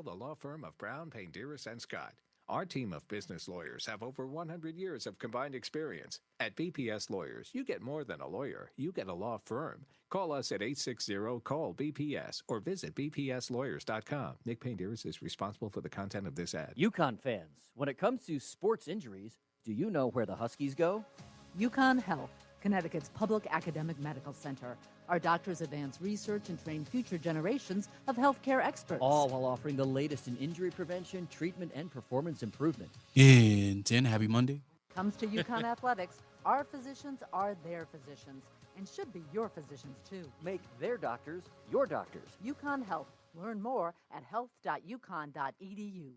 call the law firm of Brown, Payne, Dearest, and Scott. Our team of business lawyers have over 100 years of combined experience. At BPS Lawyers, you get more than a lawyer. You get a law firm. Call us at 860-CALL-BPS or visit bpslawyers.com. Nick Payne Dearest is responsible for the content of this ad. UConn fans, when it comes to sports injuries, do you know where the Huskies go? UConn Health, Connecticut's public academic medical center. Our doctors advance research and train future generations of healthcare experts. All while offering the latest in injury prevention, treatment, and performance improvement. And 10, happy Monday. Comes to UConn Athletics, our physicians are their physicians and should be your physicians too. Make their doctors your doctors. UConn Health. Learn more at health.uconn.edu.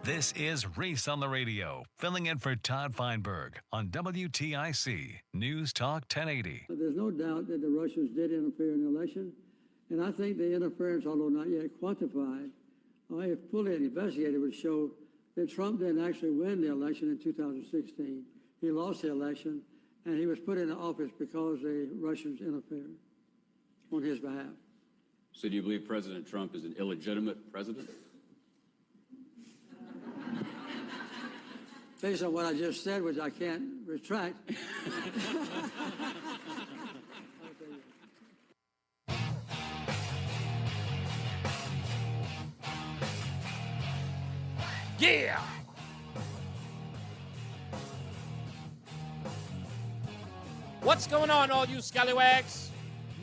This is Reese on the radio, filling in for Todd Feinberg on WTIC News Talk 1080. There's no doubt that the Russians did interfere in the election, and I think the interference, although not yet quantified, if fully investigated, would show that Trump didn't actually win the election in 2016. He lost the election, and he was put into office because the Russians interfered on his behalf. So do you believe President Trump is an illegitimate president? Based on what I just said, which I can't retract. Yeah! What's going on, all you scallywags,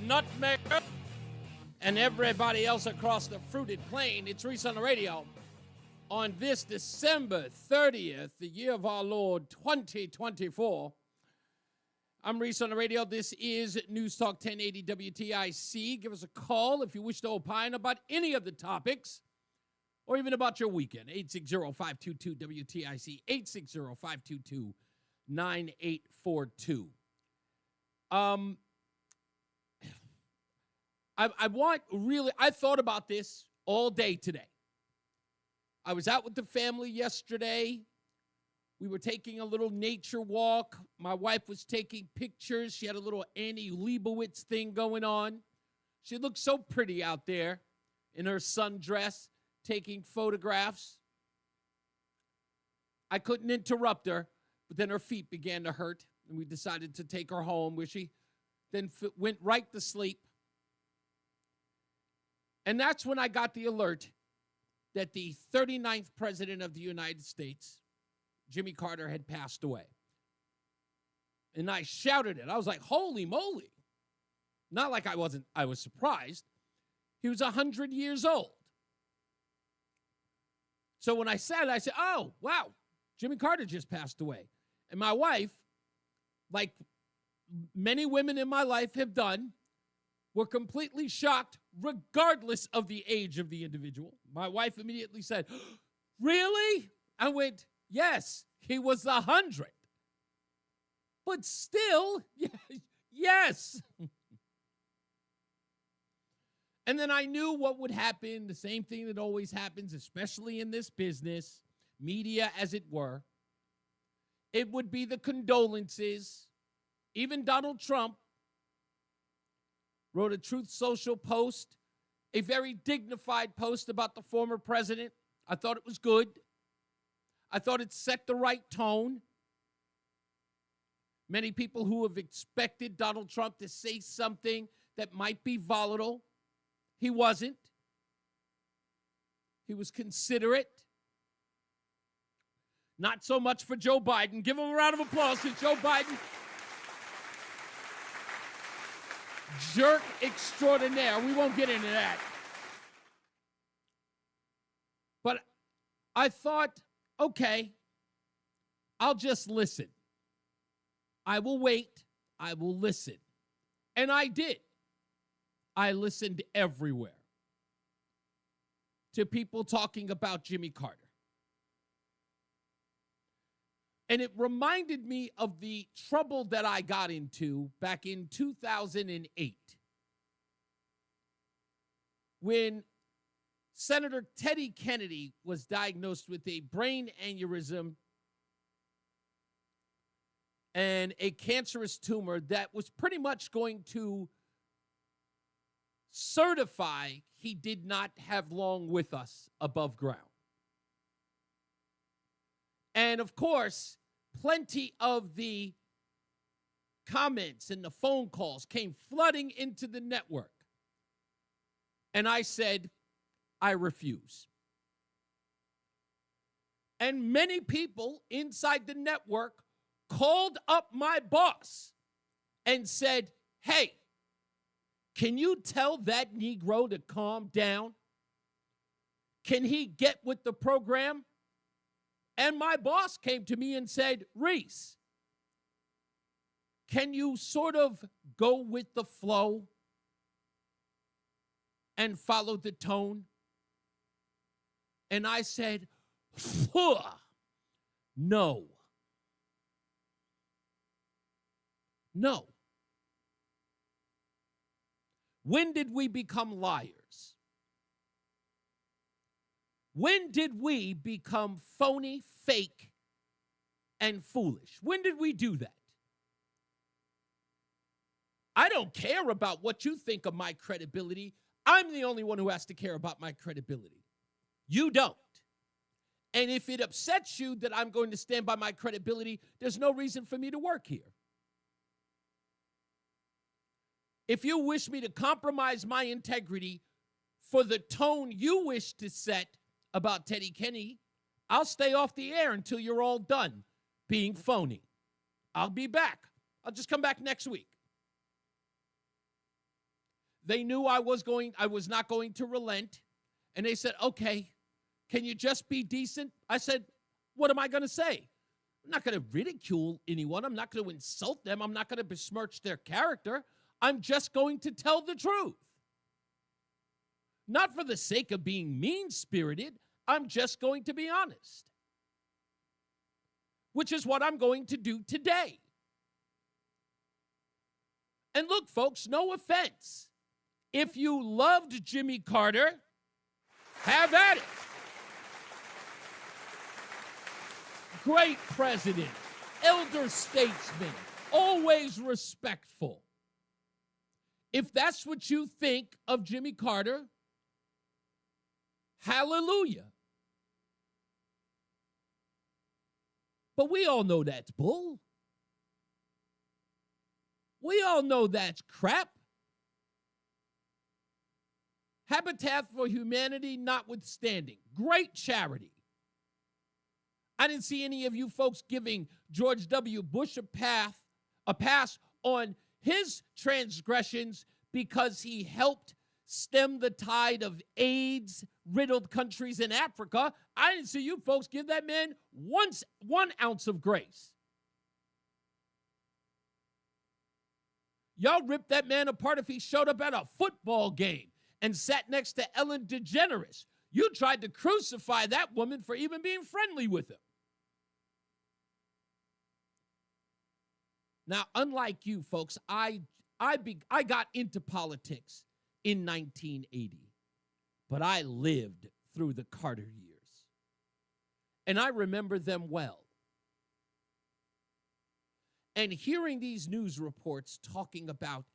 nutmeg, and everybody else across the fruited plain? It's Reese on the radio. On this December 30th, the year of our Lord 2024, I'm Reese on the radio. This is News Talk 1080 WTIC. Give us a call if you wish to opine about any of the topics or even about your weekend. 860-522-WTIC, 860-522-9842. I thought about this all day today. I was out with the family yesterday. We were taking a little nature walk. My wife was taking pictures. She had a little Annie Leibovitz thing going on. She looked so pretty out there in her sundress, taking photographs. I couldn't interrupt her, but then her feet began to hurt, and we decided to take her home, where she then went right to sleep. And that's when I got the alert that the 39th president of the United States, Jimmy Carter, had passed away. And I shouted it. I was like, holy moly. Not like I was surprised. He was 100 years old. So when I said it, I said, oh, wow, Jimmy Carter just passed away. And my wife, like many women in my life have done, were completely shocked regardless of the age of the individual. My wife immediately said, really? I went, yes, he was 100. But still, yes. And then I knew what would happen, the same thing that always happens, especially in this business, media as it were. It would be the condolences. Even Donald Trump wrote a Truth Social post, a very dignified post about the former president. I thought it was good. I thought it set the right tone. Many people who have expected Donald Trump to say something that might be volatile, he wasn't. He was considerate. Not so much for Joe Biden. Give him a round of applause because Joe Biden, jerk extraordinaire. We won't get into that. But I thought, okay, I'll just listen. I will wait. I will listen. And I did. I listened everywhere to people talking about Jimmy Carter. And it reminded me of the trouble that I got into back in 2008 when Senator Teddy Kennedy was diagnosed with a brain aneurysm and a cancerous tumor that was pretty much going to certify he did not have long with us above ground. And of course, plenty of the comments and the phone calls came flooding into the network. And I said, I refuse. And many people inside the network called up my boss and said, hey, can you tell that Negro to calm down? Can he get with the program? And my boss came to me and said, Reese, can you sort of go with the flow and follow the tone? And I said, no. No. When did we become liars? When did we become phony, fake, and foolish? When did we do that? I don't care about what you think of my credibility. I'm the only one who has to care about my credibility. You don't. And if it upsets you that I'm going to stand by my credibility, there's no reason for me to work here. If you wish me to compromise my integrity for the tone you wish to set about Teddy Kennedy, I'll stay off the air until you're all done being phony. I'll be back. I'll just come back next week. They knew I was not going to relent, and they said, okay, can you just be decent? I said, what am I going to say? I'm not going to ridicule anyone. I'm not going to insult them. I'm not going to besmirch their character. I'm just going to tell the truth. Not for the sake of being mean-spirited. I'm just going to be honest. Which is what I'm going to do today. And look, folks, no offense. If you loved Jimmy Carter, have at it. Great president, elder statesman, always respectful. If that's what you think of Jimmy Carter, hallelujah. But we all know that's bull. We all know that's crap. Habitat for Humanity notwithstanding, great charity. I didn't see any of you folks giving George W. Bush a pass on his transgressions because he helped stem the tide of AIDS-riddled countries in Africa. I didn't see you folks give that man 1 ounce of grace. Y'all ripped that man apart if he showed up at a football game and sat next to Ellen DeGeneres. You tried to crucify that woman for even being friendly with him. Now, unlike you folks, I got into politics in 1980, but I lived through the Carter years, and I remember them well. And hearing these news reports talking about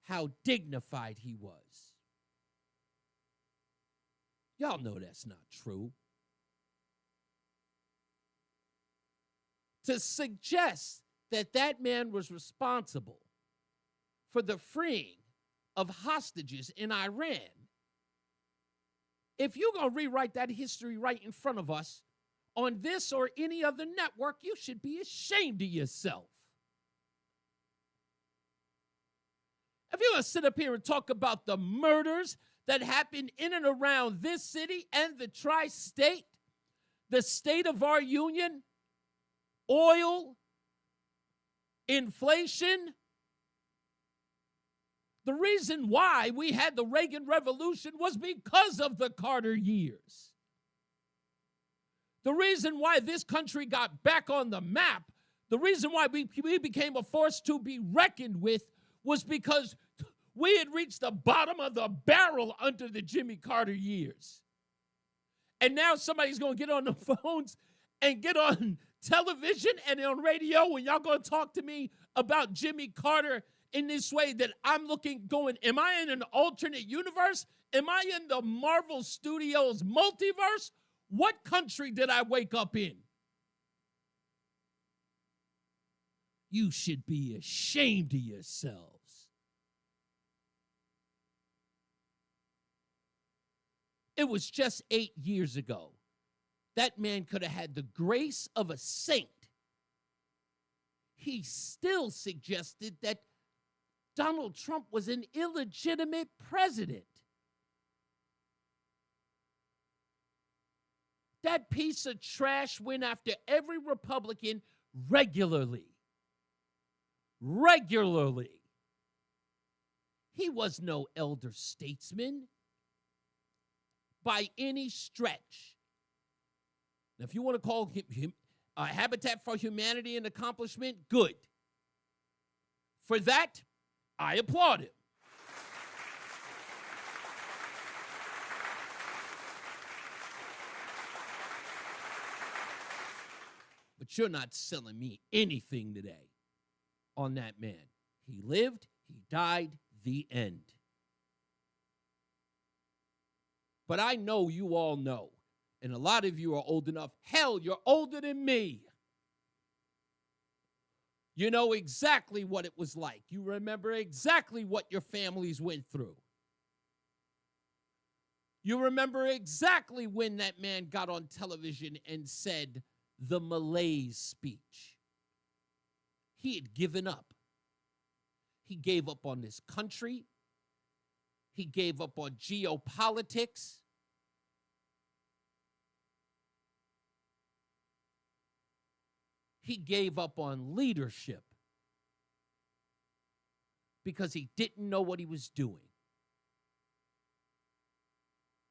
how dignified he was, y'all know that's not true. To suggest that that man was responsible for the freeing of hostages in Iran, if you're going to rewrite that history right in front of us on this or any other network, you should be ashamed of yourself. If you're going to sit up here and talk about the murders that happened in and around this city and the tri-state, the state of our union, oil, inflation, the reason why we had the Reagan Revolution was because of the Carter years. The reason why this country got back on the map, the reason why we became a force to be reckoned with was because We had reached the bottom of the barrel under the Jimmy Carter years. And now somebody's going to get on the phones and get on television and on radio, and y'all going to talk to me about Jimmy Carter in this way that I'm looking, going, am I in an alternate universe? Am I in the Marvel Studios multiverse? What country did I wake up in? You should be ashamed of yourselves. It was just 8 years ago. That man could have had the grace of a saint. He still suggested that Donald Trump was an illegitimate president. That piece of trash went after every Republican regularly. Regularly. He was no elder statesman by any stretch. Now, if you want to call him Habitat for Humanity an accomplishment, good. For that, I applaud him. But you're not selling me anything today on that man. He lived, he died, the end. But I know you all know, and a lot of you are old enough. Hell, you're older than me. You know exactly what it was like. You remember exactly what your families went through. You remember exactly when that man got on television and said the malaise speech. He had given up. He gave up on this country. He gave up on geopolitics. He gave up on leadership because he didn't know what he was doing.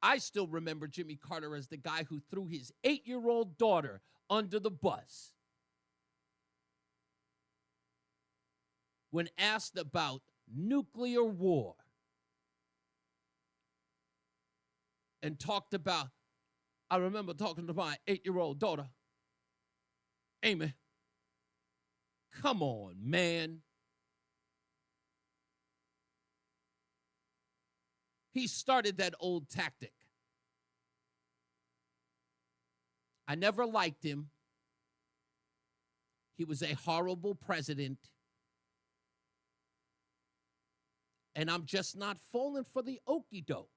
I still remember Jimmy Carter as the guy who threw his 8-year-old daughter under the bus when asked about nuclear war and talked about, I remember talking to my 8-year-old daughter, Amy, come on, man. He started that old tactic. I never liked him. He was a horrible president. And I'm just not falling for the okie doke.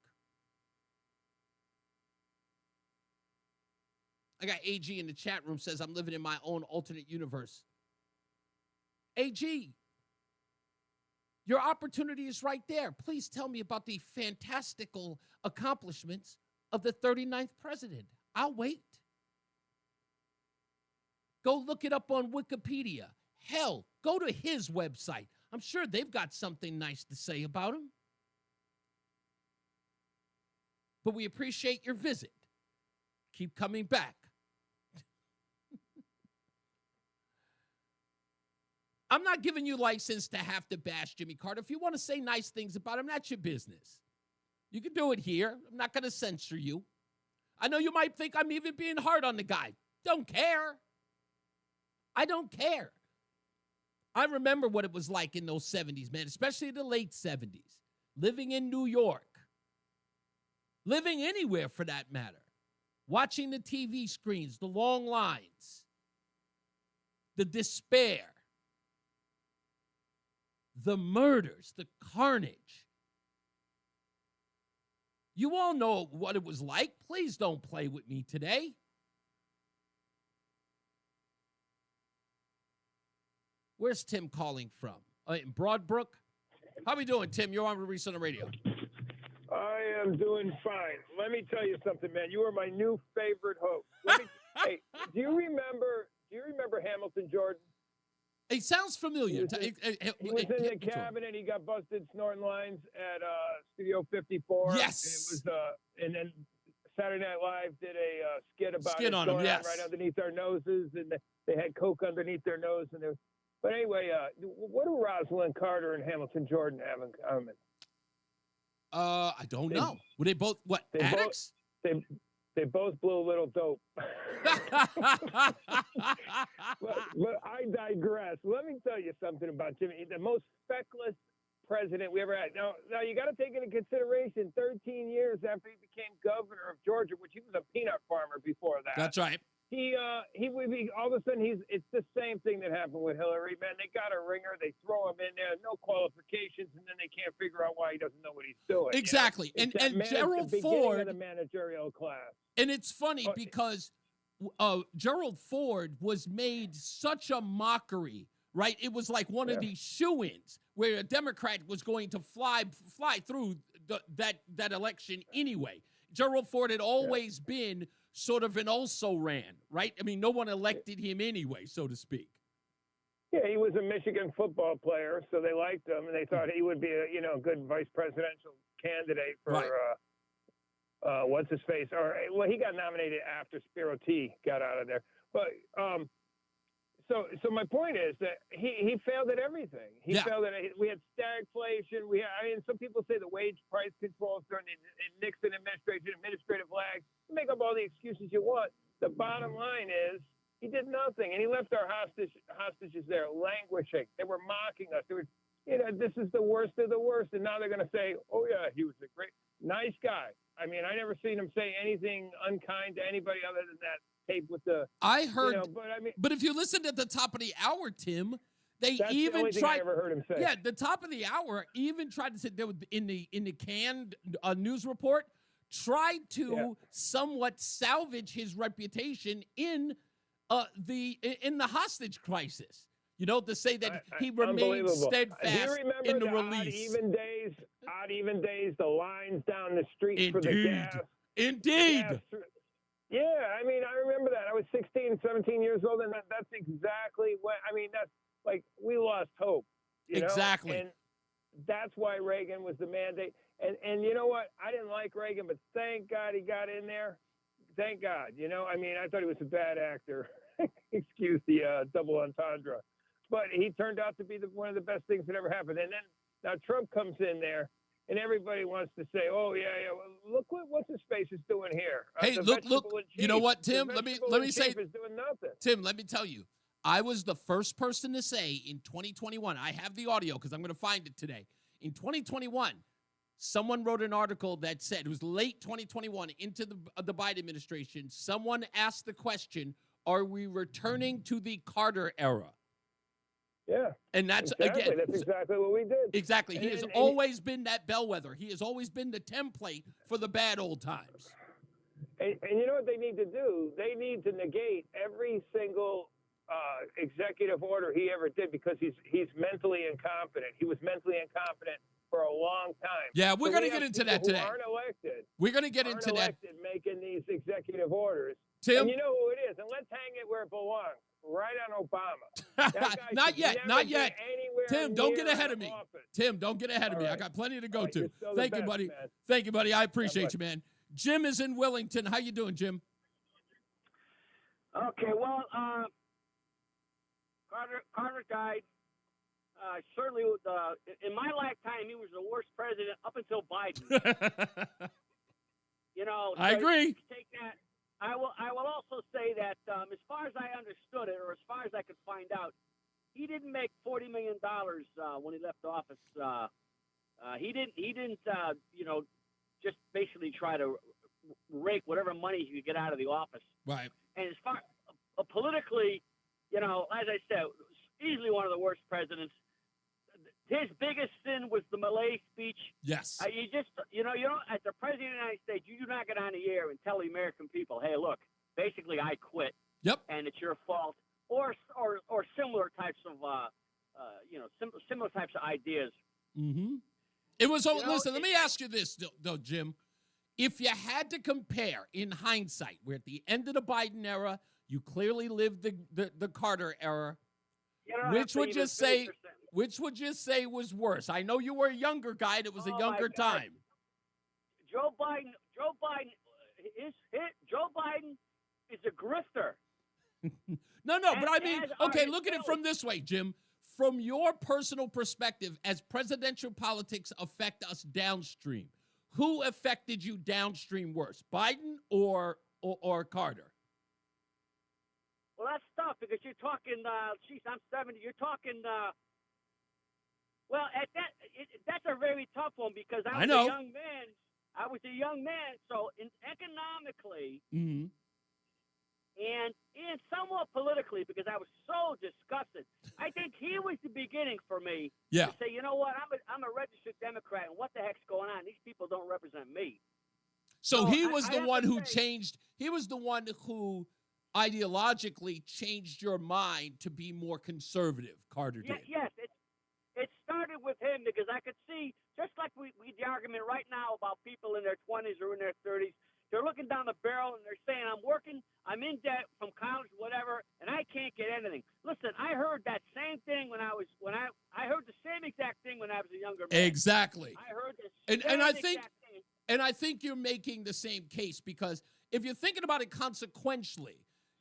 I got AG in the chat room says I'm living in my own alternate universe. AG, your opportunity is right there. Please tell me about the fantastical accomplishments of the 39th president. I'll wait. Go look it up on Wikipedia. Hell, go to his website. I'm sure they've got something nice to say about him. But we appreciate your visit. Keep coming back. I'm not giving you license to have to bash Jimmy Carter. If you want to say nice things about him, that's your business. You can do it here. I'm not going to censor you. I know you might think I'm even being hard on the guy. Don't care. I don't care. I remember what it was like in those 70s, man, especially the late 70s. Living in New York. Living anywhere for that matter. Watching the TV screens, the long lines. The despair. The murders, the carnage. You all know what it was like. Please don't play with me today. Where's Tim calling from? In Broadbrook? How we doing, Tim? You're on Reese on the radio. I am doing fine. Let me tell you something, man. You are my new favorite host. Hey, do you remember Hamilton Jordan? It sounds familiar. He was in the cabin and he got busted snorting lines at Studio 54. Yes. And it was, and then Saturday Night Live did a skit about it on him, yes. right underneath our noses, and they had coke underneath their nose. But anyway, what do Rosalind Carter and Hamilton Jordan have in common? I don't know. Were they both They addicts? They both blew a little dope. but I digress. Let me tell you something about Jimmy. The most feckless president we ever had. Now you got to take into consideration 13 years after he became governor of Georgia, which he was a peanut farmer before that. That's right. He would be all of a sudden it's the same thing that happened with Hillary. Man, they got a ringer, they throw him in there, no qualifications, and then they can't figure out why he doesn't know what he's doing. Exactly. You know? And Gerald the Ford of the managerial class. And it's funny because Gerald Ford was made such a mockery, right? It was like one of these shoo-ins where a Democrat was going to fly through that election anyway. Gerald Ford had always been sort of an also-ran, right? I mean, no one elected him anyway, so to speak. Yeah, he was a Michigan football player, so they liked him, and they thought he would be a good vice presidential candidate for what's his face? Well, he got nominated after Spiro T got out of there. But so my point is that he failed at everything. He failed at we had stagflation. Some people say the wage price controls during the Nixon administration, administrative lag. Make up all the excuses you want. The bottom line is he did nothing, and he left our hostages there languishing. They were mocking us. They were, this is the worst of the worst, and now they're going to say, "Oh yeah, he was a great, nice guy." I mean, I never seen him say anything unkind to anybody other than that tape with the. I heard, but if you listened at the top of the hour, Tim, that's even the only thing I ever heard him say. Yeah, the top of the hour even tried to say there in the canned news report, tried to somewhat salvage his reputation in the hostage crisis. To say that he remained steadfast in the release. Odd even days, the lines down the street for the gas. Indeed. Yeah, I mean, I remember that. I was 16, 17 years old, and that's exactly what, that's like, we lost hope. Exactly. And that's why Reagan was the mandate. And you know what? I didn't like Reagan, but thank God he got in there. Thank God. I thought he was a bad actor. Excuse the double entendre. But he turned out to be one of the best things that ever happened. And then now Trump comes in there, and everybody wants to say, "Oh yeah. Well, look what's his face is doing here." Hey, look. You know what, Tim? Let me say. Is doing nothing. Tim, let me tell you. I was the first person to say in 2021. I have the audio because I'm going to find it today. In 2021, someone wrote an article that said it was late 2021 into the Biden administration. Someone asked the question, "Are we returning to the Carter era?" Yeah. And that's exactly what we did. Exactly. He has always been that bellwether. He has always been the template for the bad old times. And you know what they need to do? They need to negate every single executive order he ever did because he's mentally incompetent. He was mentally incompetent for a long time. Yeah, we're going to get into that today. Aren't elected. We're going to get into that. Making these executive orders. Tim, and you know who it is. And let's hang it where it belongs. Right on Obama. Not yet. Tim, don't get ahead of me. Tim, don't get ahead of me. I got plenty to go to. Thank you, buddy. Man. Thank you, buddy. I appreciate you, man. Jim is in Wellington. How you doing, Jim? Okay, well, Carter died. Certainly, in my lifetime, he was the worst president up until Biden. I agree. Take that. I will also say that as far as I understood it, or as far as I could find out, he didn't make $40 million when he left office. He didn't just basically try to rake whatever money he could get out of the office. Right. And as far politically, as I said, easily one of the worst presidents. His biggest sin was the Malay speech. Yes. You don't, as the president of the United States, you do not get on the air and tell the American people, hey, look, basically I quit. Yep. And it's your fault. Or similar types of, similar types of ideas. Mm-hmm. It was, listen, let me ask you this, though, Jim. If you had to compare in hindsight, we're at the end of the Biden era, you clearly lived the Carter era. Which would you say was worse? I know you were a younger guy. It was a younger time. Joe Biden is a grifter. No, but I mean, okay, look at it from this way, Jim. From your personal perspective, as presidential politics affect us downstream, who affected you downstream worse, Biden or Carter? Well, that's tough because you're talking. Geez, I'm 70. You're talking. Well, that's a very tough one because I was a young man. So economically and somewhat politically, because I was so disgusted. I think he was the beginning for me to say, you know what, I'm a registered Democrat, and what the heck's going on? These people don't represent me. So he was the one who changed. He was the one who ideologically changed your mind to be more conservative. Carter did. Yes, it started with him because I could see, just like we the argument right now about people in their 20s or in their 30s, they're looking down the barrel and they're saying, I'm working, I'm in debt from college, whatever, and I can't get anything. Listen, I heard that same thing when I heard the same exact thing when I was a younger man. Exactly. I heard the and same I exact think thing. And I think you're making the same case because if you're thinking about it consequentially,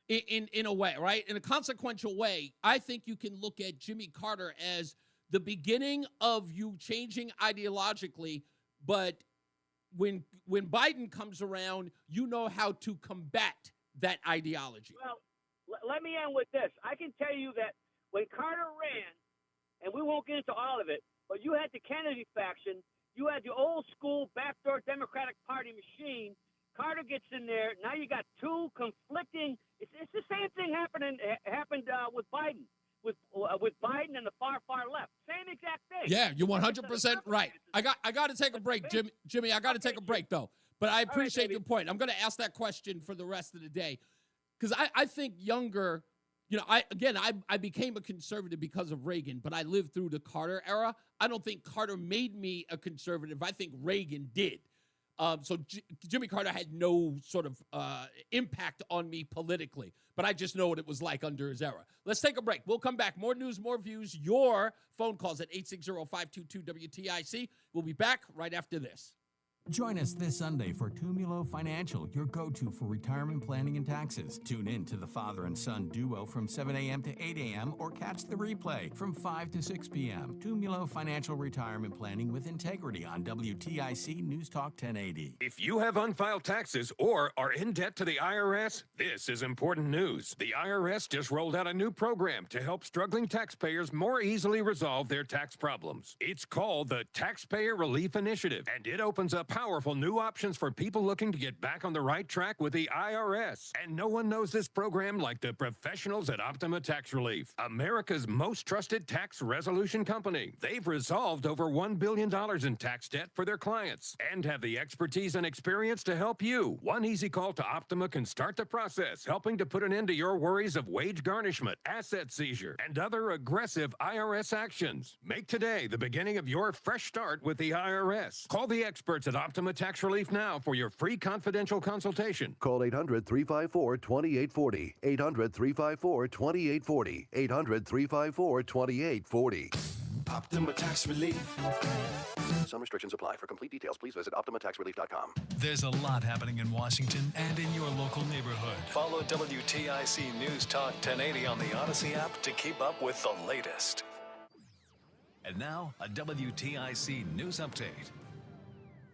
in a way, right? In a consequential way, I think you can look at Jimmy Carter as the beginning of you changing ideologically, but when Biden comes around, you know how to combat that ideology. Well, let me end with this. I can tell you that when Carter ran, and we won't get into all of it, but you had the Kennedy faction, you had the old school backdoor Democratic Party machine. Carter gets in there. Now you got two conflicting. It's the same thing happened with Biden, with Biden and the far left. Same exact thing. Yeah, you're 100% right. I got to take a break, Jimmy. I got to take a break though. But I appreciate your point. I'm going to ask that question for the rest of the day because I think younger. You know, I became a conservative because of Reagan, but I lived through the Carter era. I don't think Carter made me a conservative. I think Reagan did. So Jimmy Carter had no sort of impact on me politically, but I just know what it was like under his era. Let's take a break. We'll come back. More news, more views. Your phone calls at 860-522-WTIC. We'll be back right after this. Join us this Sunday for Tumulo Financial, your go-to for retirement planning and taxes. Tune in to the father and son duo from 7 a.m. to 8 a.m. or catch the replay from 5 to 6 p.m. Tumulo Financial Retirement Planning with Integrity on WTIC News Talk 1080. If you have unfiled taxes or are in debt to the IRS, this is important news. The IRS just rolled out a new program to help struggling taxpayers more easily resolve their tax problems. It's called the Taxpayer Relief Initiative, and it opens up powerful new options for people looking to get back on the right track with the IRS. And no one knows this program like the professionals at Optima Tax Relief, America's most trusted tax resolution company. They've resolved over $1 billion in tax debt for their clients and have the expertise and experience to help you. One easy call to Optima can start the process, helping to put an end to your worries of wage garnishment, asset seizure, and other aggressive IRS actions. Make today the beginning of your fresh start with the IRS. Call the experts at Optima Tax Relief now for your free confidential consultation. Call 800-354-2840. 800-354-2840. 800-354-2840. Optima Tax Relief. Some restrictions apply. For complete details, please visit OptimaTaxRelief.com. There's a lot happening in Washington and in your local neighborhood. Follow WTIC News Talk 1080 on the Odyssey app to keep up with the latest. And now, a WTIC News Update.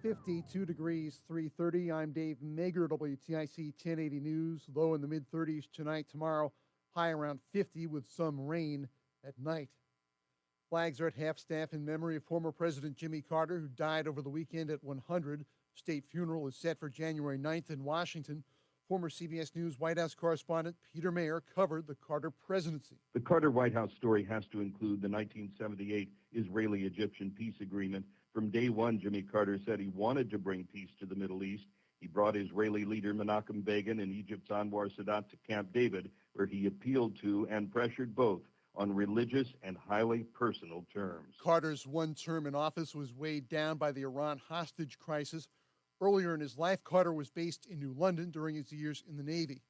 52 degrees, 3:30. I'm Dave Mager, WTIC 1080 News. Low in the mid-30s tonight, tomorrow. High around 50 with some rain at night. Flags are at half-staff in memory of former President Jimmy Carter, who died over the weekend at 100. State funeral is set for January 9th in Washington. Former CBS News White House correspondent Peter Mayer covered the Carter presidency. The Carter White House story has to include the 1978 Israeli-Egyptian peace agreement. From day one, Jimmy Carter said he wanted to bring peace to the Middle East. He brought Israeli leader Menachem Begin and Egypt's Anwar Sadat to Camp David, where he appealed to and pressured both on religious and highly personal terms. Carter's one term in office was weighed down by the Iran hostage crisis. Earlier in his life, Carter was based in New London during his years in the Navy.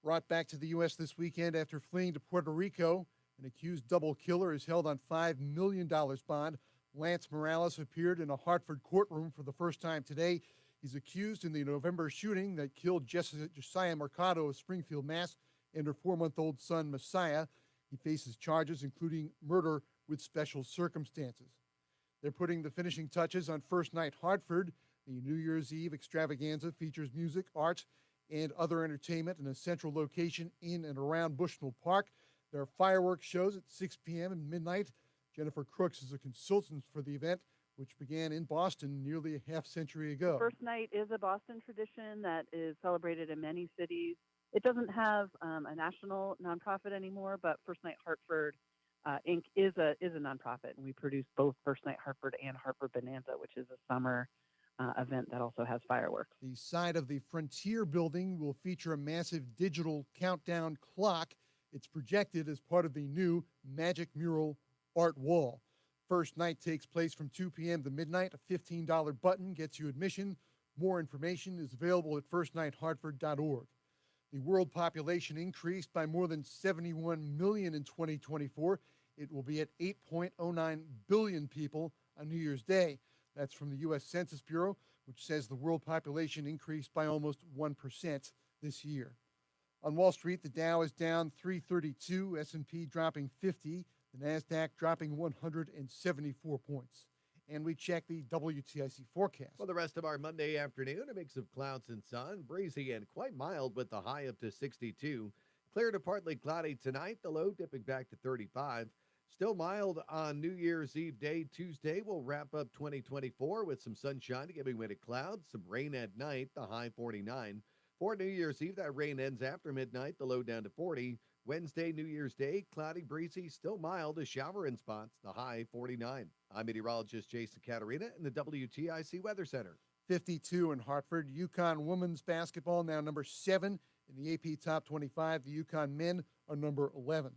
Brought back to the U.S. this weekend after fleeing to Puerto Rico, an accused double killer is held on $5 million bond. Lance Morales appeared in a Hartford courtroom for the first time today. He's accused in the November shooting that killed Josiah Mercado of Springfield, Mass., and her 4-month-old son, Messiah. He faces charges including murder with special circumstances. They're putting the finishing touches on First Night Hartford. The New Year's Eve extravaganza features music, art, and other entertainment in a central location in and around Bushnell Park. There are fireworks shows at 6 p.m. and midnight. Jennifer Crooks is a consultant for the event, which began in Boston nearly a half century ago. First Night is a Boston tradition that is celebrated in many cities. It doesn't have a national nonprofit anymore, but First Night Hartford Inc. is a nonprofit, and we produce both First Night Hartford and Hartford Bonanza, which is a summer event that also has fireworks. The side of the Frontier building will feature a massive digital countdown clock. It's projected as part of the new Magic Mural art wall. First Night takes place from 2 p.m. to midnight. A $15 button gets you admission. More information is available at firstnighthartford.org. The world population increased by more than 71 million in 2024. It will be at 8.09 billion people on New Year's Day. That's from the U.S. Census Bureau, which says the world population increased by almost 1% this year. On Wall Street, the Dow is down 332, S&P dropping 50, the NASDAQ dropping 174 points. And we check the WTIC forecast. For the rest of our Monday afternoon, a mix of clouds and sun, breezy and quite mild with the high up to 62. Clear to partly cloudy tonight, the low dipping back to 35. Still mild on New Year's Eve day. Tuesday will wrap up 2024 with some sunshine giving way to clouds, some rain at night, the high 49. For New Year's Eve, that rain ends after midnight, the low down to 40. Wednesday, New Year's Day, cloudy, breezy, still mild, a shower in spots, the high 49. I'm meteorologist Jason Caterina in the WTIC Weather Center. 52 in Hartford. UConn women's basketball now number 7 in the AP Top 25. The UConn men are number 11.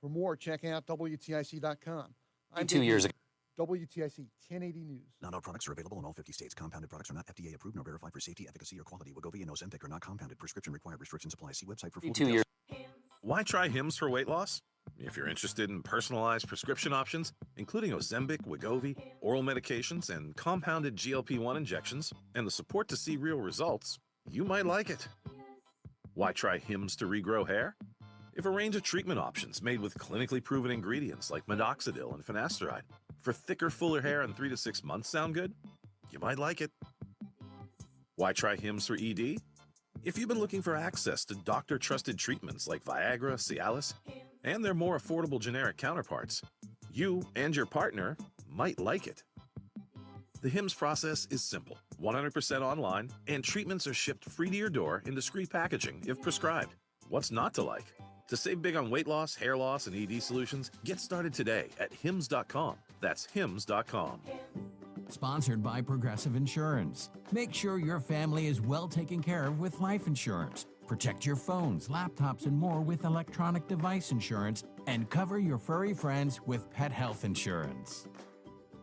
For more, check out WTIC.com. I'm 2 years ago. WTIC 1080 News. Not all products are available in all 50 states. Compounded products are not FDA approved nor verified for safety, efficacy, or quality. Wegovy and Ozempic are not compounded. Prescription required. Restrictions apply. See website for full 2 details. years. Why try Hims for weight loss? If you're interested in personalized prescription options, including Ozempic, Wegovy, oral medications, and compounded GLP-1 injections, and the support to see real results, you might like it. Why try Hims to regrow hair? If a range of treatment options made with clinically proven ingredients like minoxidil and finasteride for thicker, fuller hair in 3 to 6 months sound good, you might like it. Why try Hims for ED? If you've been looking for access to doctor-trusted treatments like Viagra, Cialis, and their more affordable generic counterparts, you and your partner might like it. The Hims process is simple, 100% online, and treatments are shipped free to your door in discreet packaging if prescribed. What's not to like? To save big on weight loss, hair loss, and ED solutions, get started today at hims.com. That's hims.com. Sponsored by Progressive Insurance. Make sure your family is well taken care of with life insurance. Protect your phones, laptops, and more with electronic device insurance, and cover your furry friends with pet health insurance.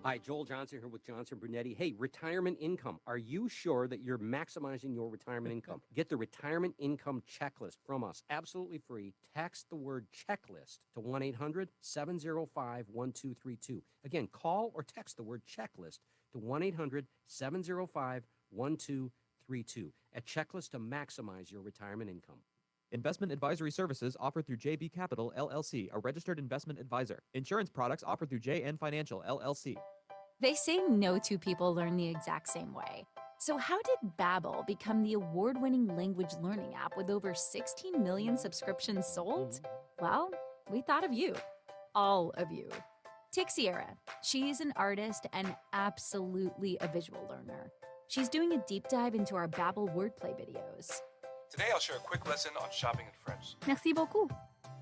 Hi, Joel Johnson here with Johnson Brunetti. Hey, retirement income. Are you sure that you're maximizing your retirement income? Get the retirement income checklist from us, absolutely free. Text the word checklist to 1-800-705-1232. Again, call or text the word checklist to 1-800-705-1232. A checklist to maximize your retirement income. Investment advisory services offered through JB Capital, LLC, a registered investment advisor. Insurance products offered through JN Financial, LLC. They say no two people learn the exact same way. So how did Babbel become the award-winning language learning app with over 16 million subscriptions sold? Well, we thought of you. All of you. Take Sierra. She's an artist and absolutely a visual learner. She's doing a deep dive into our Babbel wordplay videos. Today I'll share a quick lesson on shopping in French. Merci beaucoup.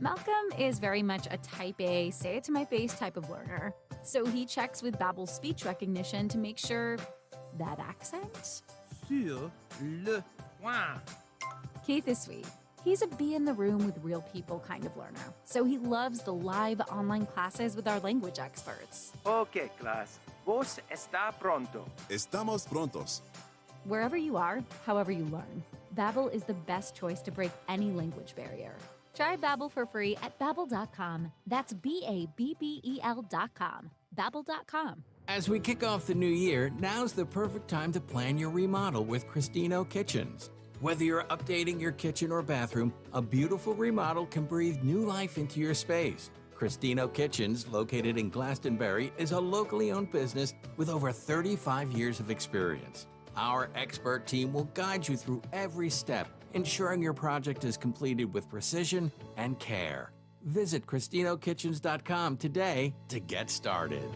Malcolm is very much a type A, say it to my face type of learner. So he checks with Babbel's speech recognition to make sure that accent. Sur le point. Keith is sweet. He's a be in the room with real people kind of learner. So he loves the live online classes with our language experts. Ok, class. Vos está pronto. Estamos prontos. Wherever you are, however you learn, Babbel is the best choice to break any language barrier. Try Babbel for free at Babbel.com. That's Babbel.com. Babbel.com. As we kick off the new year, now's the perfect time to plan your remodel with Christino Kitchens. Whether you're updating your kitchen or bathroom, a beautiful remodel can breathe new life into your space. Christino Kitchens, located in Glastonbury, is a locally owned business with over 35 years of experience. Our expert team will guide you through every step, ensuring your project is completed with precision and care. Visit CristinoKitchens.com today to get started.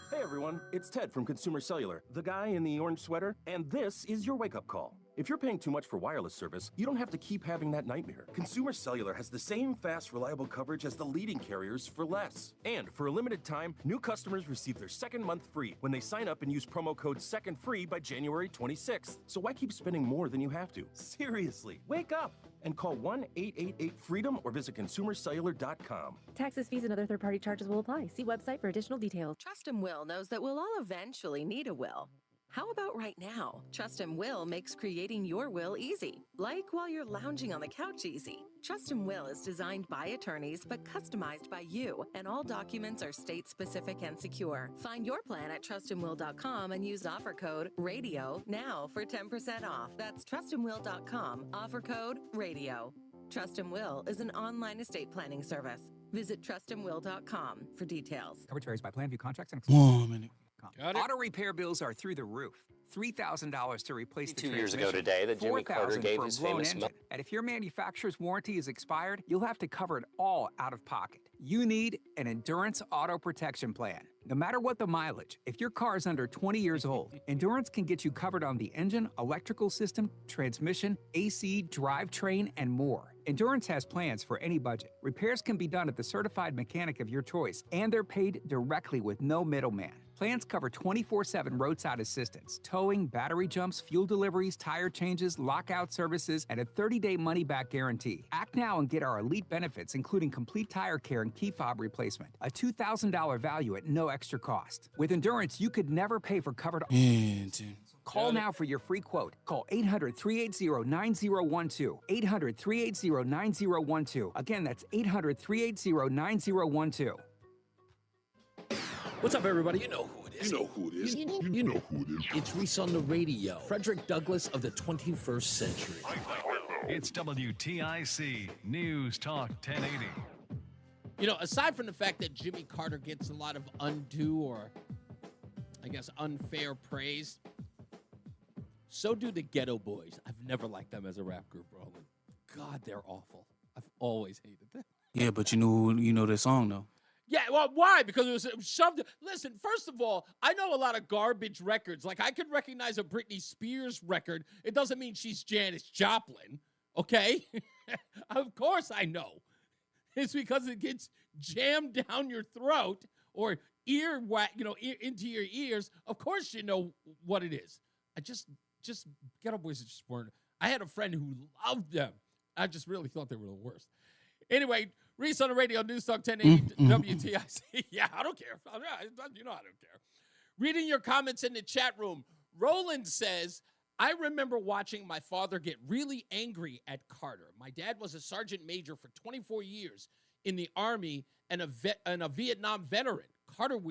Hey everyone, it's Ted from Consumer Cellular, the guy in the orange sweater, and this is your wake-up call. If you're paying too much for wireless service, you don't have to keep having that nightmare. Consumer Cellular has the same fast, reliable coverage as the leading carriers for less. And for a limited time, new customers receive their second month free when they sign up and use promo code SECONDFREE by January 26th. So why keep spending more than you have to? Seriously, wake up and call 1-888-FREEDOM or visit consumercellular.com. Taxes, fees, and other third-party charges will apply. See website for additional details. Trust and Will knows that we'll all eventually need a will. How about right now? Trust and Will makes creating your will easy, like while you're lounging on the couch easy. Trust and Will is designed by attorneys but customized by you, and all documents are state-specific and secure. Find your plan at trustandwill.com and use offer code RADIO now for 10% off. That's trustandwill.com, offer code RADIO. Trust and Will is an online estate planning service. Visit trustandwill.com for details. Coverage varies by plan, view contracts, and 1 minute. Auto repair bills are through the roof. $3,000 to replace the 2 years transmission. ago today that Jimmy Carter $4,000 gave for a his blown famous engine. And if your manufacturer's warranty is expired, you'll have to cover it all out of pocket. You need an Endurance Auto Protection Plan. No matter what the mileage, if your car is under 20 years old, Endurance can get you covered on the engine, electrical system, transmission, AC, drivetrain, and more. Endurance has plans for any budget. Repairs can be done at the certified mechanic of your choice, and they're paid directly with no middleman. Plans cover 24/7 roadside assistance, towing, battery jumps, fuel deliveries, tire changes, lockout services, and a 30-day money-back guarantee. Act now and get our elite benefits, including complete tire care and key fob replacement. A $2,000 value at no extra cost. With Endurance, you could never pay for covered... Call now for your free quote. Call 800-380-9012. 800-380-9012. Again, that's 800-380-9012. What's up, everybody? You know who it is. You know who it is. You know who it is. It's Reese on the radio. Frederick Douglass of the 21st century. It's WTIC News Talk 1080. You know, aside from the fact that Jimmy Carter gets a lot of undue or, I guess, unfair praise, so do the Ghetto Boys. I've never liked them as a rap group, Roland. God, they're awful. I've always hated them. Yeah, but you know their song though. Yeah, well, why? Because it was shoved. Listen, first of all, I know a lot of garbage records. Like, I could recognize a Britney Spears record. It doesn't mean she's Janis Joplin, okay? Of course I know. It's because it gets jammed down your throat or into your ears. Of course you know what it is. I just Ghetto Boys just weren't. I had a friend who loved them. I just really thought they were the worst. Anyway, Reese on the radio, News Talk 1080 WTIC. Yeah, I don't care. You know I don't care. Reading your comments in the chat room. Roland says, I remember watching my father get really angry at Carter. My dad was a sergeant major for 24 years in the Army and a Vietnam veteran. Carter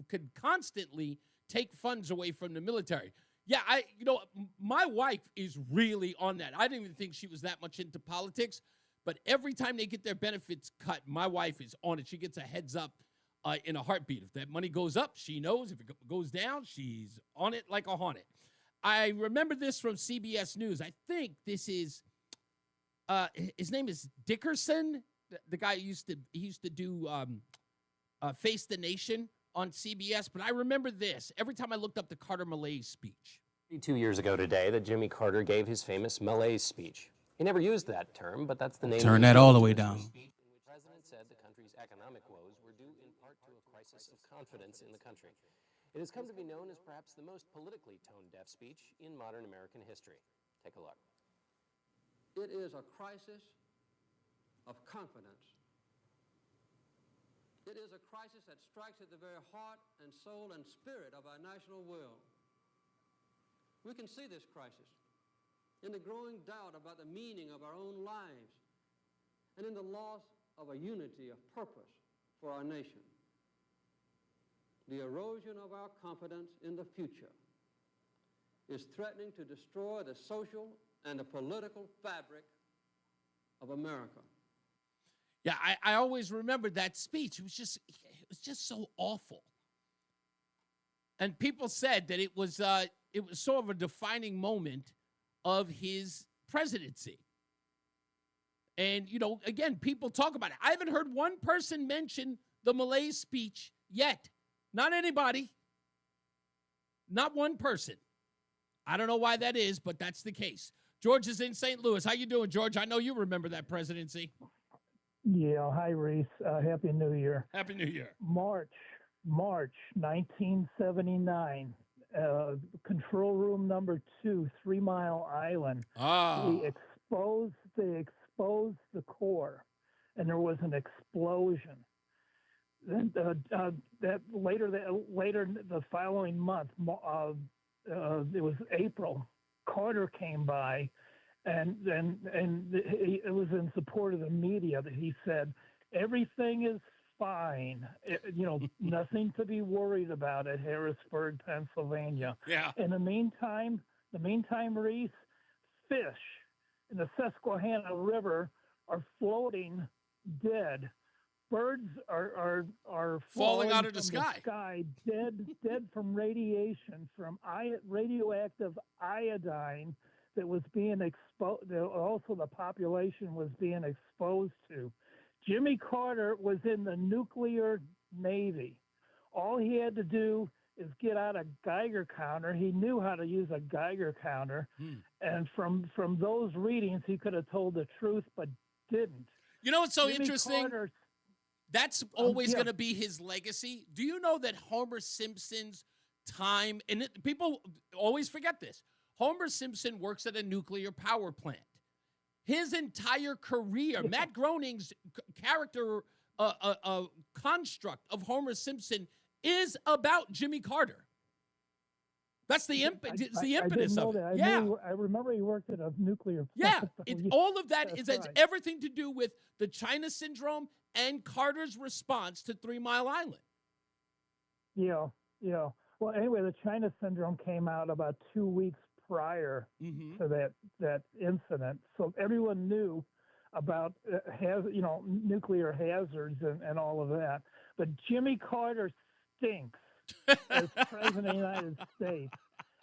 could constantly take funds away from the military. Yeah, my wife is really on that. I didn't even think she was that much into politics. But every time they get their benefits cut, my wife is on it. She gets a heads up in a heartbeat. If that money goes up, she knows. If it goes down, she's on it like a hornet. I remember this from CBS News. I think this is, his name is Dickerson, the guy who used to do Face the Nation on CBS. But I remember this every time I looked up the Carter Malaise speech. 2 years ago today that Jimmy Carter gave his famous malaise speech. He never used that term, but that's the name. Turn that all the way down. The president said the country's economic woes were due in part to a crisis of confidence in the country. It has come to be known as perhaps the most politically tone-deaf speech in modern American history. Take a look. It is a crisis of confidence. It is a crisis that strikes at the very heart and soul and spirit of our national will. We can see this crisis in the growing doubt about the meaning of our own lives, and in the loss of a unity of purpose for our nation. The erosion of our confidence in the future is threatening to destroy the social and the political fabric of America. Yeah, I always remembered that speech. It was just so awful. And people said that it was it was sort of a defining moment of his presidency. And, you know, again, people talk about it. I haven't heard one person mention the Malaise speech yet. Not anybody. Not one person. I don't know why that is, but that's the case. George is in St. Louis. How you doing, George? I know you remember that presidency. Yeah, hi, Reese. Happy New Year. Happy New Year. March 1979. Control room number 2, 3 Mile Island. They exposed the core, and there was an explosion. Then later the following month, it was April. Carter came by, and it was in support of the media that he said everything is fine. Nothing to be worried about at Harrisburg, Pennsylvania. Yeah. In the meantime, Reese, fish in the Susquehanna River are floating dead. Birds are falling out of the sky. Dead from radiation, from radioactive iodine that was being exposed. Also, the population was being exposed to. Jimmy Carter was in the nuclear Navy. All he had to do is get out a Geiger counter. He knew how to use a Geiger counter, and from those readings, he could have told the truth, but didn't. You know what's so Jimmy interesting? Carter, That's always going to be his legacy. Do you know that Homer Simpson's time, and people always forget this, Homer Simpson works at a nuclear power plant. His entire career, Matt Groening's character construct of Homer Simpson is about Jimmy Carter. That's the impetus of it. I remember he worked at a nuclear plant. Yeah, all of that has right. everything to do with the China Syndrome and Carter's response to 3 Mile Island. Yeah. Well, anyway, the China Syndrome came out about 2 weeks prior to that incident, so everyone knew about nuclear hazards and all of that. But Jimmy Carter stinks as president of the United States.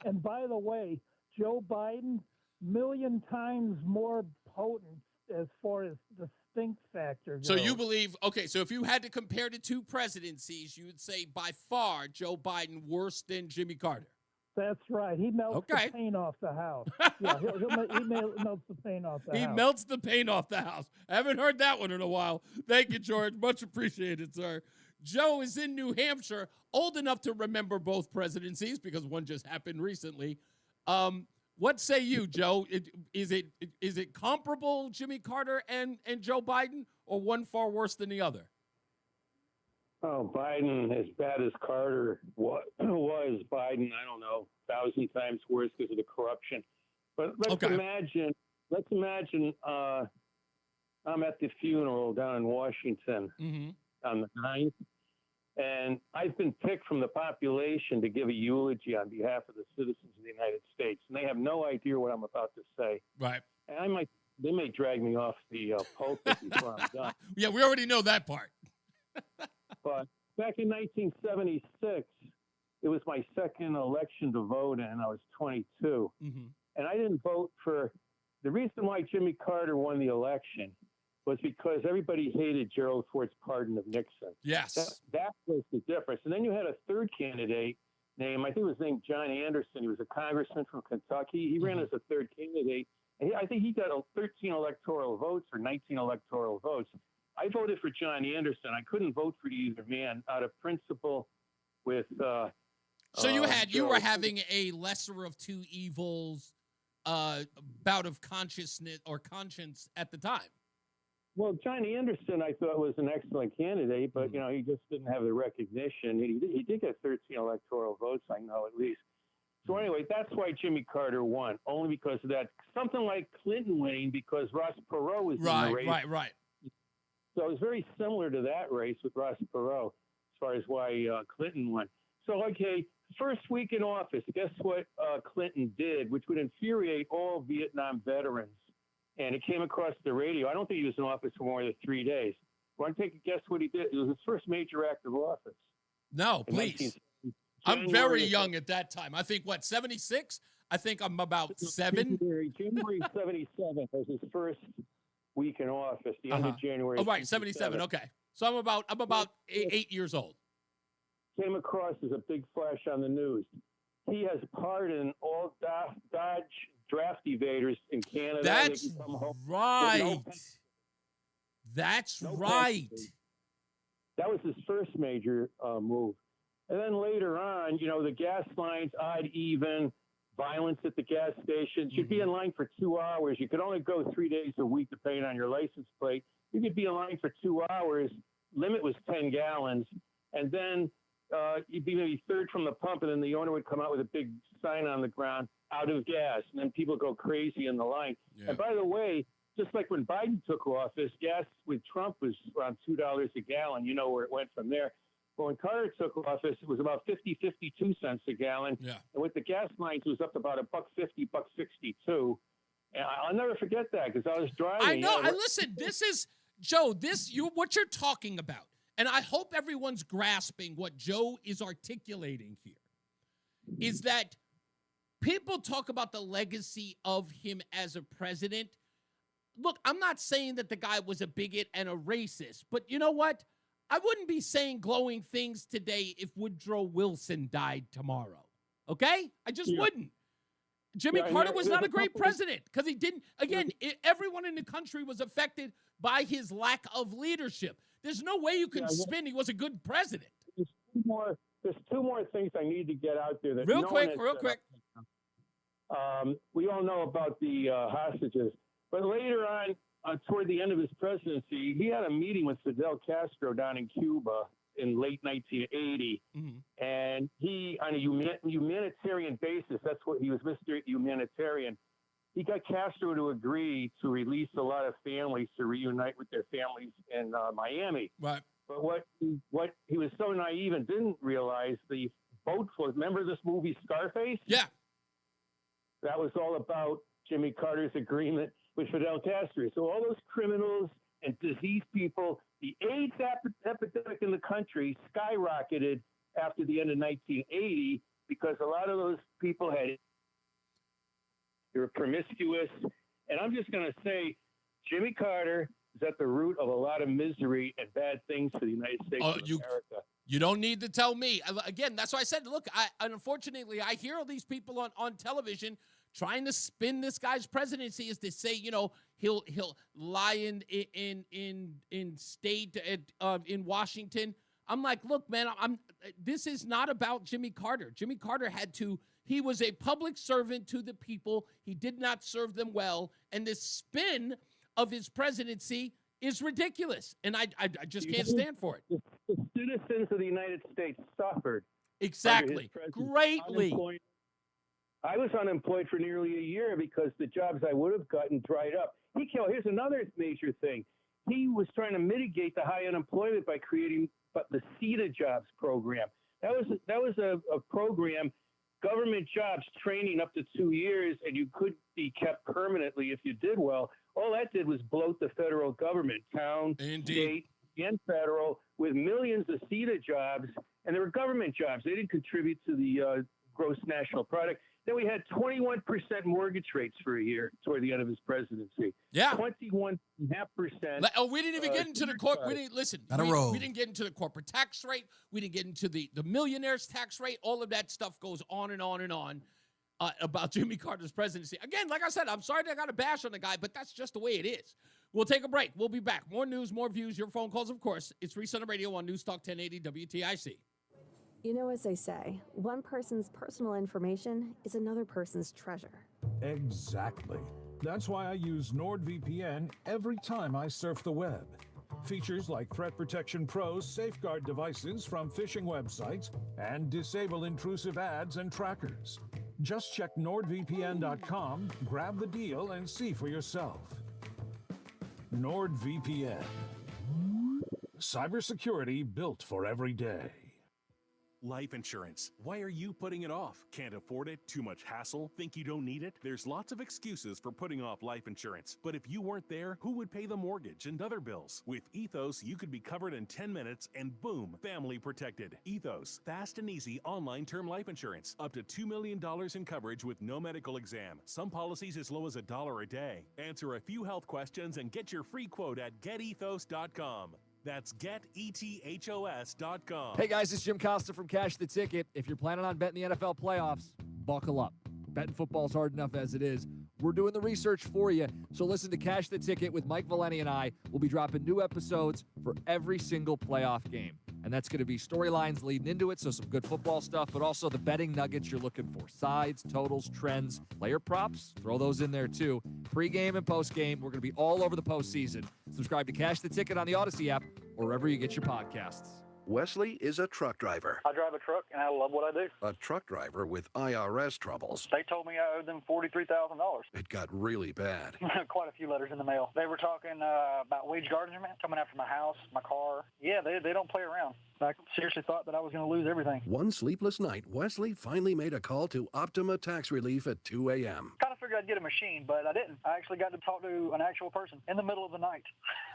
And by the way, Joe Biden, 1,000,000 times more potent as far as the stink factor goes. So you believe, so if you had to compare the two presidencies, you would say by far Joe Biden worse than Jimmy Carter. That's right. He melts the paint off the house. Yeah, he melts the paint off the house. He melts the paint off the house. I haven't heard that one in a while. Thank you, George. Much appreciated, sir. Joe is in New Hampshire, old enough to remember both presidencies because one just happened recently. What say you, Joe? Is it comparable, Jimmy Carter and Joe Biden, or one far worse than the other? Oh, Biden, as bad as Carter was, Biden, I don't know, 1,000 times worse because of the corruption. But let's imagine I'm at the funeral down in Washington on the 9th, and I've been picked from the population to give a eulogy on behalf of the citizens of the United States, and they have no idea what I'm about to say. Right. And they may drag me off the pulpit before I'm done. Yeah, we already know that part. But back in 1976, it was my second election to vote in. I was 22. And I didn't vote for – the reason why Jimmy Carter won the election was because everybody hated Gerald Ford's pardon of Nixon. Yes. That was the difference. And then you had a third candidate named – I think it was named John Anderson. He was a congressman from Kentucky. He ran as a third candidate. And I think he got 13 electoral votes or 19 electoral votes. I voted for John Anderson. I couldn't vote for either man out of principle with So you were having a lesser of two evils bout of consciousness or conscience at the time. Well, John Anderson I thought was an excellent candidate, but he just didn't have the recognition. He did get 13 electoral votes, I know at least. So anyway, that's why Jimmy Carter won, only because of that. Something like Clinton winning because Ross Perot was in the race. Right. So it was very similar to that race with Ross Perot as far as why Clinton won. So, first week in office, guess what Clinton did, which would infuriate all Vietnam veterans. And it came across the radio. I don't think he was in office for more than 3 days. Want to take a guess what he did? It was his first major act of office. No, please. I'm very young at that time. I think, 76? I think I'm about 7. January 77 was his first week in office, the end of January. Oh, right, 77. Okay. So I'm about 8 years old. Came across as a big flash on the news. He has pardoned all Dodge draft evaders in Canada. That's right. That's right. That was his first major move. And then later on, the gas lines, odd, even, violence at the gas stations. You'd be in line for 2 hours. You could only go 3 days a week, depending on your license plate. You could be in line for 2 hours. Limit was 10 gallons. And then you'd be maybe third from the pump, and then the owner would come out with a big sign on the ground, out of gas. And then people go crazy in the line. Yeah. And by the way, just like when Biden took office, gas with Trump was around $2 a gallon. You know where it went from there. But when Carter took office, it was about 52 cents a gallon. Yeah. And with the gas lines, it was up to about $1.50, $1.62. And I'll never forget that because I was driving. I know. Listen, this is, Joe, what you're talking about. And I hope everyone's grasping what Joe is articulating here, is that people talk about the legacy of him as a president. Look, I'm not saying that the guy was a bigot and a racist, but you know what? I wouldn't be saying glowing things today if Woodrow Wilson died tomorrow, okay? I just wouldn't. Jimmy Carter was not a great president because he didn't, again, everyone in the country was affected by his lack of leadership. There's no way you can spin he was a good president. There's two more things I need to get out there. That real quick. We all know about the hostages. But later on, toward the end of his presidency, he had a meeting with Fidel Castro down in Cuba in late 1980. Mm-hmm. And he, on a humanitarian basis, that's what he was, Mr. Humanitarian, he got Castro to agree to release a lot of families to reunite with their families in Miami. Right. But what he was so naive and didn't realize, the boat float, remember this movie Scarface? Yeah. That was all about Jimmy Carter's agreement with Fidel Castro. So all those criminals and diseased people, the AIDS epidemic in the country skyrocketed after the end of 1980 because a lot of those people they were promiscuous. And I'm just going to say, Jimmy Carter is at the root of a lot of misery and bad things for the United States of America. You don't need to tell me. Again, that's why I said, look, unfortunately, I hear all these people on television trying to spin this guy's presidency as to say, he'll lie in state in Washington. I'm like, look, man, this is not about Jimmy Carter. Jimmy Carter he was a public servant to the people. He did not serve them well. And this spin of his presidency is ridiculous. And I just can't stand for it. The citizens of the United States suffered. Exactly. Greatly. I was unemployed for nearly a year because the jobs I would have gotten dried up. Here's another major thing. He was trying to mitigate the high unemployment by creating the CETA jobs program. That was a program, government jobs, training up to 2 years, and you could be kept permanently if you did well. All that did was bloat the federal government, town, state, and federal, with millions of CETA jobs, and they were government jobs. They didn't contribute to the gross national product. Then we had 21% mortgage rates for a year toward the end of his presidency. Yeah. 21.5%. Oh, we didn't even get into the we didn't get into the corporate tax rate. We didn't get into the millionaire's tax rate. All of that stuff goes on and on and on about Jimmy Carter's presidency. Again, like I said, I'm sorry that I got a bash on the guy, but that's just the way it is. We'll take a break. We'll be back. More news, more views, your phone calls, of course. It's Reese on the radio on News Talk 1080 WTIC. You know, as they say, one person's personal information is another person's treasure. Exactly. That's why I use NordVPN every time I surf the web. Features like Threat Protection Pro's safeguard devices from phishing websites and disable intrusive ads and trackers. Just check NordVPN.com, grab the deal, and see for yourself. NordVPN. Cybersecurity built for every day. Life insurance. Why are you putting it off? Can't afford it? Too much hassle? Think you don't need it? There's lots of excuses for putting off life insurance. But if you weren't there, who would pay the mortgage and other bills? With Ethos, you could be covered in 10 minutes and boom, family protected. Ethos, fast and easy online term life insurance. Up to $2 million in coverage with no medical exam. Some policies as low as $1 a day. Answer a few health questions and get your free quote at getethos.com. That's getethos.com. Hey guys, it's Jim Costa from Cash the Ticket. If you're planning on betting the NFL playoffs, buckle up. Betting football's hard enough as it is. We're doing the research for you. So listen to Cash the Ticket with Mike Valeni and I. We'll be dropping new episodes for every single playoff game. And that's going to be storylines leading into it, so some good football stuff, but also the betting nuggets you're looking for. Sides, totals, trends, player props, throw those in there too. Pre-game and post-game, we're going to be all over the postseason. Subscribe to Cash the Ticket on the Odyssey app or wherever you get your podcasts. Wesley is a truck driver. I drive a truck, and I love what I do. A truck driver with IRS troubles. They told me I owed them $43,000. It got really bad. Quite a few letters in the mail. They were talking about wage garnishment coming after my house, my car. Yeah, they don't play around. I seriously thought that I was going to lose everything. One sleepless night, Wesley finally made a call to Optima Tax Relief at 2 a.m. Kind of figured I'd get a machine, but I didn't. I actually got to talk to an actual person in the middle of the night.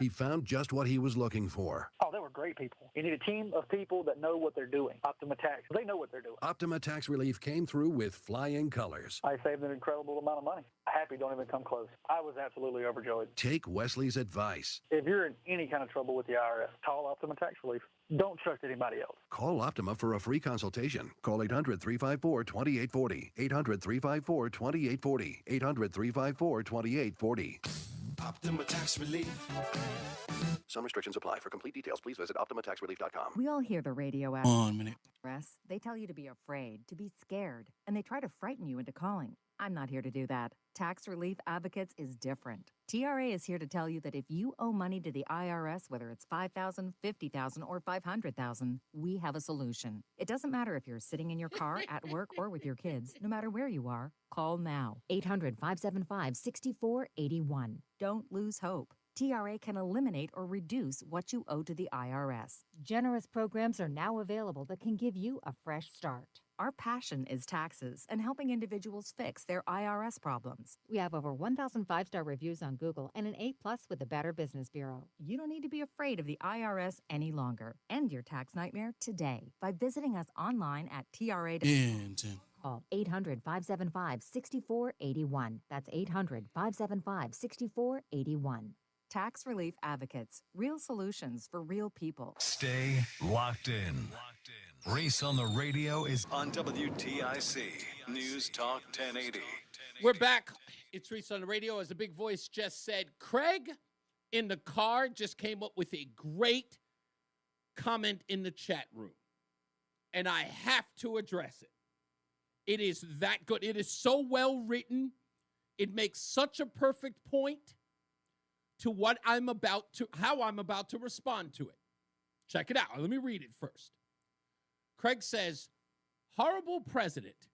He found just what he was looking for. Oh, they were great people. You need a team of people that know what they're doing. Optima Tax, they know what they're doing. Optima Tax Relief came through with flying colors. I saved an incredible amount of money. Happy don't even come close. I was absolutely overjoyed. Take Wesley's advice. If you're in any kind of trouble with the IRS, call Optima Tax Relief. Don't trust anybody else. Call Optima for a free consultation. Call 800-354-2840. 800-354-2840. 800-354-2840. Optima Tax Relief. Some restrictions apply. For complete details, please visit OptimaTaxRelief.com. We all hear the radio ad. 1 minute. They tell you to be afraid, to be scared, and they try to frighten you into calling. I'm not here to do that. Tax Relief Advocates is different. TRA is here to tell you that if you owe money to the IRS, whether it's $5,000, $50,000, or $500,000, we have a solution. It doesn't matter if you're sitting in your car, at work, or with your kids. No matter where you are, call now. 800-575-6481. Don't lose hope. TRA can eliminate or reduce what you owe to the IRS. Generous programs are now available that can give you a fresh start. Our passion is taxes and helping individuals fix their IRS problems. We have over 1,000 5-star reviews on Google and an A+ with the Better Business Bureau. You don't need to be afraid of the IRS any longer. End your tax nightmare today by visiting us online at TRA.com. Call 800-575-6481. That's 800-575-6481. Tax Relief Advocates. Real solutions for real people. Stay locked in. Reese on the radio is on WTIC News Talk 1080. We're back. It's Reese on the radio. As the big voice just said, Craig in the car just came up with a great comment in the chat room. And I have to address it. It is that good. It is so well written. It makes such a perfect point to what how I'm about to respond to it. Check it out. Let me read it first. Craig says, horrible president,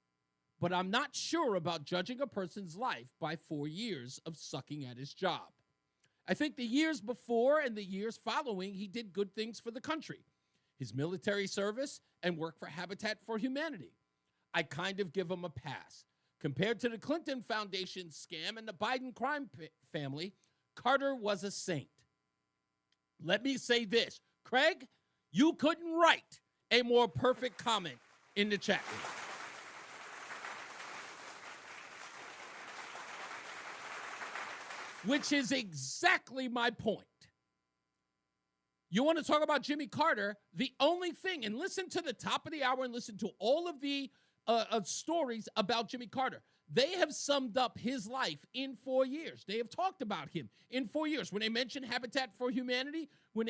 but I'm not sure about judging a person's life by 4 years of sucking at his job. I think the years before and the years following, he did good things for the country. His military service and work for Habitat for Humanity. I kind of give him a pass. Compared to the Clinton Foundation scam and the Biden crime family, Carter was a saint. Let me say this. Craig, you couldn't write a more perfect comment in the chat room. Which is exactly my point. You want to talk about Jimmy Carter, the only thing, and listen to the top of the hour and listen to all of the stories about Jimmy Carter. They have summed up his life in 4 years. They have talked about him in 4 years. When they mentioned Habitat for Humanity, when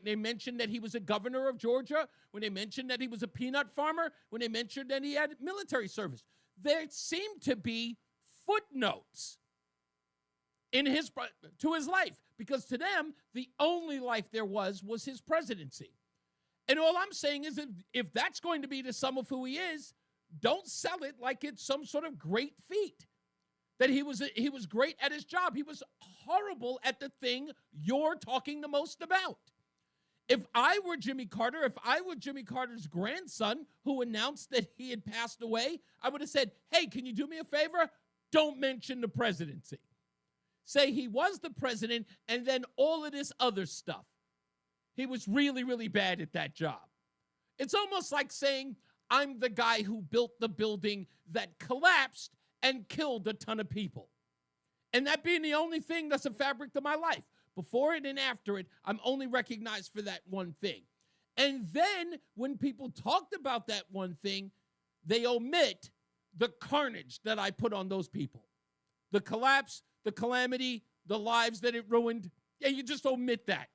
they mentioned that he was a governor of Georgia, when they mentioned that he was a peanut farmer, when they mentioned that he had military service, there seemed to be footnotes in to his life, because to them, the only life there was his presidency. And all I'm saying is that if that's going to be the sum of who he is, don't sell it like it's some sort of great feat. That he was great at his job. He was horrible at the thing you're talking the most about. If I were Jimmy Carter, if I were Jimmy Carter's grandson who announced that he had passed away, I would have said, hey, can you do me a favor? Don't mention the presidency. Say he was the president and then all of this other stuff. He was really, really bad at that job. It's almost like saying, I'm the guy who built the building that collapsed and killed a ton of people. And that being the only thing that's a fabric of my life. Before it and after it, I'm only recognized for that one thing. And then when people talked about that one thing, they omit the carnage that I put on those people. The collapse, the calamity, the lives that it ruined. Yeah, you just omit that.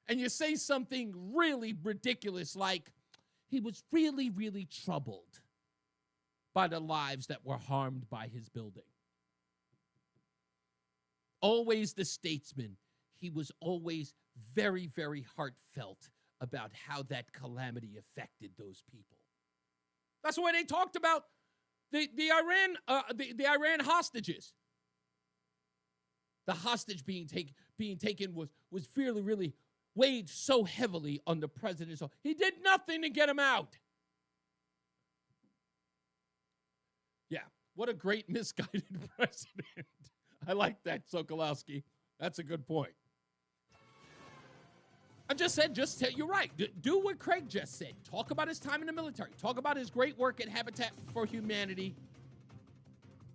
And you say something really ridiculous like, he was really, really troubled by the lives that were harmed by his building. Always the statesman. He was always very, very heartfelt about how that calamity affected those people. That's the way they talked about the Iran hostages. The hostage being taken was really weighed so heavily on the president. So he did nothing to get him out. Yeah, what a great misguided president. I like that, Sokolowski. That's a good point. I just said, you're right. Do what Craig just said. Talk about his time in the military. Talk about his great work at Habitat for Humanity,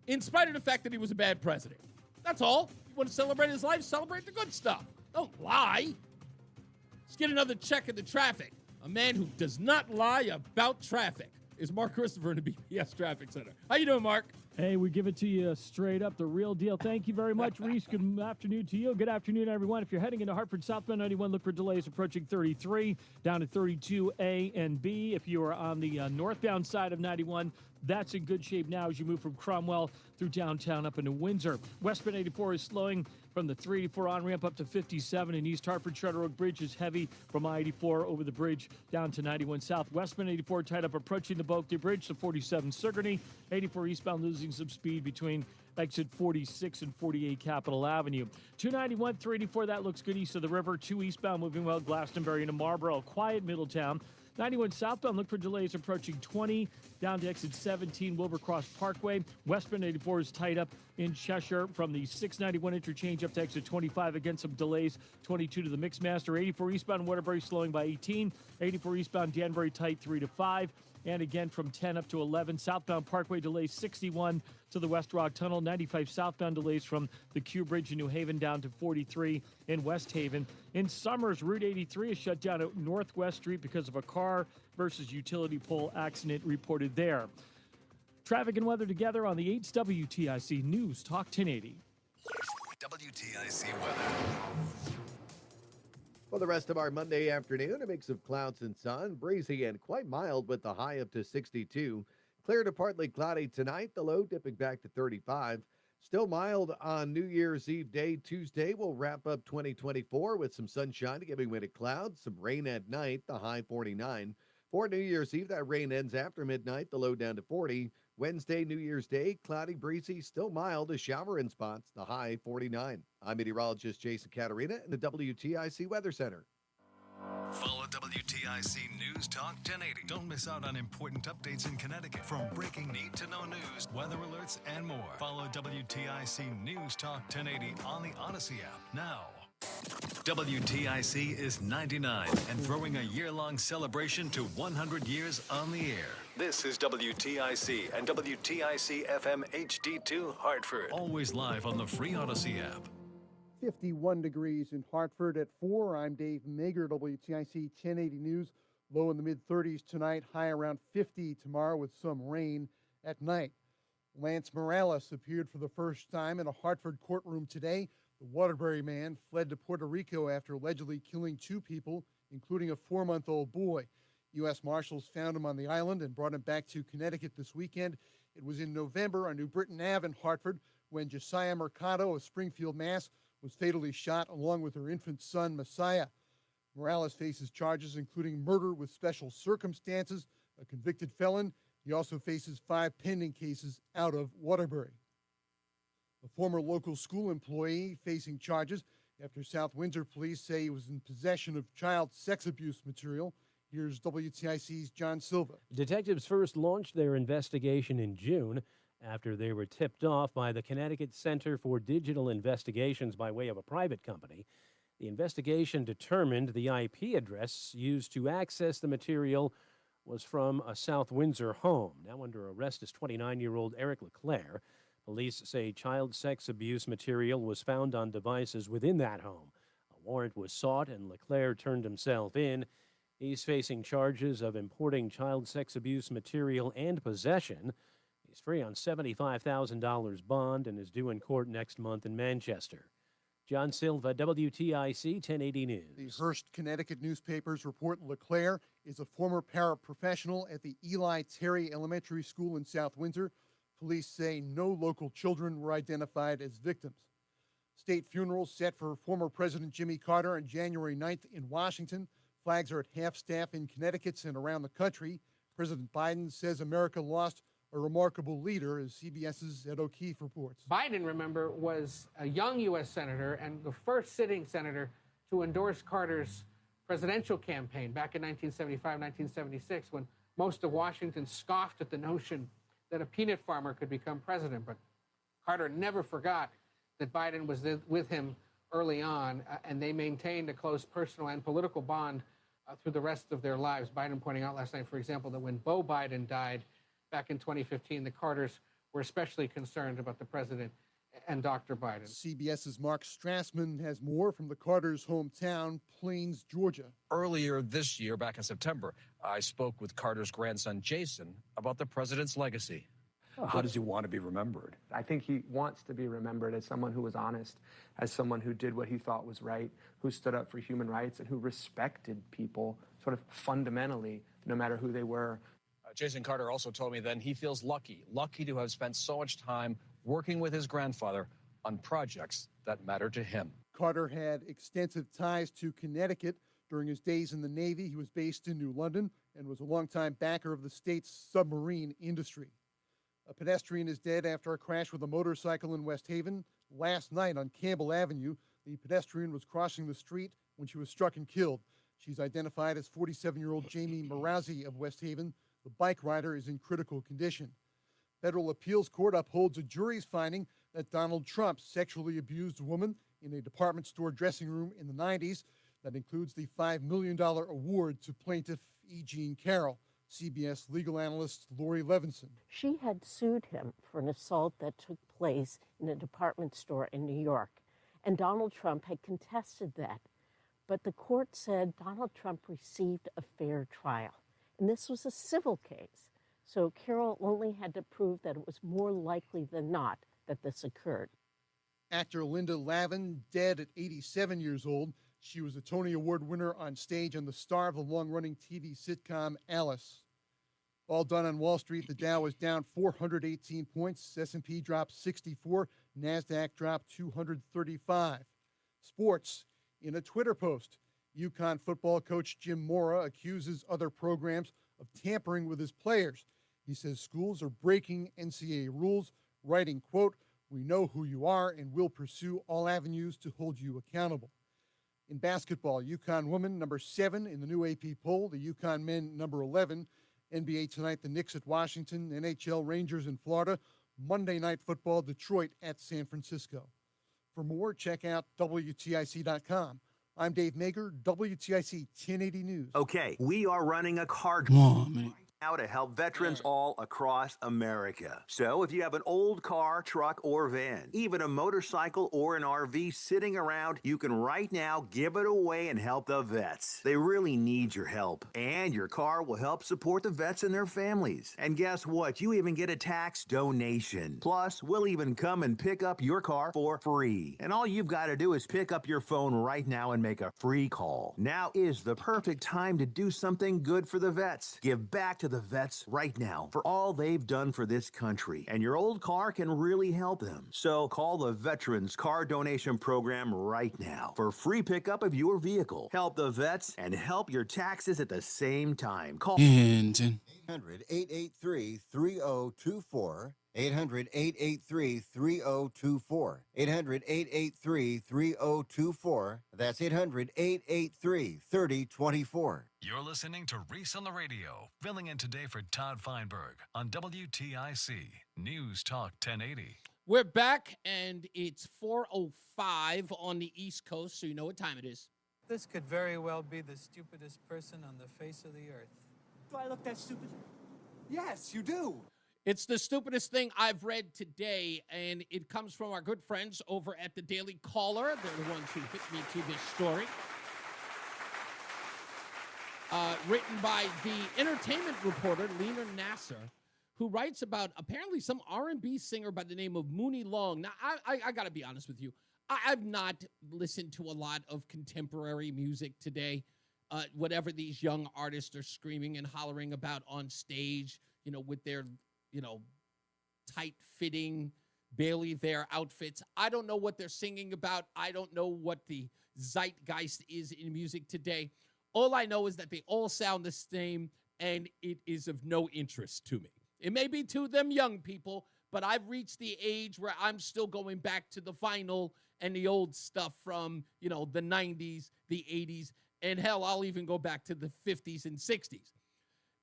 in spite of the fact that he was a bad president. That's all. You want to celebrate his life? Celebrate the good stuff. Don't lie. Let's get another check of the traffic. A man who does not lie about traffic is Mark Christopher in the BPS Traffic Center. How you doing, Mark? Hey, we give it to you straight up, the real deal. Thank you very much, Reese. Good afternoon to you. Good afternoon, everyone. If you're heading into Hartford southbound 91, look for delays approaching 33, down to 32A and B. If you are on the northbound side of 91, that's in good shape now as you move from Cromwell through downtown up into Windsor. Westbound 84 is slowing from the 384 on-ramp up to 57 in East Hartford. Shutter Oak Bridge is heavy from I-84 over the bridge down to 91 South. Westbound 84 tied up approaching the Bulkley Bridge to 47 Sigourney. 84 eastbound losing some speed between exit 46 and 48 Capitol Avenue. 291, 384, that looks good east of the river. 2 eastbound moving well, Glastonbury into Marlboro. Quiet Middletown. 91 southbound, look for delays approaching 20, down to exit 17, Wilbercross Parkway. Westbound 84 is tied up in Cheshire from the 691 interchange up to exit 25. Again, some delays, 22 to the Mixmaster. 84 eastbound Waterbury slowing by 18. 84 eastbound Danbury tight 3 to 5. And again, from 10 up to 11, southbound Parkway delays 61 to the West Rock Tunnel. 95 southbound delays from the Q Bridge in New Haven down to 43 in West Haven. In Summers, Route 83 is shut down at Northwest Street because of a car versus utility pole accident reported there. Traffic and weather together on the 8's WTIC News Talk 1080. WTIC weather. For the rest of our Monday afternoon, a mix of clouds and sun, breezy and quite mild with the high up to 62. Clear to partly cloudy tonight, the low dipping back to 35. Still mild on New Year's Eve day, Tuesday. We'll wrap up 2024 with some sunshine giving way to clouds, some rain at night, the high 49. For New Year's Eve, that rain ends after midnight, the low down to 40. Wednesday, New Year's Day, cloudy, breezy, still mild, a shower in spots, the high 49. I'm meteorologist Jason Caterina in the WTIC Weather Center. Follow WTIC News Talk 1080. Don't miss out on important updates in Connecticut. From breaking need-to-know news, weather alerts, and more. Follow WTIC News Talk 1080 on the Odyssey app now. WTIC is 99 and throwing a year-long celebration to 100 years on the air. This is WTIC and WTIC FM HD2 Hartford. Always live on the free Odyssey app. 51 degrees in Hartford at 4. I'm Dave Mager, WTIC 1080 News. Low in the mid-30s tonight, high around 50 tomorrow with some rain at night. Lance Morales appeared for the first time in a Hartford courtroom today. The Waterbury man fled to Puerto Rico after allegedly killing 2 people, including a 4-month-old boy. U.S. Marshals found him on the island and brought him back to Connecticut this weekend. It was in November on New Britain Ave in Hartford when Josiah Mercado of Springfield, Mass. was fatally shot along with her infant son, Messiah. Morales faces charges including murder with special circumstances, a convicted felon. He also faces 5 pending cases out of Waterbury. A former local school employee facing charges After South Windsor police say he was in possession of child sex abuse material. Here's WTIC's John Silva. Detectives first launched their investigation in June after they were tipped off by the Connecticut Center for Digital Investigations by way of a private company. The investigation determined the IP address used to access the material was from a South Windsor home. Now under arrest is 29-year-old Eric LeClaire. Police say child sex abuse material was found on devices within that home. A warrant was sought and LeClaire turned himself in. He's facing charges of importing child sex abuse material and possession. He's free on $75,000 bond and is due in court next month in Manchester. John Silva, WTIC 1080 News. The Hearst, Connecticut newspapers report LeClaire is a former paraprofessional at the Eli Terry Elementary School in South Windsor. Police say no local children were identified as victims. State funerals set for former President Jimmy Carter on January 9th in Washington. Flags are at half-staff in Connecticut and around the country. President Biden says America lost a remarkable leader, as CBS's Ed O'Keefe reports. Biden, remember, was a young U.S. senator and the first sitting senator to endorse Carter's presidential campaign back in 1975, 1976, when most of Washington scoffed at the notion that a peanut farmer could become president. But Carter never forgot that Biden was with him early on, and they maintained a close personal and political bond through the rest of their lives. Biden pointing out last night, for example, that when Beau Biden died back in 2015, the Carters were especially concerned about the president and Dr. Biden. CBS's Mark Strassman has more from the Carters' hometown, Plains, Georgia. Earlier this year, back in September, I spoke with Carter's grandson, Jason, about the president's legacy. How does he want to be remembered? I think he wants to be remembered as someone who was honest, as someone who did what he thought was right, who stood up for human rights, and who respected people sort of fundamentally, no matter who they were. Jason Carter also told me then he feels lucky to have spent so much time working with his grandfather on projects that matter to him. Carter had extensive ties to Connecticut. During his days in the Navy, he was based in New London and was a longtime backer of the state's submarine industry. A pedestrian is dead after a crash with a motorcycle in West Haven. Last night on Campbell Avenue, the pedestrian was crossing the street when she was struck and killed. She's identified as 47-year-old Jamie Marazzi of West Haven. The bike rider is in critical condition. Federal appeals court upholds a jury's finding that Donald Trump sexually abused a woman in a department store dressing room in the 90s. That includes the $5 million award to plaintiff E. Jean Carroll. CBS legal analyst Lori Levinson. She had sued him for an assault that took place in a department store in New York, and Donald Trump had contested that. But the court said Donald Trump received a fair trial, and this was a civil case. So Carroll only had to prove that it was more likely than not that this occurred. Actor Linda Lavin, dead at 87 years old. She was a Tony Award winner on stage and the star of the long-running TV sitcom Alice. All done on Wall Street, the Dow was down 418 points. S&P dropped 64. NASDAQ dropped 235. Sports. In a Twitter post, UConn football coach Jim Mora accuses other programs of tampering with his players. He says schools are breaking NCAA rules, writing, quote, "We know who you are and will pursue all avenues to hold you accountable." In basketball, UConn women number 7 in the new AP poll, the UConn men number 11. NBA tonight, the Knicks at Washington, NHL Rangers in Florida. Monday night football, Detroit at San Francisco. For more, check out WTIC.com. I'm Dave Mager, WTIC 1080 News. Okay, we are running a car Come on, man. now to help veterans all across America. So if you have an old car, truck, or van, even a motorcycle or an RV sitting around, you can right now give it away and help the vets. They really need your help. And your car will help support the vets and their families. And guess what? You even get a tax donation. Plus, we'll even come and pick up your car for free. And all you've got to do is pick up your phone right now and make a free call. Now is the perfect time to do something good for the vets. Give back to the vets right now for all they've done for this country. And your old car can really help them. So call the Veterans Car Donation Program right now for free pickup of your vehicle. Help the vets and help your taxes at the same time. Call 800-883-3024. 800-883-3024. 800-883-3024. That's 800-883-3024. You're listening to Reese on the Radio, filling in today for Todd Feinberg on WTIC News Talk 1080. We're back, and it's 4:05 on the East Coast, so you know what time it is. This could very well be the stupidest person on the face of the earth. Do I look that stupid? Yes, you do. It's the stupidest thing I've read today, and it comes from our good friends over at the Daily Caller. They're the ones who hit me to this story. Written by the entertainment reporter, Lena Nasser, who writes about apparently some R&B singer by the name of Mooney Long. Now, I got to be honest with you. I've not listened to a lot of contemporary music today. Whatever these young artists are screaming and hollering about on stage, with their, tight-fitting, barely there outfits. I don't know what they're singing about. I don't know what the zeitgeist is in music today. All I know is that they all sound the same, and it is of no interest to me. It may be to them young people, but I've reached the age where I'm still going back to the vinyl and the old stuff from, the 90s, the 80s, and hell, I'll even go back to the 50s and 60s.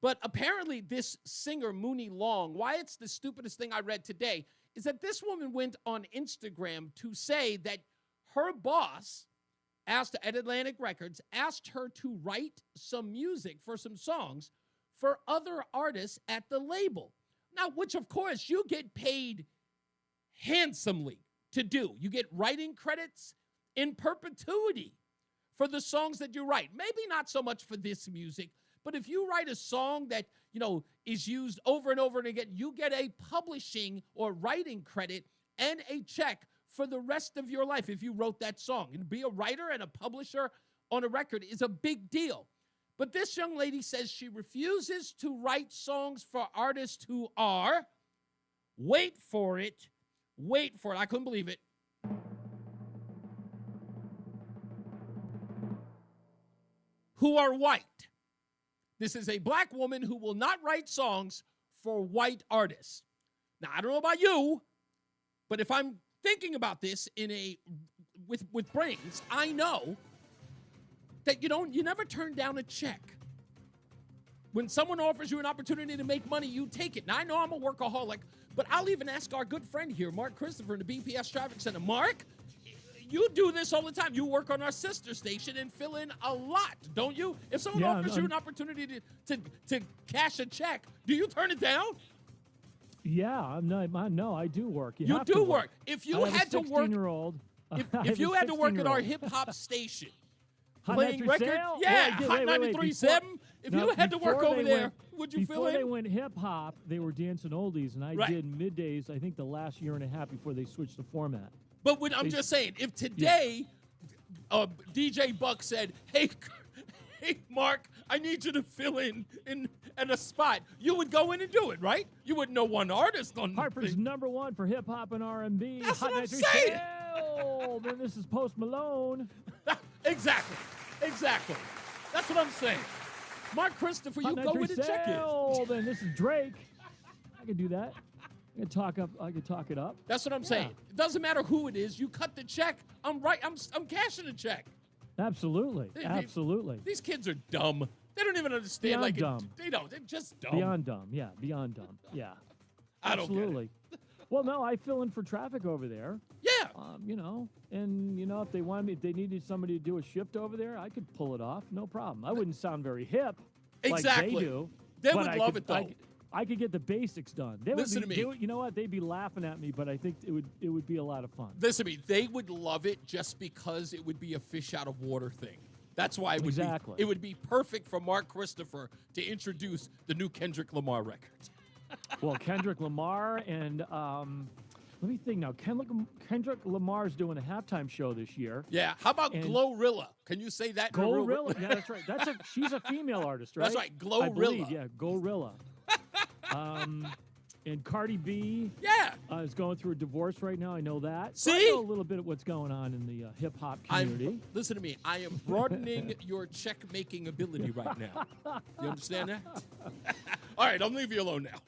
But apparently this singer, Mooney Long, why it's the stupidest thing I read today is that this woman went on Instagram to say that her boss at Atlantic Records asked her to write some music for some songs for other artists at the label. Now, which of course you get paid handsomely to do. You get writing credits in perpetuity for the songs that you write. Maybe not so much for this music, but if you write a song that, is used over and over and again, you get a publishing or writing credit and a check for the rest of your life if you wrote that song. And to be a writer and a publisher on a record is a big deal. But this young lady says she refuses to write songs for artists who are, wait for it, I couldn't believe it, who are white. This is a black woman who will not write songs for white artists. Now, I don't know about you, but if I'm thinking about this with brains, I know that you never turn down a check. When someone offers you an opportunity to make money, you take it. Now, I know I'm a workaholic, but I'll even ask our good friend here, Mark Christopher, in the BPS Traffic Center. Mark, you do this all the time. You work on our sister station and fill in a lot, don't you? If someone offers you an opportunity to cash a check, do you turn it down? Yeah, no, I do work. You do work. If you had to work, if you had to work at our hip hop station, playing records, Sale? yeah, Wait, Hot 93.7. If you had to work over there, would you fill in? Before they went hip hop, they were dancing oldies, and I did middays. I think the last year and a half before they switched the format. But I'm just saying, if today DJ Buck said, hey, Mark, I need you to fill in a spot, you would go in and do it, right? You wouldn't know one artist on Hartford's #1 for hip hop and R&B. That's Hot what I'm 93 saying. Sale. Then this is Post Malone. Exactly. That's what I'm saying. Mark Christopher, you go in and check it. Then this is Drake. I could do that. I could talk it up. That's what I'm saying. It doesn't matter who it is. You cut the check. I'm cashing the check. Absolutely. Absolutely. These kids are dumb. They don't even understand. Beyond dumb. They don't. They're just dumb. Beyond dumb. Yeah. Beyond dumb. Yeah. I don't Absolutely. Get it. Well, no, I fill in for traffic over there. Yeah. If they wanted me, if they needed somebody to do a shift over there, I could pull it off. No problem. I wouldn't sound very hip. Exactly. Like they do. They would love it though. I could get the basics done. Listen to me. You know what? They'd be laughing at me, but I think it would be a lot of fun. Listen to me. They would love it just because it would be a fish out of water thing. That's why it would be perfect for Mark Christopher to introduce the new Kendrick Lamar record. Well, Kendrick Lamar and let me think now. Kendrick Lamar's doing a halftime show this year. Yeah. How about Glorilla? Can you say that? Glorilla. Yeah, that's right. She's a female artist, right? That's right. Glorilla. I believe, yeah, Glorilla. And Cardi B is going through a divorce right now. I know that. See? So I know a little bit of what's going on in the hip-hop community. Listen to me. I am broadening your check-making ability right now. You understand that? All right, I'll leave you alone now.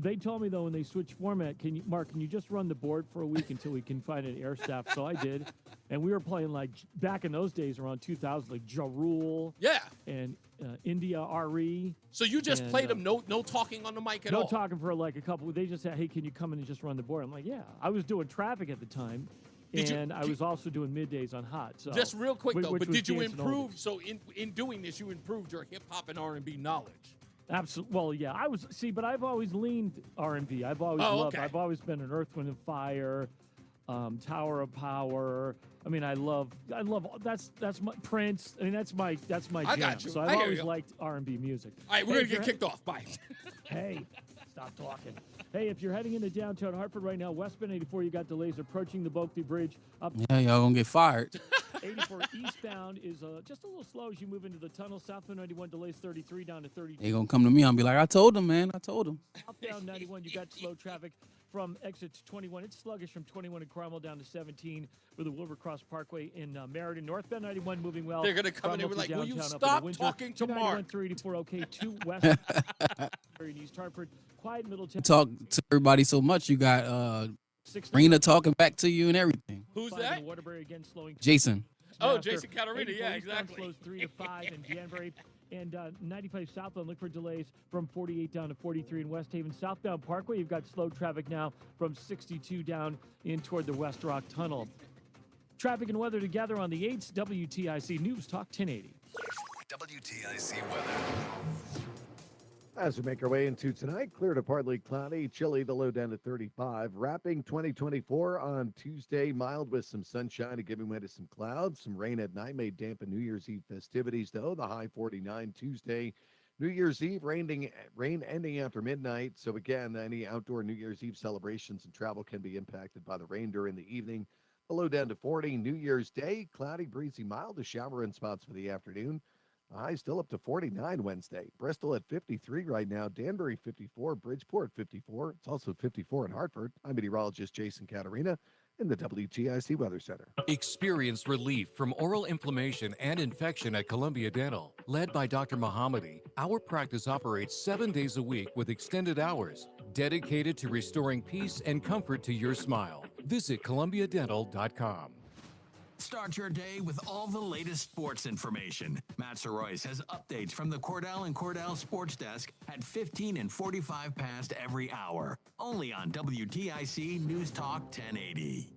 They told me, though, when they switched format, Mark, can you just run the board for a week until we can find an air staff? So I did. And we were playing, like, back in those days around 2000, like Ja Rule. Yeah. And India RE. So you just played them, no talking on the mic at all? No talking for, like, a couple. They just said, hey, can you come in and just run the board? I'm like, yeah. I was doing traffic at the time. I was also doing middays on Hot. So just real quick, though, but did you dancing improve? So in doing this, you improved your hip-hop and R&B knowledge. Absolutely. Well, yeah, but I've always leaned R&B. I've always loved. I've always been an Earth, Wind and Fire, Tower of Power. I mean, I love. That's my Prince. I mean, that's my jam. I got you. So I've always liked R&B music. All right, we're gonna get kicked off. Bye. Hey, stop talking. Hey, if you're heading into downtown Hartford right now, westbound 84, you got delays approaching the Bulkley Bridge. Up Yeah, y'all gonna get fired. 84 eastbound is just a little slow as you move into the tunnel. Southbound 91 delays 33 down to 32. They gonna come to me and be like, I told them, man. I told them. Upbound 91, you got slow traffic from exit to 21. It's sluggish from 21 in Cromwell down to 17 for the Wilbercross Parkway in Meriden. Northbound 91 moving well. They're gonna come in and be like, will you downtown, stop talking to Mark? 384, okay, 2 west. In East Hartford, quiet middle town. Talk to everybody so much. You got Rena talking back to you and everything. Who's that? Waterbury again slowing. Jason. Oh, Jason Catarina, yeah, exactly. Slows 3 to 5 in Danbury. And 95 southbound, look for delays from 48 down to 43 in West Haven. Southbound Parkway, you've got slow traffic now from 62 down in toward the West Rock Tunnel. Traffic and weather together on the 8th, WTIC News Talk 1080. WTIC weather. As we make our way into tonight, clear to partly cloudy, chilly, the low down to 35. Wrapping 2024 on Tuesday, mild with some sunshine and giving way to some clouds. Some rain at night may dampen New Year's Eve festivities, though. The high 49 Tuesday. New Year's Eve, rain ending after midnight. So again, any outdoor New Year's Eve celebrations and travel can be impacted by the rain during the evening. The low down to 40. New Year's Day, cloudy, breezy, mild, a shower in spots for the afternoon. High still up to 49 Wednesday. Bristol at 53 right now. Danbury 54. Bridgeport 54. It's also 54 in Hartford. I'm meteorologist Jason Catarina in the WTIC Weather Center. Experience relief from oral inflammation and infection at Columbia Dental. Led by Dr. Mohammadi, our practice operates 7 days a week with extended hours, dedicated to restoring peace and comfort to your smile. Visit columbiadental.com. Start your day with all the latest sports information. Matt Soroyce has updates from the Cordell and Cordell Sports Desk at 15 and 45 past every hour. Only on WTIC News Talk 1080.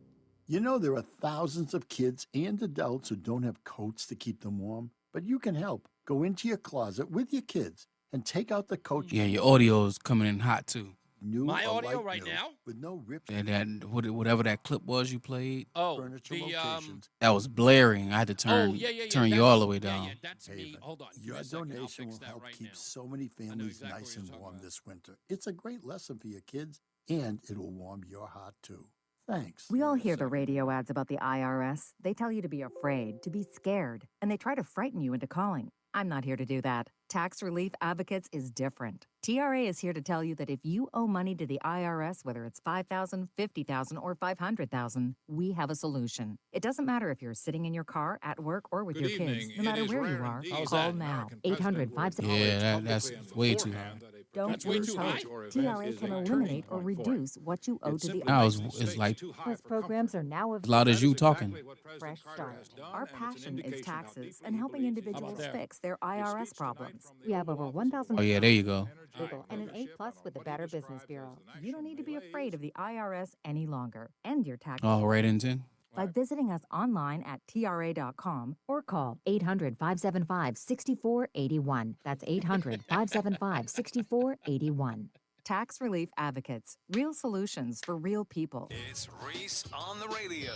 You know, there are thousands of kids and adults who don't have coats to keep them warm, but you can help. Go into your closet with your kids and take out the coat. Yeah, your audio is coming in hot too. New My or audio light right new, now? with no rips. And that whatever that clip was you played, Oh, Furniture the locations. that was blaring. I had to turn turn you all the way down. Yeah, that's me. Hold on. Give me Your a second. I'll donation fix will that help right keep now. so many families exactly nice what and you're warm talking this winter. It's a great lesson for your kids, and it will warm your heart too. Thanks. We all hear the radio ads about the IRS. They tell you to be afraid, to be scared, and they try to frighten you into calling. I'm not here to do that. Tax Relief Advocates is different. TRA is here to tell you that if you owe money to the IRS, whether it's $5,000, $50,000, or $500,000, we have a solution. It doesn't matter if you're sitting in your car, at work, or with your kids. No matter where you are, call now. 800-5... Yeah, that's way too high. Don't lose hope. TRA can eliminate or reduce what you owe to the Now IRS. it's like Plus, programs are now as loud as you talking. Fresh Start. Our passion is taxes and helping individuals fix their IRS problems. We have over 1,000 Oh yeah, there you go. legal and an A+ with the Better Business Bureau. You don't need to be afraid of the IRS any longer. End your tax All right, into. by visiting us online at tra.com Or call 800-575-6481. That's 800-575-6481. Tax Relief Advocates. Real solutions for real people. It's Reese on the radio.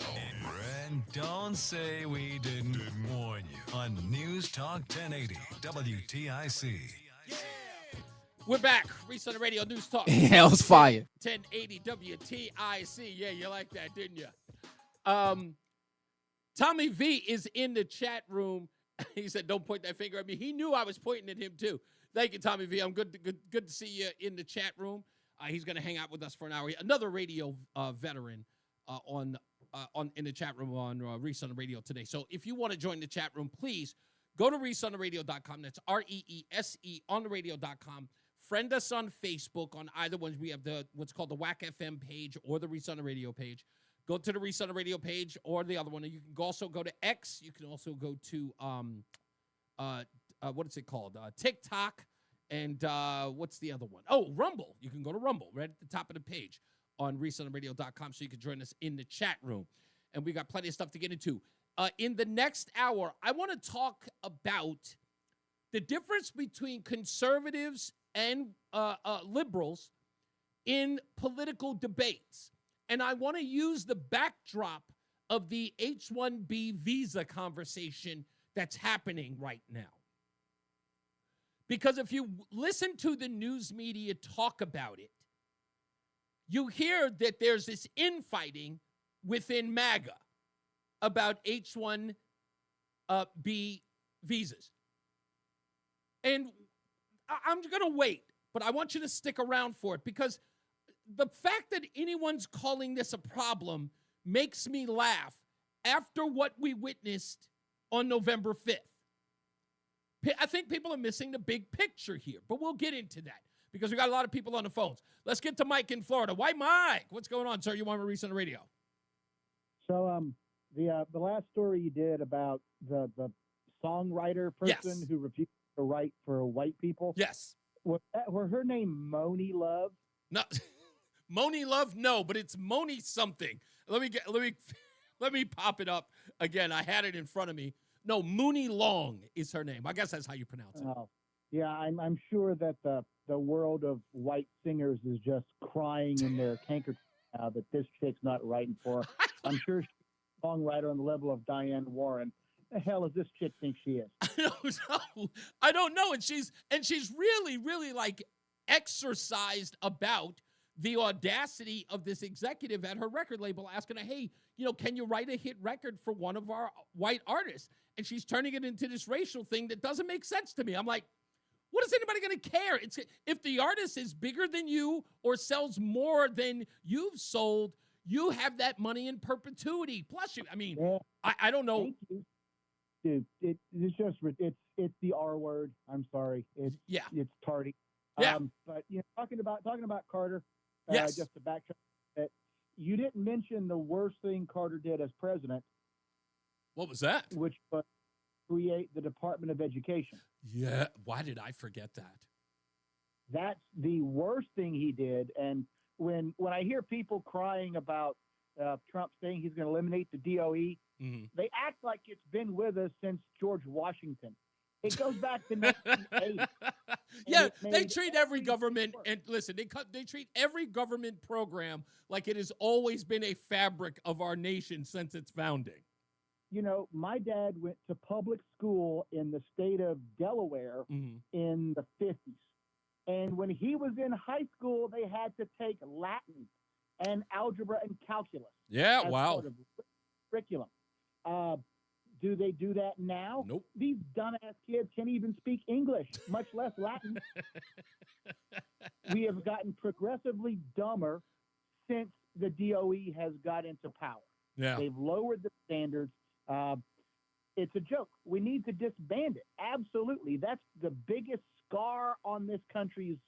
And don't say we didn't warn you on News Talk 1080 WTIC. We're back. Reese on the radio, News Talk. Yeah, it was fire. 1080 WTIC. Yeah, you like that, didn't you? Tommy V is in the chat room. He said, don't point that finger at me. He knew I was pointing at him, too. Thank you, Tommy V. I'm good to see you in the chat room. He's going to hang out with us for an hour. Another radio veteran in the chat room on Reese on the radio today. So if you want to join the chat room, please go to reeseontheradio.com. That's REESE on the radio.com. friend us on Facebook on either one. We have what's called the WAC FM page or the Reese on the Radio page. Go to the Reese on the Radio page or the other one. And you can also go to X. You can also go to what is it called? TikTok. And what's the other one? Oh, Rumble. You can go to Rumble right at the top of the page on ReeseOnTheRadio.com so you can join us in the chat room. And we got plenty of stuff to get into. In the next hour, I want to talk about the difference between conservatives and liberals in political debates. And I want to use the backdrop of the H-1B visa conversation that's happening right now. Because if you listen to the news media talk about it, you hear that there's this infighting within MAGA about H-1B visas. And I'm going to wait, but I want you to stick around for it because the fact that anyone's calling this a problem makes me laugh after what we witnessed on November 5th. I think people are missing the big picture here, but we'll get into that because we got a lot of people on the phones. Let's get to Mike in Florida. Why, Mike? What's going on, sir? You want to Reese on the Radio? So, the last story you did about the songwriter person who refused to write for white people. Yes. Were her name Moni Love? No, Moni Love. No, but it's Moni something. Let me pop it up again. I had it in front of me. No, Mooney Long is her name. I guess that's how you pronounce it. Oh, yeah. I'm sure that the world of white singers is just crying in their canker now that this chick's not writing for her. I'm sure she's a songwriter on the level of Diane Warren. The hell does this chick think she is? I don't know. And she's really, really like exercised about the audacity of this executive at her record label asking her, hey, can you write a hit record for one of our white artists? And she's turning it into this racial thing that doesn't make sense to me. I'm like, what is anybody going to care? If the artist is bigger than you or sells more than you've sold, you have that money in perpetuity. Plus, I don't know. Thank you. Dude, it's the R word. I'm sorry. It's tardy. Yeah. But talking about Carter. Yes. Just to backtrack that, you didn't mention the worst thing Carter did as president. What was that? Which was create the Department of Education. Yeah. Why did I forget that? That's the worst thing he did. And when I hear people crying about Trump saying he's going to eliminate the DOE, they act like it's been with us since George Washington. It goes back to 1980. Yeah, they treat every government, and listen, they treat every government program like it has always been a fabric of our nation since its founding. My dad went to public school in the state of Delaware in the 50s. And when he was in high school, they had to take Latin and algebra and calculus. Yeah, as wow. part of curriculum. Do they do that now? Nope. These dumbass kids can't even speak English, much less Latin. We have gotten progressively dumber since the DOE has got into power. Yeah. They've lowered the standards. It's a joke. We need to disband it. Absolutely. That's the biggest scar on this country's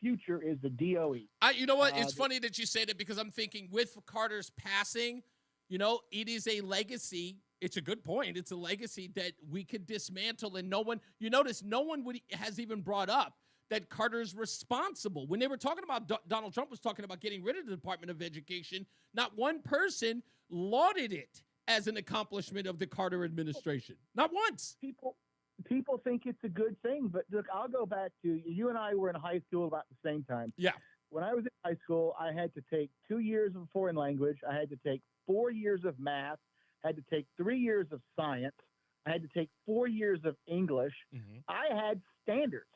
future is the DOE. You know what? It's funny that you say that because I'm thinking with Carter's passing, it is a legacy. It's a good point. It's a legacy that we could dismantle, and no one has even brought up that Carter's responsible. When they were talking about, Donald Trump was talking about getting rid of the Department of Education, not one person lauded it as an accomplishment of the Carter administration. Not once. People think it's a good thing, but look, I'll go back to you and I were in high school about the same time. Yeah. When I was in high school, I had to take 2 years of foreign language. I had to take 4 years of math. I had to take 3 years of science. I had to take 4 years of English. I had standards.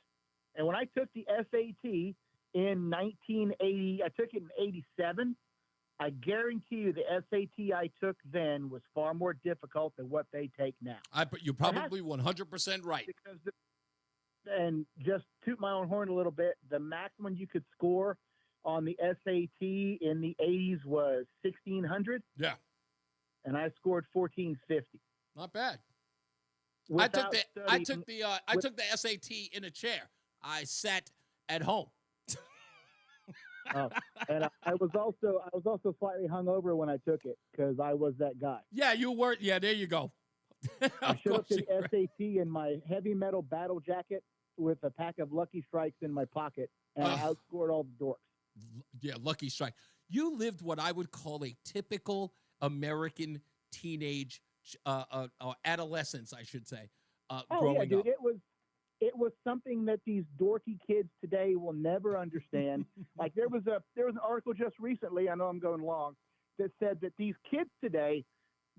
And when I took the SAT in 1980, I took it in 87. I guarantee you the SAT I took then was far more difficult than what they take now. You're probably 100% right. Because and just toot my own horn a little bit, the maximum you could score on the SAT in the 80s was 1,600. Yeah. And I scored 1450. Not bad. I took the SAT in a chair. I sat at home. And I was also slightly hungover when I took it because I was that guy. Yeah, you were. Yeah, there you go. I showed up to the SAT in my heavy metal battle jacket with a pack of Lucky Strikes in my pocket, and I outscored all the dorks. Yeah, Lucky Strike. You lived what I would call a typical American teenage adolescence, I should say, growing yeah, dude, up. it was something that these dorky kids today will never understand. Like there was an article just recently, I know I'm going long, that said that these kids today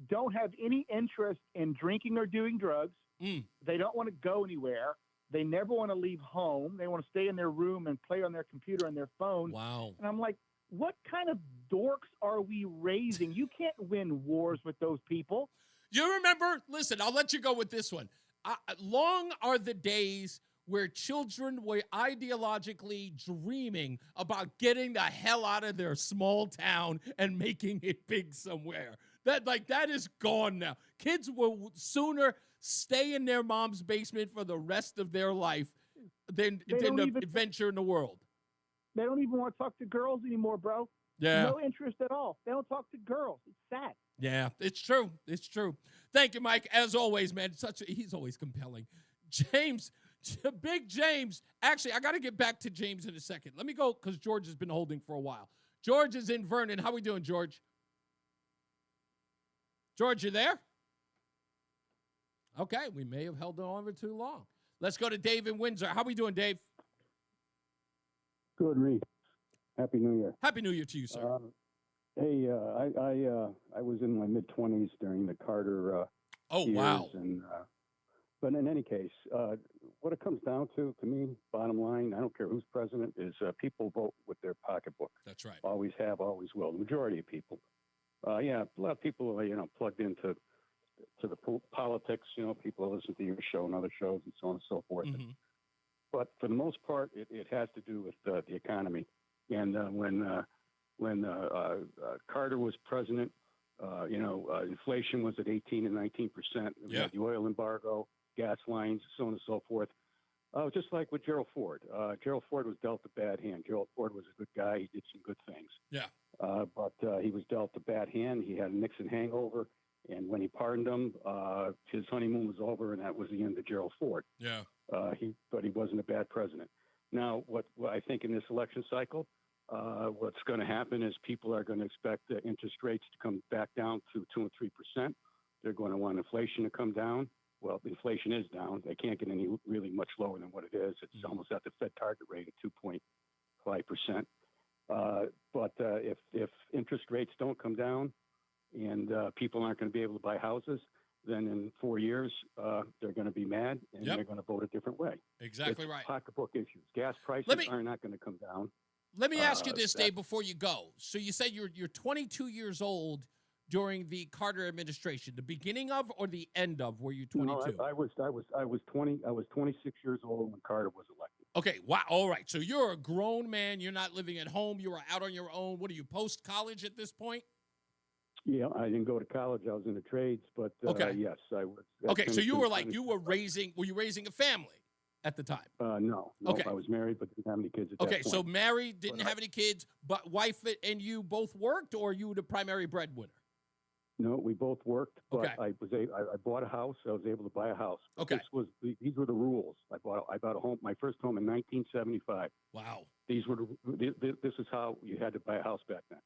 don't have any interest in drinking or doing drugs. They don't want to go anywhere. They never want to leave home. They want to stay in their room and play on their computer and their phone. Wow. And I'm like, what kind of dorks are we raising? You can't win wars with those people. You remember? Listen, I'll let you go with this one. Long are the days where children were ideologically dreaming about getting the hell out of their small town and making it big somewhere. That is gone now. Kids will sooner stay in their mom's basement for the rest of their life than adventure in the world. They don't even want to talk to girls anymore, bro. Yeah. No interest at all. They don't talk to girls. It's sad. Yeah, it's true. It's true. Thank you, Mike. As always, man. He's always compelling. James, Big James. Actually, I got to get back to James in a second. Let me go because George has been holding for a while. George is in Vernon. How we doing, George? George, you there? Okay, we may have held on for too long. Let's go to Dave in Windsor. How we doing, Dave? Good, Reese. Happy New Year. Happy New Year to you, sir. Hey, I was in my mid-20s during the Carter years, wow. And but in any case, what it comes down to me, bottom line, I don't care who's president, is people vote with their pocketbook. That's right. Always have, always will. The majority of people. Yeah, a lot of people are, plugged into the politics. People listen to your show and other shows and so on and so forth. Mm-hmm. But for the most part, it has to do with the economy. And when Carter was president, inflation was at 18 and 19%. We had the oil embargo, gas lines, so on and so forth. Just like with Gerald Ford. Gerald Ford was dealt a bad hand. Gerald Ford was a good guy. He did some good things. Yeah. But he was dealt a bad hand. He had a Nixon hangover. And when he pardoned him, his honeymoon was over, and that was the end of Gerald Ford. Yeah. But he wasn't a bad president. Now, what I think in this election cycle, what's going to happen is people are going to expect the interest rates to come back down to 2 and 3%. They're going to want inflation to come down. Well, inflation is down. They can't get any really much lower than what it is. It's almost at the Fed target rate of 2.5%. But if interest rates don't come down and people aren't going to be able to buy houses, then in 4 years, they're going to be mad and they're going to vote a different way. Exactly it's right. Pocketbook issues. Gas prices are not going to come down. Let me ask you this, Dave, before you go. So you said you're 22 years old during the Carter administration. The beginning of or the end of? Were you 22? No, I was 20. I was 26 years old when Carter was elected. Okay. Wow. All right. So you're a grown man. You're not living at home. You were out on your own. What are you, post college at this point? Yeah, I didn't go to college. I was in the trades, but yes, I was. Okay, so you were were you raising a family at the time? No. Okay. I was married, but didn't have any kids at that Okay, point. so married, didn't have any kids, but wife and you both worked, or you were the primary breadwinner? No, we both worked, but Okay. I bought a house. I was able to buy a house. But Okay. These were the rules. I bought a home, my first home in 1975. Wow. This is how you had to buy a house back then.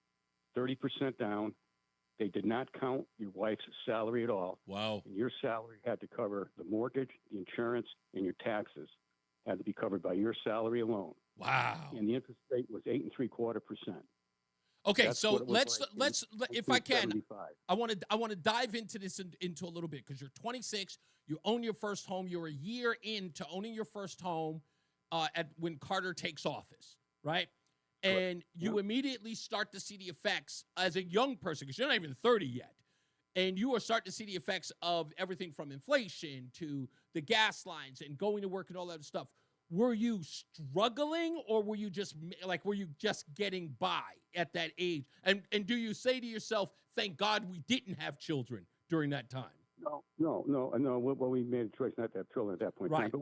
30% down. They did not count your wife's salary at all. Wow. And your salary had to cover the mortgage, the insurance, and your taxes had to be covered by your salary alone. Wow. And the interest rate was 8.75%. Okay, That's so what it was let's like in if I can, 1975. I want to dive into this into a little bit because you're 26, you own your first home, you're a year into owning your first home when Carter takes office, right? And you immediately start to see the effects as a young person, because you're not even 30 yet. And you are starting to see the effects of everything from inflation to the gas lines and going to work and all that stuff. Were you struggling, or were you just getting by at that age? And do you say to yourself, thank God we didn't have children during that time? No. Well, we made a choice not to have children at that point in time, but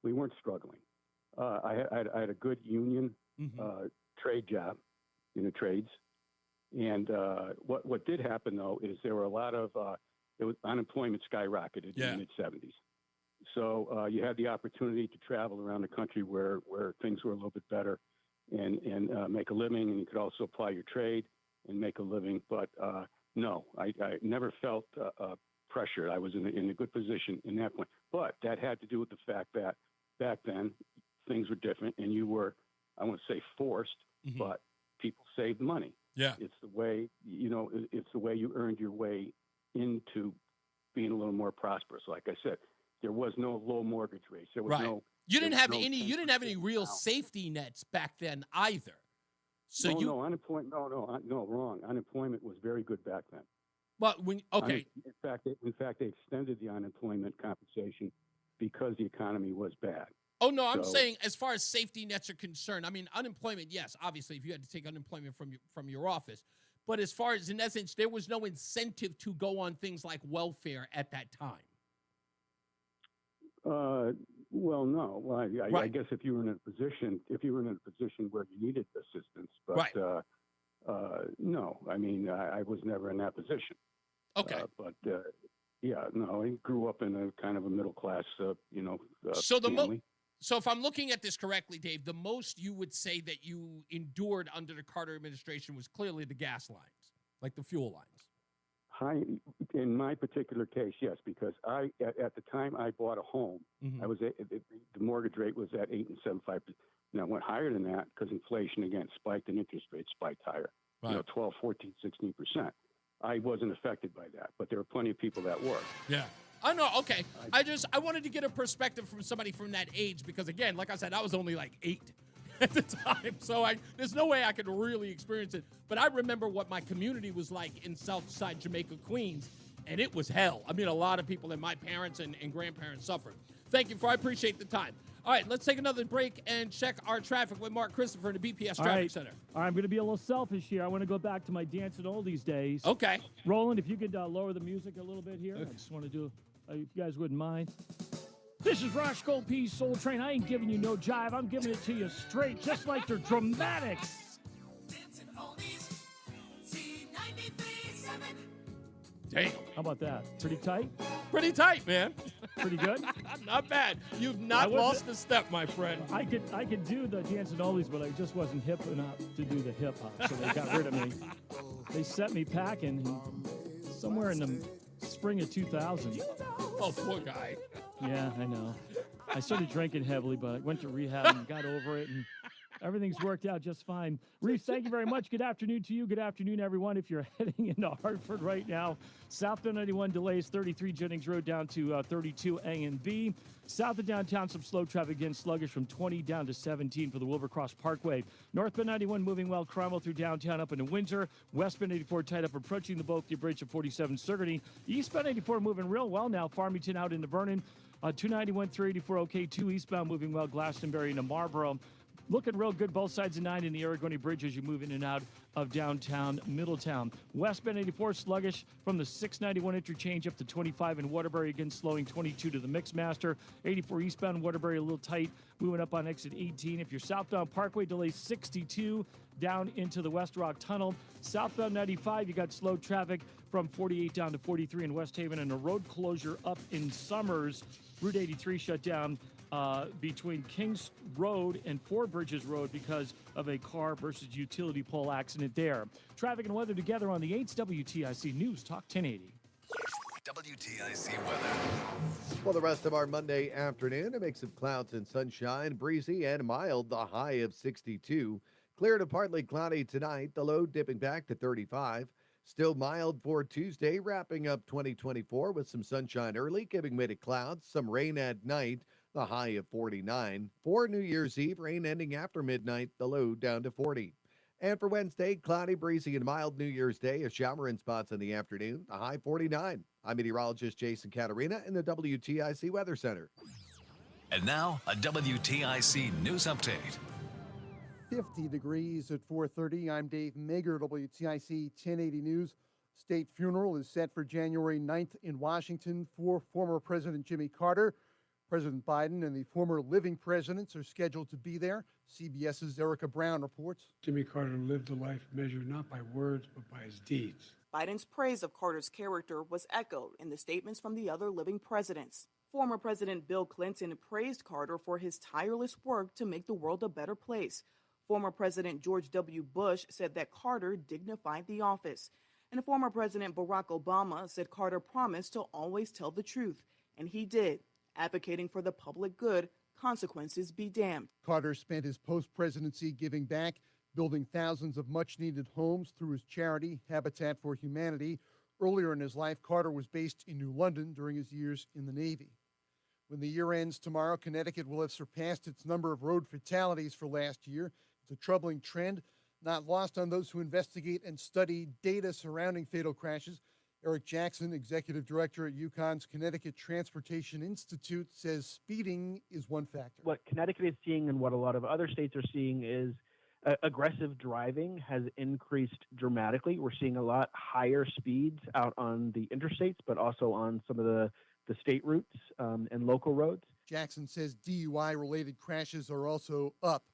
we weren't struggling. I had a good union trade job in the trades. And what did happen, though, is there were a lot of unemployment skyrocketed in the mid-'70s. So you had the opportunity to travel around the country where things were a little bit better and make a living, and you could also apply your trade and make a living. But no, I never felt pressured. I was in a good position in that point. But that had to do with the fact that back then things were different, and you were, I won't say forced, but people saved money. Yeah. It's the way, it's the way you earned your way into being a little more prosperous. Like I said, there was no low mortgage rates. There was no. You didn't have no any. You didn't have any real safety nets back then either. So no, unemployment. No, wrong. Unemployment was very good back then. Well, in fact, they extended the unemployment compensation because the economy was bad. Oh, no, I'm saying as far as safety nets are concerned, I mean, unemployment, yes, obviously, if you had to take unemployment from your office. But as far as, in essence, there was no incentive to go on things like welfare at that time. Well, no. Well, I guess if you were in a position where you needed assistance, but no, I mean, I was never in that position. Okay. Yeah, no, I grew up in a kind of a middle class, family. So if I'm looking at this correctly, Dave, the most you would say that you endured under the Carter administration was clearly the gas lines, like the fuel lines. In my particular case, yes, because at the time I bought a home, I was the mortgage rate was at 8.75%. Now it went higher than that because inflation again spiked and interest rates spiked higher. Right. 12, 14, 16%. I wasn't affected by that, but there were plenty of people that were. Yeah. I know. Okay. I wanted to get a perspective from somebody from that age because, again, like I said, I was only like 8 at the time. So there's no way I could really experience it. But I remember what my community was like in Southside Jamaica, Queens, and it was hell. I mean, a lot of people and my parents and grandparents suffered. Thank you, I appreciate the time. All right, let's take another break and check our traffic with Mark Christopher in the BPS Traffic Center. All right, I'm going to be a little selfish here. I want to go back to my dancing oldies days. Okay. Roland, if you could lower the music a little bit here. I just want to do, if you guys wouldn't mind. This is Roscoe P. Soul Train. I ain't giving you no jive. I'm giving it to you straight, just like they're dramatics. Damn. How about that? Pretty tight? Pretty tight, man. Pretty good? Not bad. You've not lost a step, my friend. I could do the dancing oldies, but I just wasn't hip enough to do the hip hop, so they got rid of me. They set me packing somewhere in the spring of 2000. Oh, poor guy. Yeah, I know. I started drinking heavily, but I went to rehab and got over it, and everything's worked out just fine. Reese, thank you very much. Good afternoon to you. Good afternoon, everyone. If you're heading into Hartford right now, southbound 91 delays, 33 Jennings Road down to 32 A and B. South of downtown, some slow traffic again, sluggish from 20 down to 17 for the Wilbercross Parkway. Northbound 91 moving well, Cromwell through downtown up into Windsor. Westbound 84 tied up approaching the Bulkley Bridge of 47 Sigourney. Eastbound 84 moving real well now, Farmington out into Vernon. 291, 384, okay, 2 eastbound moving well, Glastonbury into Marlboro. Looking real good both sides of 9 in the Aragoni Bridge as you move in and out of downtown Middletown. Westbound 84 sluggish from the 691 interchange up to 25 in Waterbury, again slowing 22 to the Mixmaster. 84 eastbound Waterbury a little tight, moving up on exit 18. If you're southbound Parkway, delays 62 down into the West Rock Tunnel. Southbound 95, you got slow traffic from 48 down to 43 in West Haven, and a road closure up in Summers. Route 83 shut down between Kings Road and Four Bridges Road because of a car versus utility pole accident there. Traffic and weather together on the 8's WTIC News Talk 1080. WTIC weather. Well, the rest of our Monday afternoon, a mix of clouds and sunshine, breezy and mild, the high of 62. Clear to partly cloudy tonight, the low dipping back to 35. Still mild for Tuesday, wrapping up 2024 with some sunshine early, giving way to clouds, some rain at night, the high of 49. For New Year's Eve, rain ending after midnight, the low down to 40. And for Wednesday, cloudy, breezy, and mild New Year's Day, a shower in spots in the afternoon, the high 49. I'm meteorologist Jason Catarina in the WTIC Weather Center. And now, a WTIC News Update. 50 degrees at 4:30. I'm Dave Mager, WTIC 1080 News. State funeral is set for January 9th in Washington for former President Jimmy Carter. President Biden and the former living presidents are scheduled to be there. CBS's Erica Brown reports. Jimmy Carter lived a life measured not by words, but by his deeds. Biden's praise of Carter's character was echoed in the statements from the other living presidents. Former President Bill Clinton praised Carter for his tireless work to make the world a better place. Former President George W. Bush said that Carter dignified the office. And former President Barack Obama said Carter promised to always tell the truth. And he did, advocating for the public good, consequences be damned. Carter spent his post-presidency giving back, building thousands of much-needed homes through his charity, Habitat for Humanity. Earlier in his life, Carter was based in New London during his years in the Navy. When the year ends tomorrow, Connecticut will have surpassed its number of road fatalities for last year. It's a troubling trend, not lost on those who investigate and study data surrounding fatal crashes. Eric Jackson, executive director at UConn's Connecticut Transportation Institute, says speeding is one factor. What Connecticut is seeing and what a lot of other states are seeing is aggressive driving has increased dramatically. We're seeing a lot higher speeds out on the interstates, but also on some of the state routes and local roads. Jackson says DUI-related crashes are also up.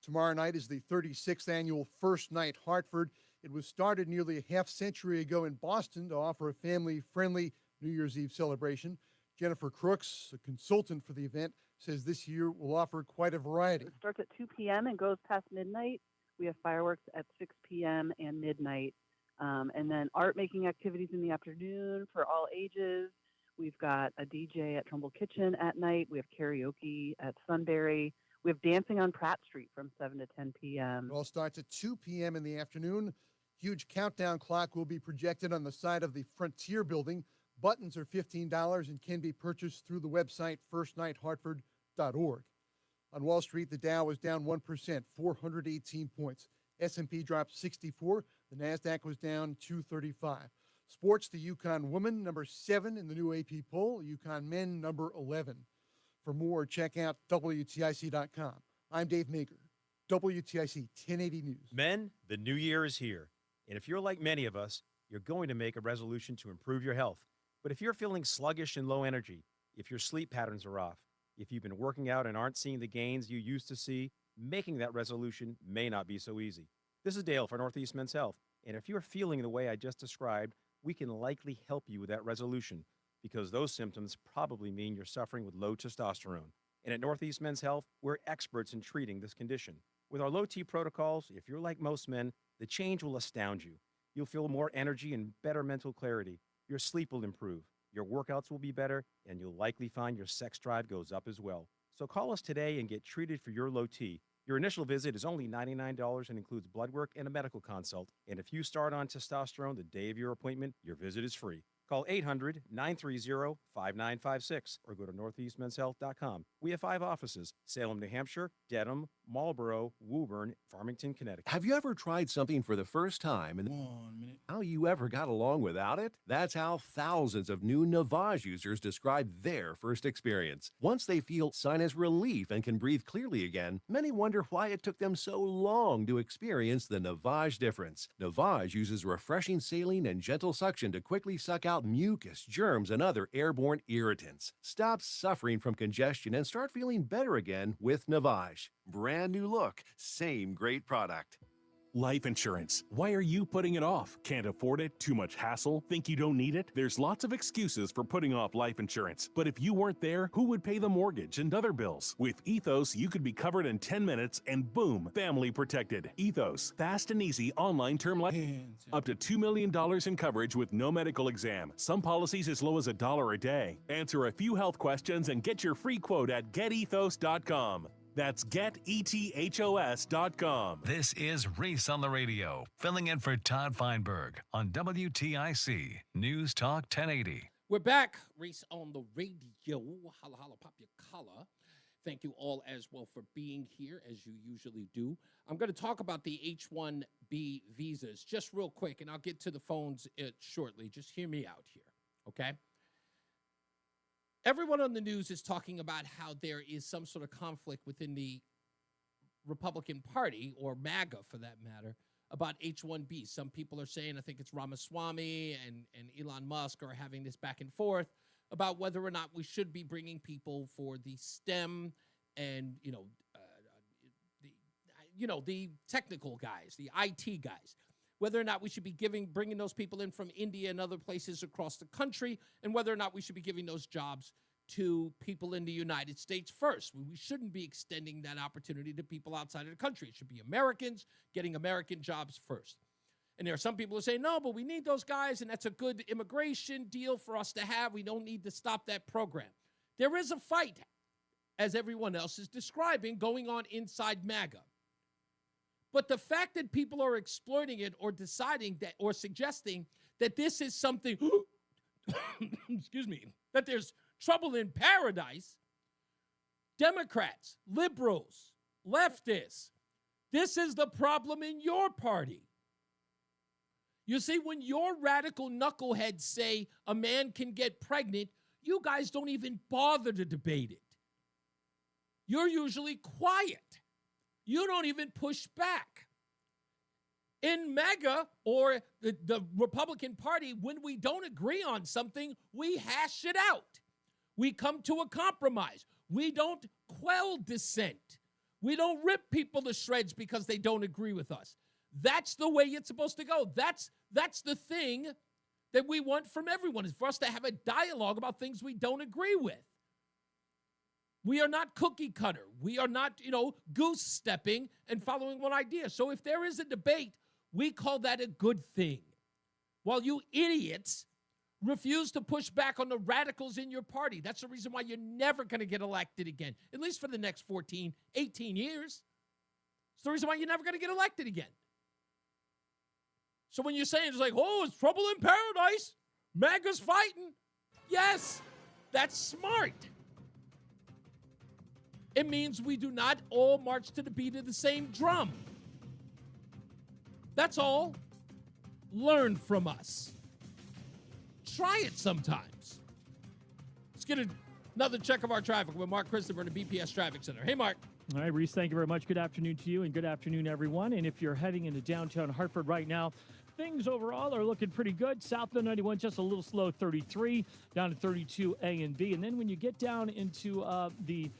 Tomorrow night is the 36th annual First Night Hartford. It was started nearly a half-century ago in Boston to offer a family-friendly New Year's Eve celebration. Jennifer Crooks, a consultant for the event, says this year will offer quite a variety. It starts at 2 p.m. and goes past midnight. We have fireworks at 6 p.m. and midnight. And then art-making activities in the afternoon for all ages. We've got a DJ at Trumbull Kitchen at night. We have karaoke at Sunbury. We have dancing on Pratt Street from 7 to 10 p.m. It all starts at 2 p.m. in the afternoon. Huge countdown clock will be projected on the side of the Frontier Building. Buttons are $15 and can be purchased through the website firstnighthartford.org. On Wall Street, the Dow was down 1%, 418 points. S&P dropped 64. The NASDAQ was down 235. Sports, the UConn women, number 7 in the new AP poll. UConn men, number 11. For more, check out WTIC.com. I'm Dave Mager, WTIC 1080 News. Men, the new year is here. And if you're like many of us, you're going to make a resolution to improve your health. But if you're feeling sluggish and low energy, if your sleep patterns are off, if you've been working out and aren't seeing the gains you used to see, making that resolution may not be so easy. This is Dale for Northeast Men's Health. And if you're feeling the way I just described, we can likely help you with that resolution because those symptoms probably mean you're suffering with low testosterone. And at Northeast Men's Health, we're experts in treating this condition. With our low T protocols, if you're like most men, the change will astound you. You'll feel more energy and better mental clarity. Your sleep will improve. Your workouts will be better, and you'll likely find your sex drive goes up as well. So call us today and get treated for your low T. Your initial visit is only $99 and includes blood work and a medical consult. And if you start on testosterone the day of your appointment, your visit is free. Call 800-930-5956 or go to northeastmenshealth.com. We have 5 offices: Salem, New Hampshire, Dedham, Marlborough, Woburn, Farmington, Connecticut. Have you ever tried something for the first time and how you ever got along without it? That's how thousands of new Navage users describe their first experience. Once they feel sinus relief and can breathe clearly again, many wonder why it took them so long to experience the Navage difference. Navage uses refreshing saline and gentle suction to quickly suck out mucus, germs, and other airborne irritants. Stop suffering from congestion and start feeling better again with Navage. Brand new look, same great product. Life insurance. Why are you putting it off? Can't afford it? Too much hassle? Think you don't need it? There's lots of excuses for putting off life insurance. But if you weren't there, who would pay the mortgage and other bills? With Ethos, you could be covered in 10 minutes and boom, family protected. Ethos, fast and easy online term life. Up to $2 million in coverage with no medical exam. Some policies as low as $1 a day. Answer a few health questions and get your free quote at getethos.com. That's getethos.com. This is Reese on the radio, filling in for Todd Feinberg on WTIC News Talk 1080. We're back. Reese on the radio. Holla, holla, pop your collar. Thank you all as well for being here, as you usually do. I'm going to talk about the H-1B visas just real quick, and I'll get to the phones shortly. Just hear me out here, okay? Everyone on the news is talking about how there is some sort of conflict within the Republican Party, or MAGA for that matter, about H-1B. Some people are saying, I think it's Ramaswamy and Elon Musk are having this back and forth about whether or not we should be bringing people for the STEM and, the technical guys, the IT guys, whether or not we should be bringing those people in from India and other places across the country, and whether or not we should be giving those jobs to people in the United States first. We shouldn't be extending that opportunity to people outside of the country. It should be Americans getting American jobs first. And there are some people who say, no, but we need those guys, and that's a good immigration deal for us to have. We don't need to stop that program. There is a fight, as everyone else is describing, going on inside MAGA. But the fact that people are exploiting it or deciding that or suggesting that this is something, excuse me, that there's trouble in paradise, Democrats, liberals, leftists, this is the problem in your party. You see, when your radical knuckleheads say a man can get pregnant, you guys don't even bother to debate it. You're usually quiet. You don't even push back. In MAGA or the Republican Party, when we don't agree on something, we hash it out. We come to a compromise. We don't quell dissent. We don't rip people to shreds because they don't agree with us. That's the way it's supposed to go. That's the thing that we want from everyone, is for us to have a dialogue about things we don't agree with. We are not cookie cutter. We are not, goose stepping and following one idea. So if there is a debate, we call that a good thing. While you idiots refuse to push back on the radicals in your party. That's the reason why you're never going to get elected again, at least for the next 14, 18 years. It's the reason why you're never going to get elected again. So when you're saying it's like, oh, it's trouble in paradise, MAGA's fighting. Yes, that's smart. It means we do not all march to the beat of the same drum. That's all. Learn from us. Try it sometimes. Let's get another check of our traffic with Mark Christopher in the BPS Traffic Center. Hey, Mark. All right, Reese, thank you very much. Good afternoon to you, and good afternoon, everyone. And if you're heading into downtown Hartford right now, things overall are looking pretty good. Southbound 91 just a little slow, 33, down to 32 A and B. And then when you get down into the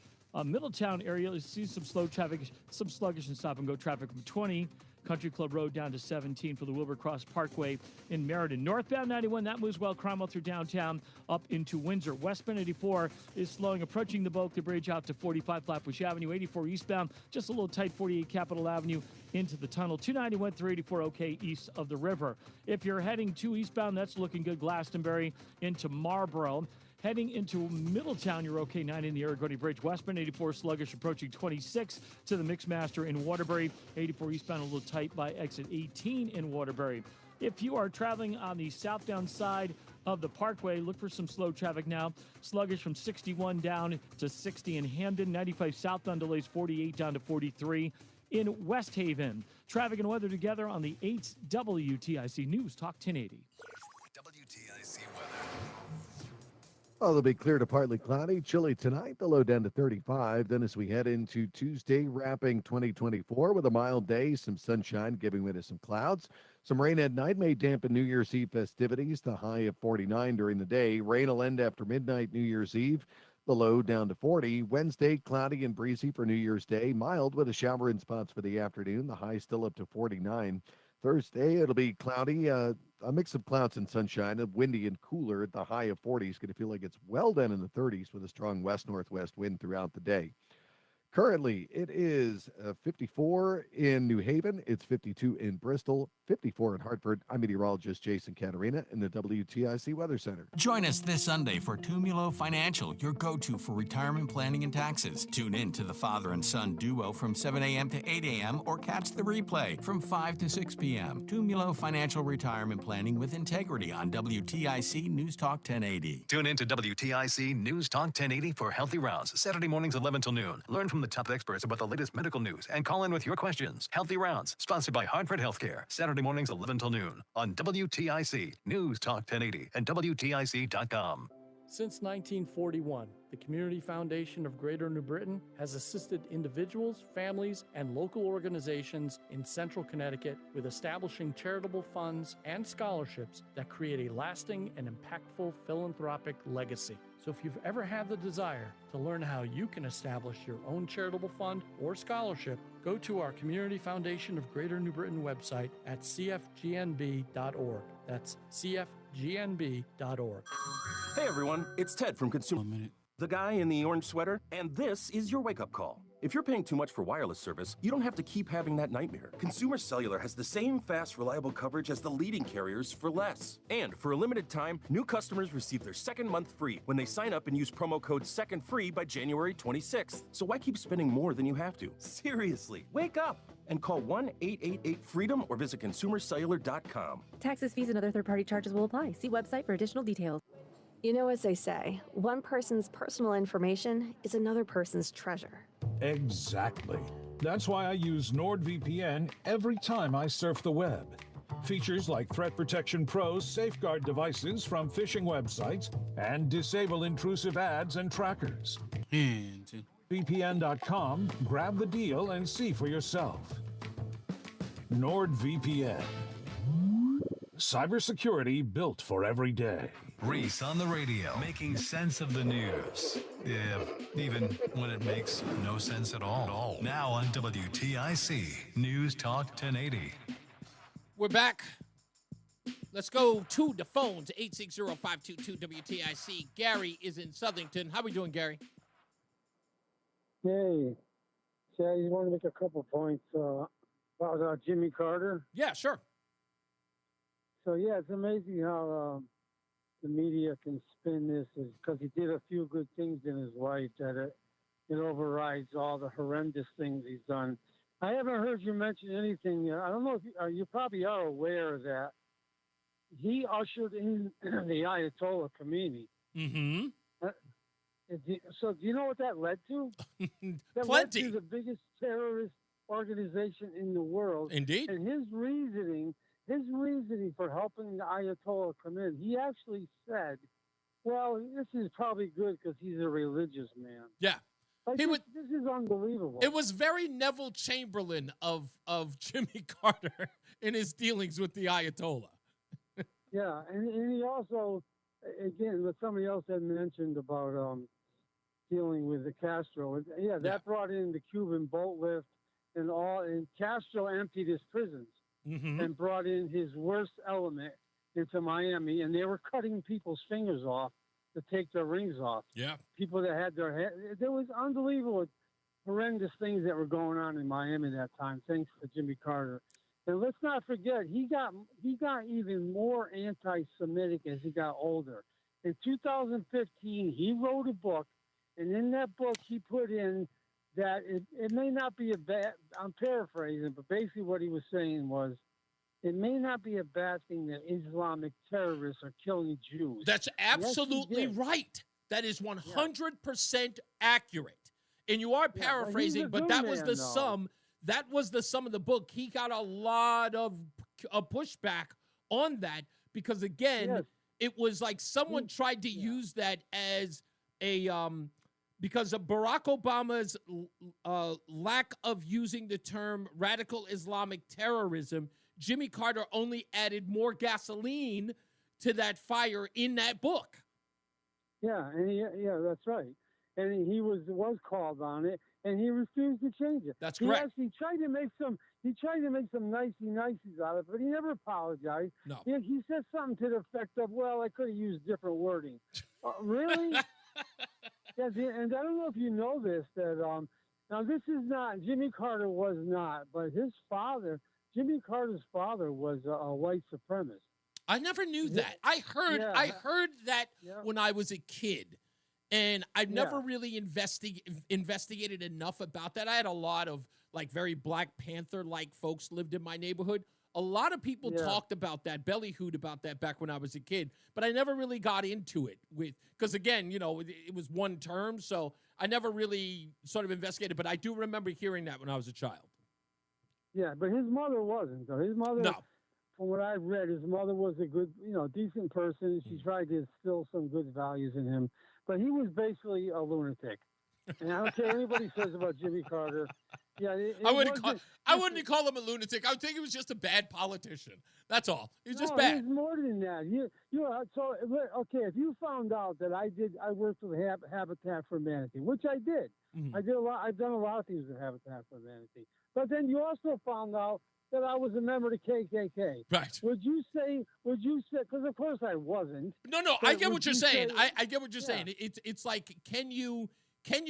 Middletown area, you see some slow traffic, some sluggish and stop-and-go traffic from 20 Country Club Road down to 17 for the Wilbur Cross Parkway in Meriden. Northbound 91, that moves well. Cromwell through downtown up into Windsor. Westbound 84 is slowing, approaching the Bulkley Bridge out to 45 Flatbush Avenue. 84 eastbound, just a little tight, 48 Capitol Avenue into the tunnel. 291 through 84 okay east of the river. If you're heading to eastbound, that's looking good. Glastonbury into Marlboro. Heading into Middletown, you're okay 9 in the Aragoni Bridge. Westbound 84 sluggish, approaching 26 to the Mixmaster in Waterbury. 84 eastbound a little tight by exit 18 in Waterbury. If you are traveling on the southbound side of the Parkway, look for some slow traffic now. Sluggish from 61 down to 60 in Hamden. 95 southbound delays 48 down to 43 in West Haven. Traffic and weather together on the 8 WTIC News Talk 1080. WTIC weather. Well, it'll be clear to partly cloudy, chilly tonight, the low down to 35. Then as we head into Tuesday, wrapping 2024 with a mild day, some sunshine giving way to some clouds. Some rain at night may dampen New Year's Eve festivities, the high of 49 during the day. Rain will end after midnight New Year's Eve, the low down to 40. Wednesday, cloudy and breezy for New Year's Day, mild with a shower in spots for the afternoon, the high still up to 49. Thursday, it'll be cloudy, a mix of clouds and sunshine, windy and cooler at the high of 40s. Going to feel like it's well down in the 30s with a strong west-northwest wind throughout the day. Currently, it is 54 in New Haven. It's 52 in Bristol, 54 in Hartford. I'm meteorologist Jason Caterina in the WTIC Weather Center. Join us this Sunday for Tumulo Financial, your go-to for retirement planning and taxes. Tune in to the father and son duo from 7 a.m. to 8 a.m. or catch the replay from 5 to 6 p.m. Tumulo Financial Retirement Planning with Integrity on WTIC News Talk 1080. Tune in to WTIC News Talk 1080 for Healthy Rounds, Saturday mornings 11 till noon. Learn from the top experts about the latest medical news and call in with your questions. Healthy Rounds, sponsored by Hartford Healthcare, Saturday mornings 11 till noon on WTIC News Talk 1080 and WTIC.com. Since 1941, the Community Foundation of Greater New Britain has assisted individuals, families, and local organizations in central Connecticut with establishing charitable funds and scholarships that create a lasting and impactful philanthropic legacy. So if you've ever had the desire to learn how you can establish your own charitable fund or scholarship, go to our Community Foundation of Greater New Britain website at cfgnb.org. That's cfgnb.org. Hey everyone, it's Ted from Consumer. The guy in the orange sweater, and this is your wake-up call. If you're paying too much for wireless service, you don't have to keep having that nightmare. Consumer Cellular has the same fast, reliable coverage as the leading carriers for less. And for a limited time, new customers receive their second month free when they sign up and use promo code SECONDFREE by January 26th. So why keep spending more than you have to? Seriously, wake up and call 1-888-FREEDOM or visit consumercellular.com. Taxes, fees, and other third-party charges will apply. See website for additional details. You know, as they say, one person's personal information is another person's treasure. Exactly. That's why I use NordVPN every time I surf the web. Features like Threat Protection Pro's safeguard devices from phishing websites and disable intrusive ads and trackers. VPN.com, grab the deal and see for yourself. NordVPN. Cybersecurity built for every day. Reese on the radio, making sense of the news. Yeah, even when it makes no sense at all. Now on WTIC News Talk 1080. We're back. Let's go to the phones, 860-522-WTIC. Gary is in Southington. How we doing, Gary? Hey. See, I just want to make a couple points about Jimmy Carter. Yeah, sure. So, yeah, it's amazing how the media can spin this because he did a few good things in his life that it overrides all the horrendous things he's done. I haven't heard you mention anything. I don't know if you probably are aware that he ushered in the Ayatollah Khomeini. Mm-hmm. So do you know what that led to? That led to the biggest terrorist organization in the world. Indeed. And his reasoning for helping the Ayatollah come in, he actually said, well, this is probably good because he's a religious man. Yeah. Like this is unbelievable. It was very Neville Chamberlain of Jimmy Carter in his dealings with the Ayatollah. Yeah, and he also, again, what somebody else had mentioned about dealing with the Castro. That brought in the Cuban boat lift and all, and Castro emptied his prisons. Mm-hmm. And brought in his worst element into Miami, and they were cutting people's fingers off to take their rings off. Yeah. People that had their head. There was unbelievable, horrendous things that were going on in Miami that time, thanks to Jimmy Carter. And let's not forget, he got even more anti-Semitic as he got older. In 2015, he wrote a book, and in that book, he put in that it may not be a bad, I'm paraphrasing, but basically what he was saying was, it may not be a bad thing that Islamic terrorists are killing Jews. That's absolutely right. That is 100% accurate. And you are paraphrasing, but that was the sum. That was the sum of the book. He got a lot of pushback on that because, again, it was like someone tried to use that as a because of Barack Obama's lack of using the term radical Islamic terrorism, Jimmy Carter only added more gasoline to that fire in that book. Yeah, and that's right. And he was called on it, and he refused to change it. That's correct. He actually tried to make some niceties out of it, but he never apologized. No. He said something to the effect of, well, I could have used different wording. Really? Yes, and I don't know if you know this, that now this is not, Jimmy Carter was not, but his father, Jimmy Carter's father, was a white supremacist. I never knew that. I heard that when I was a kid, and I've never really investigated enough about that. I had a lot of like very Black Panther-like folks lived in my neighborhood. A lot of people talked about that, belly-hooed about that back when I was a kid, but I never really got into it because again, it was one term, so I never really sort of investigated, but I do remember hearing that when I was a child. Yeah, but his mother wasn't, though. His mother from what I've read, his mother was a good, decent person. She tried to instill some good values in him, but he was basically a lunatic. And I don't care what anybody says about Jimmy Carter. Yeah, I wouldn't call him a lunatic. I would think he was just a bad politician. That's all. He's just No, bad. he's more than that. So okay, if you found out that I worked with Habitat for Humanity, which I did. Mm-hmm. I did a lot. I've done a lot of things with Habitat for Humanity. But then you also found out that I was a member of the KKK. Right. Would you say? Because of course I wasn't. No, I get what you're saying. I get what you're saying. It's like, can you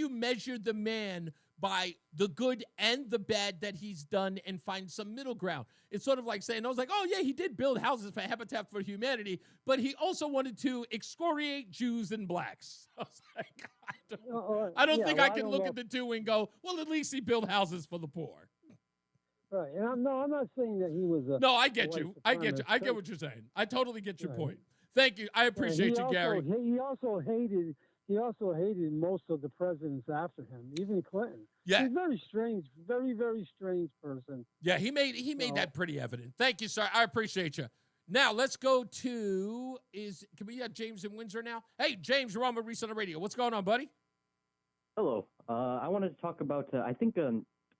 measure the man by the good and the bad that he's done and find some middle ground? It's sort of like saying, I was like, oh yeah, he did build houses for Habitat for Humanity, but he also wanted to excoriate Jews and blacks. I was like, I don't think I can look at the two and go, well, at least he built houses for the poor. Right, and I'm not saying that he was a. No, I get you. I get what you're saying. I totally get your point. Thank you. I appreciate you, Gary. He also hated most of the presidents after him, even Clinton. Yeah. He's very strange, very, very strange person. Yeah, he made that pretty evident. Thank you, sir. I appreciate you. Now, let's go to, can we have James in Windsor now? Hey, James, you're on with Reese on the radio. What's going on, buddy? Hello. I wanted to talk about, I think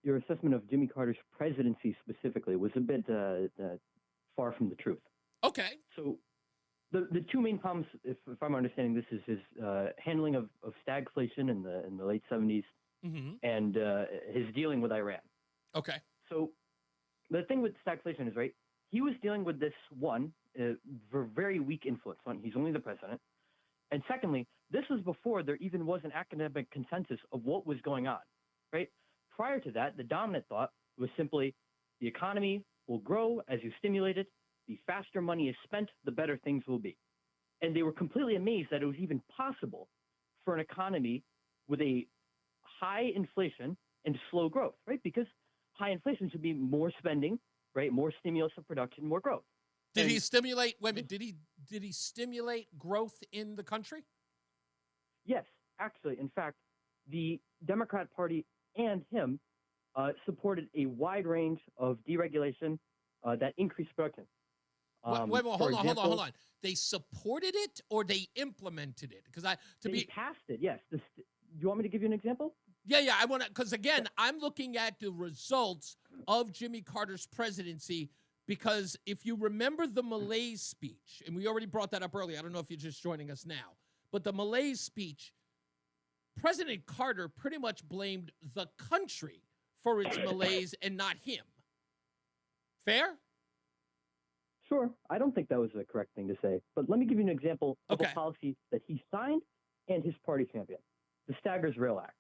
your assessment of Jimmy Carter's presidency specifically was a bit far from the truth. Okay. So the two main problems, if I'm understanding this, is his handling of stagflation in the late 70s and his dealing with Iran. Okay. So the thing with stagflation is, right, he was dealing with this, one, for very weak influence. One, he's only the president. And secondly, this was before there even was an academic consensus of what was going on, right? Prior to that, the dominant thought was simply the economy will grow as you stimulate it. The faster money is spent, the better things will be. And they were completely amazed that it was even possible for an economy with a high inflation and slow growth, right? Because high inflation should be more spending, right? More stimulus of production, more growth. Did he stimulate, wait a minute, did he stimulate growth in the country? Yes, actually. In fact, the Democrat Party and him supported a wide range of deregulation that increased production. Wait, hold on. They supported it or they implemented it? Because they passed it. Yes. Do you want me to give you an example? Yeah. I want to, because again, I'm looking at the results of Jimmy Carter's presidency. Because if you remember the Malaise speech, and we already brought that up earlier, I don't know if you're just joining us now, but the Malaise speech, President Carter pretty much blamed the country for its malaise and not him. Fair? Sure. I don't think that was the correct thing to say. But let me give you an example of a policy that he signed and his party championed. The Staggers Rail Act,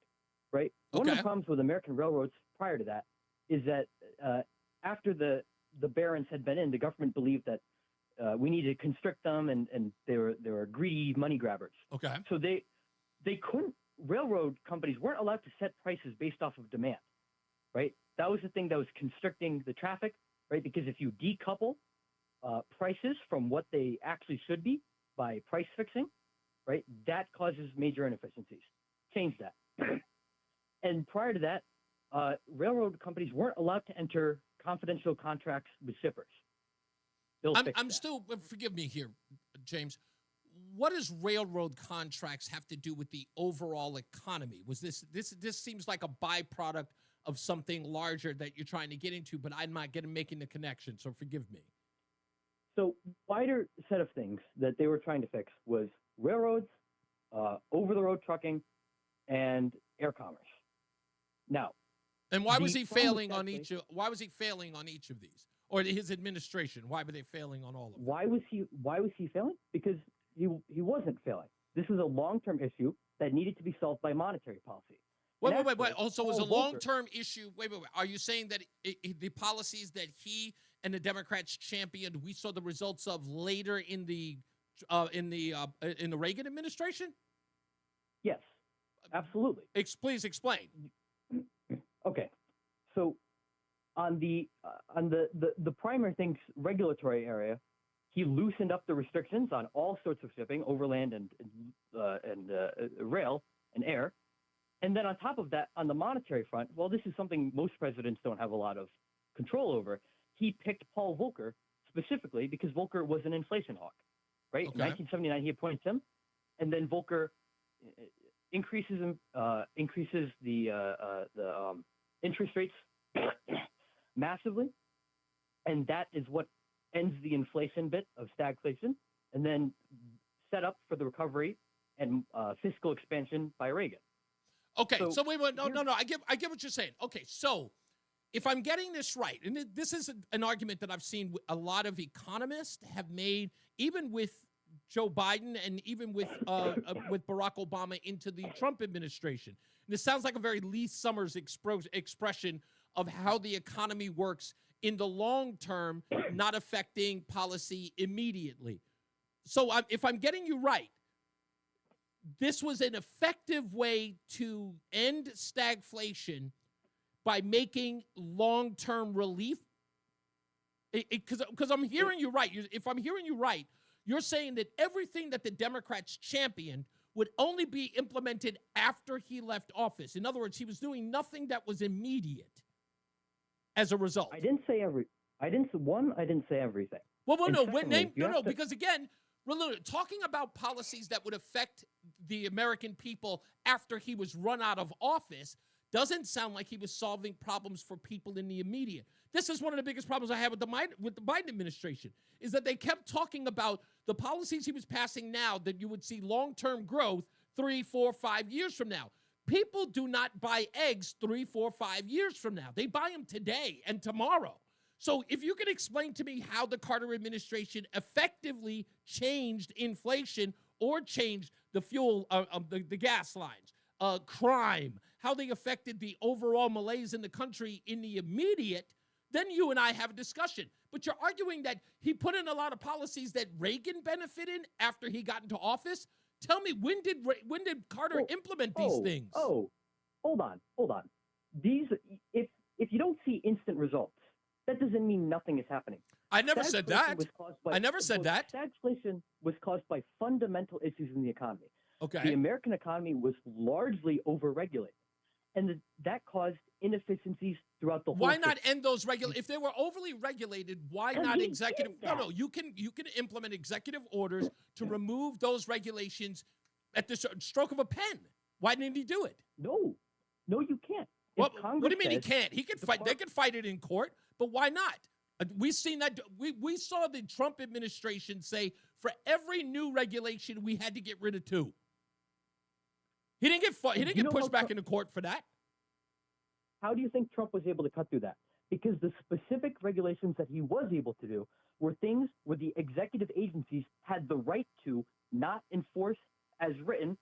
right? One of the problems with American railroads prior to that is that after the barons had been in, the government believed that we needed to constrict them, and they were greedy money grabbers. Okay. So they couldn't. Railroad companies weren't allowed to set prices based off of demand, right? That was the thing that was constricting the traffic, right? Because if you decouple prices from what they actually should be by price fixing, right, that causes major inefficiencies. Change that. And prior to that, railroad companies weren't allowed to enter confidential contracts with shippers. I'm still, forgive me here, James. What does railroad contracts have to do with the overall economy? Was this seems like a byproduct of something larger that you're trying to get into, but I'm not making the connection, so forgive me. So wider set of things that they were trying to fix was railroads, over-the-road trucking, and air commerce. Now, and why was he failing on each? Why was he failing on each of these, or his administration? Why were they failing on all of them? Why was he failing? Because he wasn't failing. This was a long-term issue that needed to be solved by monetary policy. Wait. Also, it was a long-term issue. Wait. Are you saying that the policies that he and the Democrats championed, we saw the results of later in the Reagan administration? Yes, absolutely. Please explain. Okay, so on the primary things regulatory area, he loosened up the restrictions on all sorts of shipping, overland and rail and air. And then on top of that, on the monetary front, well, this is something most presidents don't have a lot of control over. He picked Paul Volcker specifically because Volcker was an inflation hawk, right? Okay. In 1979, he appoints him, and then Volcker increases the interest rates massively, and that is what ends the inflation bit of stagflation, and then set up for the recovery and fiscal expansion by Reagan. Okay, so wait, no. I get what you're saying. Okay, so if I'm getting this right, and this is an argument that I've seen a lot of economists have made, even with Joe Biden and even with Barack Obama into the Trump administration. And it sounds like a very Lee Summers expression of how the economy works in the long term, not affecting policy immediately. So if I'm getting you right, this was an effective way to end stagflation by making long-term relief. Because I'm hearing you right. If I'm hearing you right, you're saying that everything that the Democrats championed would only be implemented after he left office. In other words, he was doing nothing that was immediate as a result. I didn't say everything. Well, no, because again, we're talking about policies that would affect the American people after he was run out of office doesn't sound like he was solving problems for people in the immediate. This is one of the biggest problems I have with the Biden administration, is that they kept talking about the policies he was passing now that you would see long-term growth 3, 4, 5 years from now. People do not buy eggs 3, 4, 5 years from now. They buy them today and tomorrow. So if you can explain to me how the Carter administration effectively changed inflation or changed the fuel, the gas lines, crime, how they affected the overall malaise in the country in the immediate, then you and I have a discussion. But you're arguing that he put in a lot of policies that Reagan benefited after he got into office. Tell me, when did Carter implement these things? Hold on. These, if you don't see instant results, that doesn't mean nothing is happening. I never said that. Stagflation was caused by fundamental issues in the economy. Okay. The American economy was largely overregulated, and that caused inefficiencies throughout the whole Why not system. end those if they were overly regulated, why And not he executive? did that. No, you can implement executive orders to remove those regulations at the stroke of a pen. Why didn't he do it? No, you can't. What do you mean he can't? He could fight. They could fight it in court, but why not? We've seen that. We saw the Trump administration say for every new regulation we had to get rid of 2. He didn't get pushed back into court for that. How do you think Trump was able to cut through that? Because the specific regulations that he was able to do were things where the executive agencies had the right to not enforce as written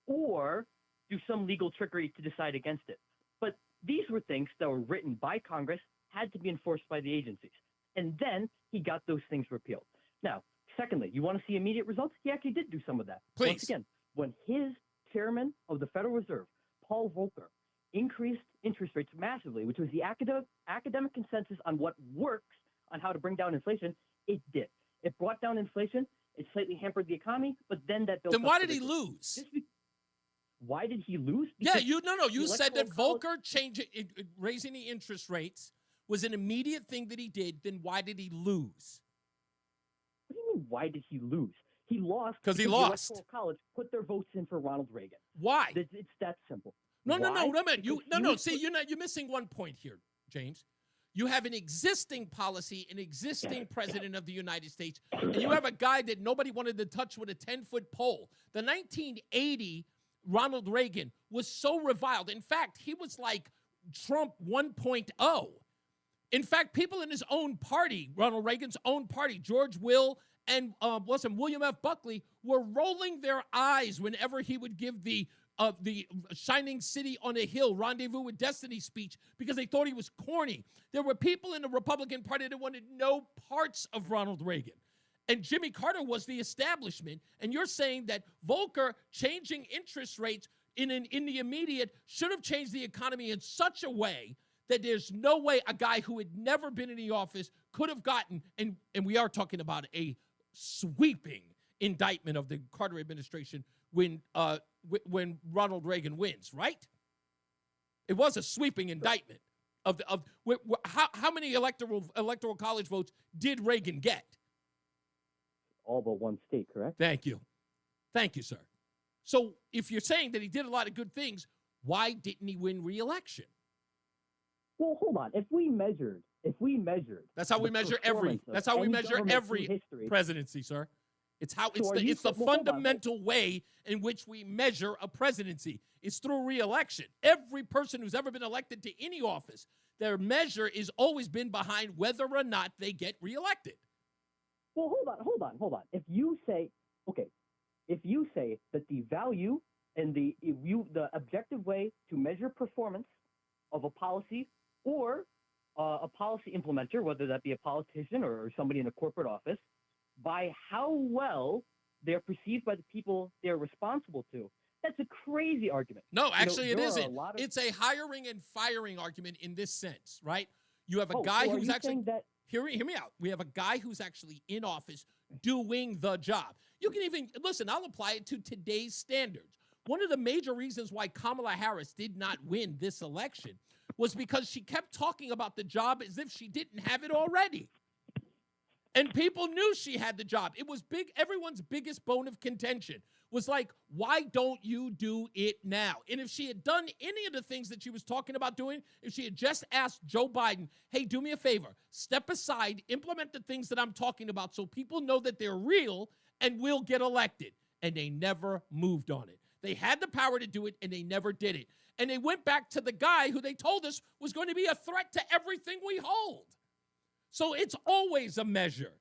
or do some legal trickery to decide against it. But these were things that were written by Congress, had to be enforced by the agencies. And then he got those things repealed. Now, secondly, you want to see immediate results? He actually did do some of that. Please. Once again, when his chairman of the Federal Reserve, Paul Volcker, increased interest rates massively, which was the academic consensus on what works on how to bring down inflation, it did. It brought down inflation. It slightly hampered the economy, but then that built Then up why the did he victory. lose? Why did he lose? Yeah, Because you said that Electoral Volcker raising the interest rates was an immediate thing that he did. Then why did he lose? What do you mean, why did he lose? He lost because he the lost. Electoral College put their votes in for Ronald Reagan. Why? It's that simple. No, Why? man. See, you're missing one point here, James. You have an existing policy, an existing president of the United States, and you have a guy that nobody wanted to touch with a 10-foot pole. The 1980 Ronald Reagan was so reviled. In fact, he was like Trump 1.0. In fact, people in his own party, Ronald Reagan's own party, George Will and William F. Buckley, were rolling their eyes whenever he would give the Shining City on a Hill, Rendezvous with Destiny speech because they thought he was corny. There were people in the Republican Party that wanted no parts of Ronald Reagan. And Jimmy Carter was the establishment. And you're saying that Volcker changing interest rates in the immediate should have changed the economy in such a way that there's no way a guy who had never been in the office could have gotten, and we are talking about a sweeping indictment of the Carter administration when Ronald Reagan wins, right? It was a sweeping indictment How many electoral college votes did Reagan get? All but one state, correct? Thank you, sir. So if you're saying that he did a lot of good things, why didn't he win re-election? Well, hold on. If we measured, that's how we measure every. That's how we measure every presidency, sir. It's the fundamental way in which we measure a presidency. It's through re-election. Every person who's ever been elected to any office, their measure has always been behind whether or not they get reelected. Well, hold on. If you say that the value and the objective way to measure performance of a policy or a policy implementer, whether that be a politician or somebody in a corporate office, by how well they're perceived by the people they're responsible to, that's a crazy argument. No, actually, it isn't. It's a hiring and firing argument in this sense, right? You have a guy who's actually hear me out. We have a guy who's actually in office doing the job. You can even listen. I'll apply it to today's standards. One of the major reasons why Kamala Harris did not win this election was because she kept talking about the job as if she didn't have it already. And people knew she had the job. It was big. Everyone's biggest bone of contention was like, why don't you do it now? And if she had done any of the things that she was talking about doing, if she had just asked Joe Biden, hey, do me a favor, step aside, implement the things that I'm talking about so people know that they're real and will get elected. And they never moved on it. They had the power to do it, and they never did it. And they went back to the guy who they told us was going to be a threat to everything we hold. So it's always a measure.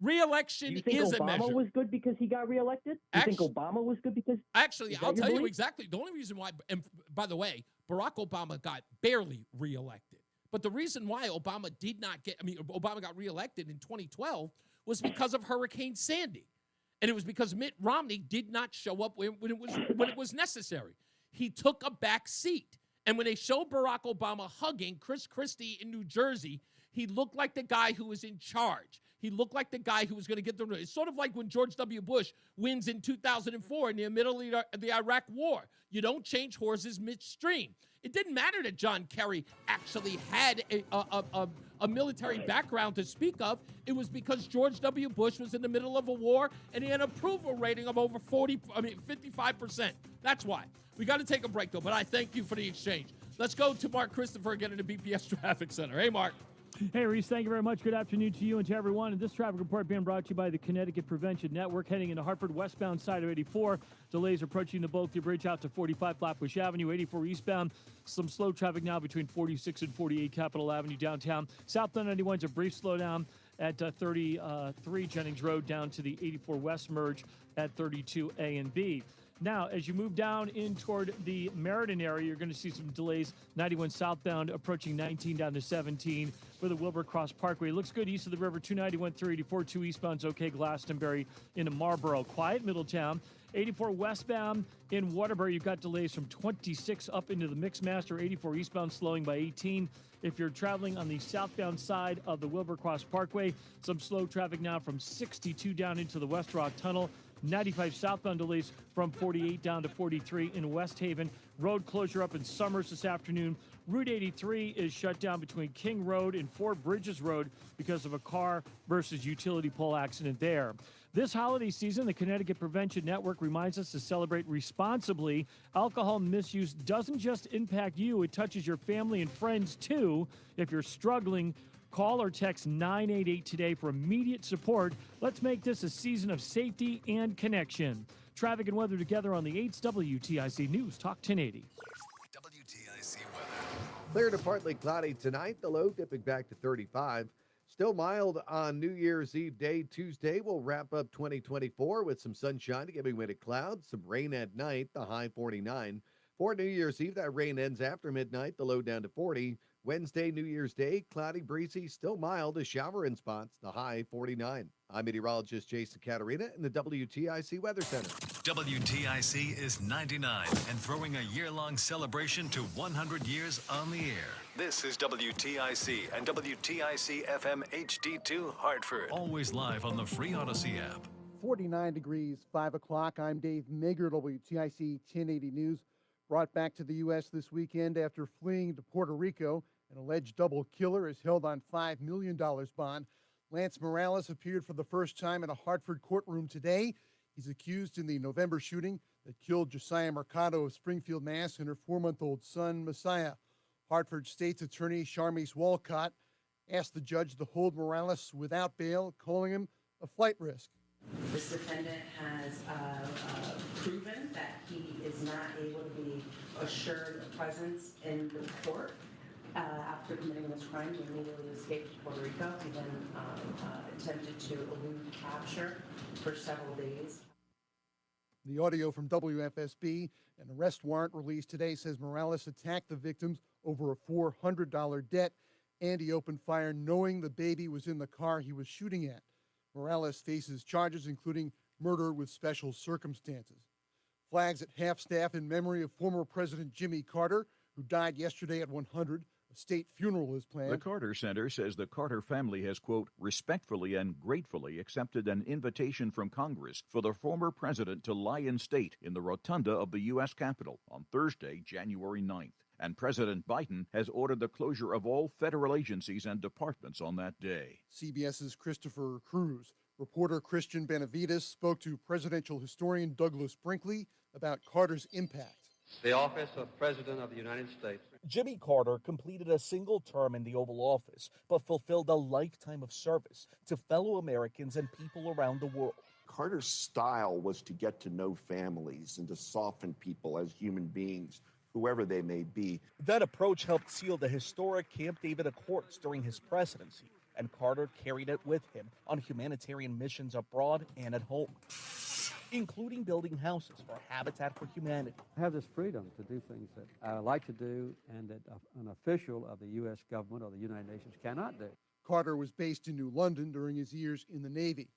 Re-election is a measure. Obama was good because he got reelected? You think Obama was good because... Actually, I'll tell you exactly. The only reason why, and by the way, Barack Obama got barely reelected. But the reason why Obama got reelected in 2012 was because of Hurricane Sandy. And it was because Mitt Romney did not show up when it was necessary. He took a back seat. And when they showed Barack Obama hugging Chris Christie in New Jersey, he looked like the guy who was in charge. He looked like the guy who was going to get the... It's sort of like when George W. Bush wins in 2004 in the middle of the Iraq War. You don't change horses midstream. It didn't matter that John Kerry actually had a military background to speak of. It was because George W. Bush was in the middle of a war and he had an approval rating of over 55%. That's why. We got to take a break, though, but I thank you for the exchange. Let's go to Mark Christopher again in the BPS Traffic Center. Hey, Mark. Hey, Reese, thank you very much. Good afternoon to you and to everyone. And this traffic report being brought to you by the Connecticut Prevention Network. Heading into Hartford, westbound side of 84. Delays approaching the Bulkley Bridge out to 45 Flatbush Avenue. 84 eastbound. Some slow traffic now between 46 and 48 Capitol Avenue downtown. Southbound 91's a brief slowdown at 33 Jennings Road down to the 84 West merge at 32 A and B. Now, as you move down in toward the Meriden area, you're going to see some delays. 91 southbound approaching 19 down to 17 for the Wilbur Cross Parkway. It looks good east of the river. 291 through 84. 2 eastbound's okay. Glastonbury into Marlboro. Quiet Middletown. 84 westbound in Waterbury, you've got delays from 26 up into the Mixmaster. 84 eastbound slowing by 18. If you're traveling on the southbound side of the Wilbur Cross Parkway, some slow traffic now from 62 down into the West Rock Tunnel. 95 southbound delays from 48 down to 43 in West Haven. Road closure up in Summers this afternoon. Route 83 is shut down between King Road and Four Bridges Road because of a car versus utility pole accident there. This holiday season, the Connecticut Prevention Network reminds us to celebrate responsibly. Alcohol misuse doesn't just impact you, it touches your family and friends too. If you're struggling, call or text 988 today for immediate support. Let's make this a season of safety and connection. Traffic and weather together on the 8's WTIC News Talk 1080. WTIC weather. Clear to partly cloudy tonight, the low dipping back to 35. Still mild on New Year's Eve day. Tuesday will wrap up 2024 with some sunshine giving way to clouds, some rain at night, the high 49. For New Year's Eve, that rain ends after midnight, the low down to 40. Wednesday, New Year's Day, cloudy, breezy, still mild, a shower in spots, the high 49. I'm meteorologist Jason Caterina in the WTIC Weather Center. WTIC is 99 and throwing a year-long celebration to 100 years on the air. This is WTIC and WTIC FM HD2 Hartford. Always live on the free Odyssey app. 49 degrees, 5 o'clock. I'm Dave Mager, WTIC 1080 News. Brought back to the U.S. this weekend after fleeing to Puerto Rico. An alleged double killer is held on $5 million bond. Lance Morales appeared for the first time in a Hartford courtroom today. He's accused in the November shooting that killed Josiah Mercado of Springfield, Mass. and her 4-month-old son, Messiah. Hartford State's Attorney Charmise Walcott asked the judge to hold Morales without bail, calling him a flight risk. This defendant has proven that he is not able to be assured of presence in the court. After committing this crime, he immediately escaped to Puerto Rico. He then attempted to elude capture for several days. The audio from WFSB, an arrest warrant released today, says Morales attacked the victims over a $400 debt, and he opened fire knowing the baby was in the car he was shooting at. Morales faces charges including murder with special circumstances. Flags at half-staff in memory of former President Jimmy Carter, who died yesterday at 100. A state funeral is planned. The Carter Center says the Carter family has, quote, respectfully and gratefully accepted an invitation from Congress for the former president to lie in state in the rotunda of the U.S. Capitol on Thursday, January 9th. And President Biden has ordered the closure of all federal agencies and departments on that day. CBS's Christopher Cruz. Reporter Christian Benavides spoke to presidential historian Douglas Brinkley about Carter's impact. The office of President of the United States. Jimmy Carter completed a single term in the Oval Office, but fulfilled a lifetime of service to fellow Americans and people around the world. Carter's style was to get to know families and to soften people as human beings, whoever they may be. That approach helped seal the historic Camp David Accords during his presidency, and Carter carried it with him on humanitarian missions abroad and at home, including building houses for Habitat for Humanity. I have this freedom to do things that I like to do and that an official of the U.S. government or the United Nations cannot do. Carter was based in New London during his years in the Navy.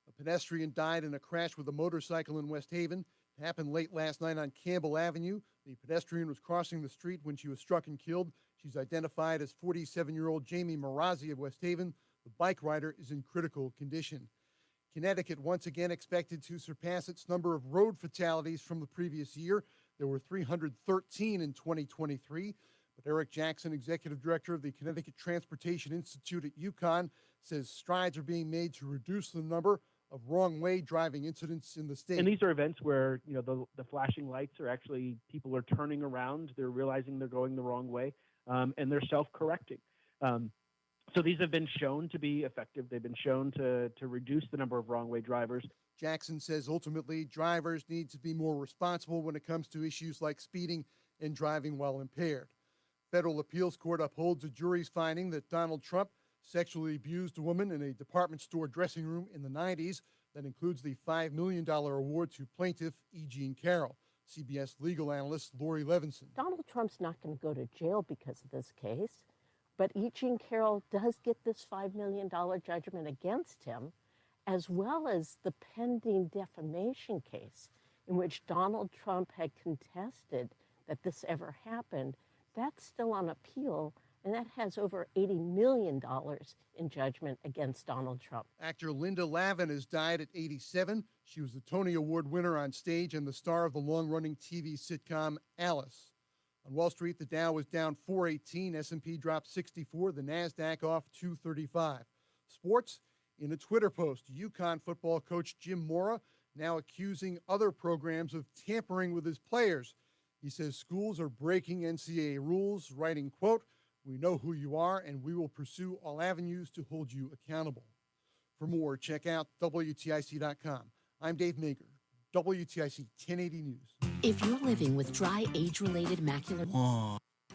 A pedestrian died in a crash with a motorcycle in West Haven. It happened late last night on Campbell Avenue. The pedestrian was crossing the street when she was struck and killed. She's identified as 47-year-old Jamie Marazzi of West Haven. The bike rider is in critical condition. Connecticut once again expected to surpass its number of road fatalities from the previous year. There were 313 in 2023. But Eric Jackson, executive director of the Connecticut Transportation Institute at UConn, says strides are being made to reduce the number of wrong-way driving incidents in the state. And these are events where, you know, the flashing lights are actually, people are turning around, they're realizing they're going the wrong way, and they're self-correcting. So these have been shown to be effective. They've been shown to reduce the number of wrong-way drivers. Jackson says ultimately drivers need to be more responsible when it comes to issues like speeding and driving while impaired. Federal appeals court upholds a jury's finding that Donald Trump sexually abused a woman in a department store dressing room in the 90s. That includes the $5 million award to plaintiff E. Jean Carroll. CBS legal analyst Lori Levinson. Donald Trump's not going to go to jail because of this case, but E. Jean Carroll does get this $5 million judgment against him, as well as the pending defamation case in which Donald Trump had contested that this ever happened. That's still on appeal, and that has over $80 million in judgment against Donald Trump. Actor Linda Lavin has died at 87. She was the Tony Award winner on stage and the star of the long-running TV sitcom Alice. On Wall Street, the Dow was down 418, S&P dropped 64, the NASDAQ off 235. Sports, in a Twitter post, UConn football coach Jim Mora now accusing other programs of tampering with his players. He says schools are breaking NCAA rules, writing, quote, "We know who you are, and we will pursue all avenues to hold you accountable." For more, check out WTIC.com. I'm Dave Mager, WTIC 1080 News. If you're living with dry age-related macular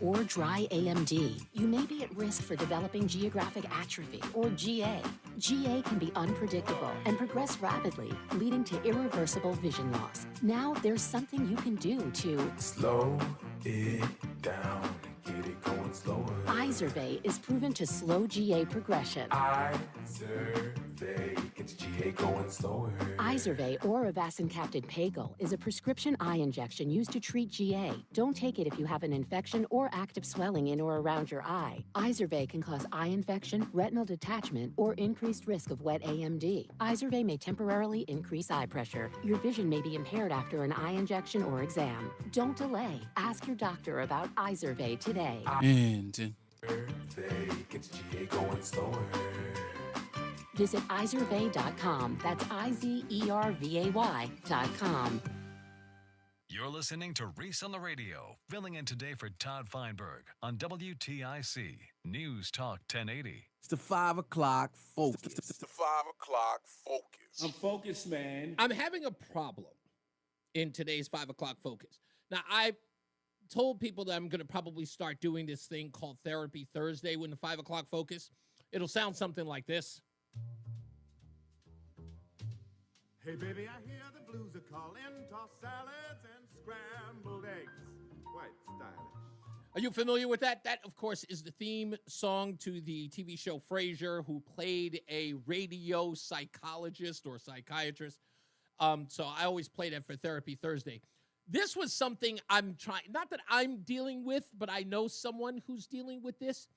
or dry AMD, you may be at risk for developing geographic atrophy, or GA. GA can be unpredictable and progress rapidly, leading to irreversible vision loss. Now there's something you can do to slow it down, get it going slower. Izervay is proven to slow GA progression. Izervay gets GA going slower. Izervay or avacincaptad pagel is a prescription eye injection used to treat GA. Don't take it if you have an infection or active swelling in or around your eye. Izervay can cause eye infection, retinal detachment, or increased risk of wet AMD. Izervay may temporarily increase eye pressure. Your vision may be impaired after an eye injection or exam. Don't delay. Ask your doctor about Izervay today. And Birthday gets GA going slower. Visit izervay.com. That's IZERVAY.com. You're listening to Reese on the Radio, filling in today for Todd Feinberg on WTIC News Talk 1080. It's the 5 o'clock focus. It's the 5 o'clock focus. I'm focused, man. I'm having a problem in today's 5 o'clock focus. Now, I told people that I'm going to probably start doing this thing called Therapy Thursday when the 5 o'clock focus. It'll sound something like this. Hey, baby, I hear the blues are calling. Tossed salads and scrambled eggs. Quite stylish. Are you familiar with that? That, of course, is the theme song to the TV show Frasier, who played a radio psychologist or psychiatrist. So I always play that for Therapy Thursday. This was something I'm trying, not that I'm dealing with, but I know someone who's dealing with this.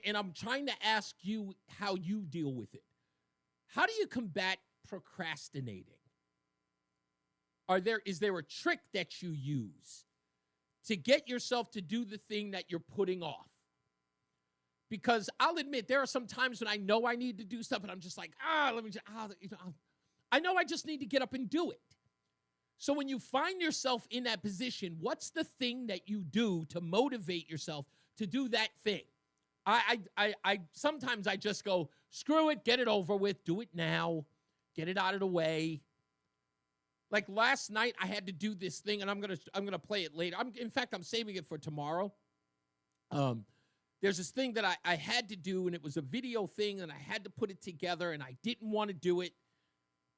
And I'm trying to ask you how you deal with it. How do you combat procrastinating? Is there a trick that you use to get yourself to do the thing that you're putting off? Because I'll admit, there are some times when I know I need to do stuff, and I'm just like, I know I just need to get up and do it. So when you find yourself in that position, what's the thing that you do to motivate yourself to do that thing? I sometimes I just go, screw it, get it over with, do it now, get it out of the way. Like last night, I had to do this thing, and I'm gonna play it later. In fact, I'm saving it for tomorrow. There's this thing that I had to do, and it was a video thing, and I had to put it together, and I didn't want to do it,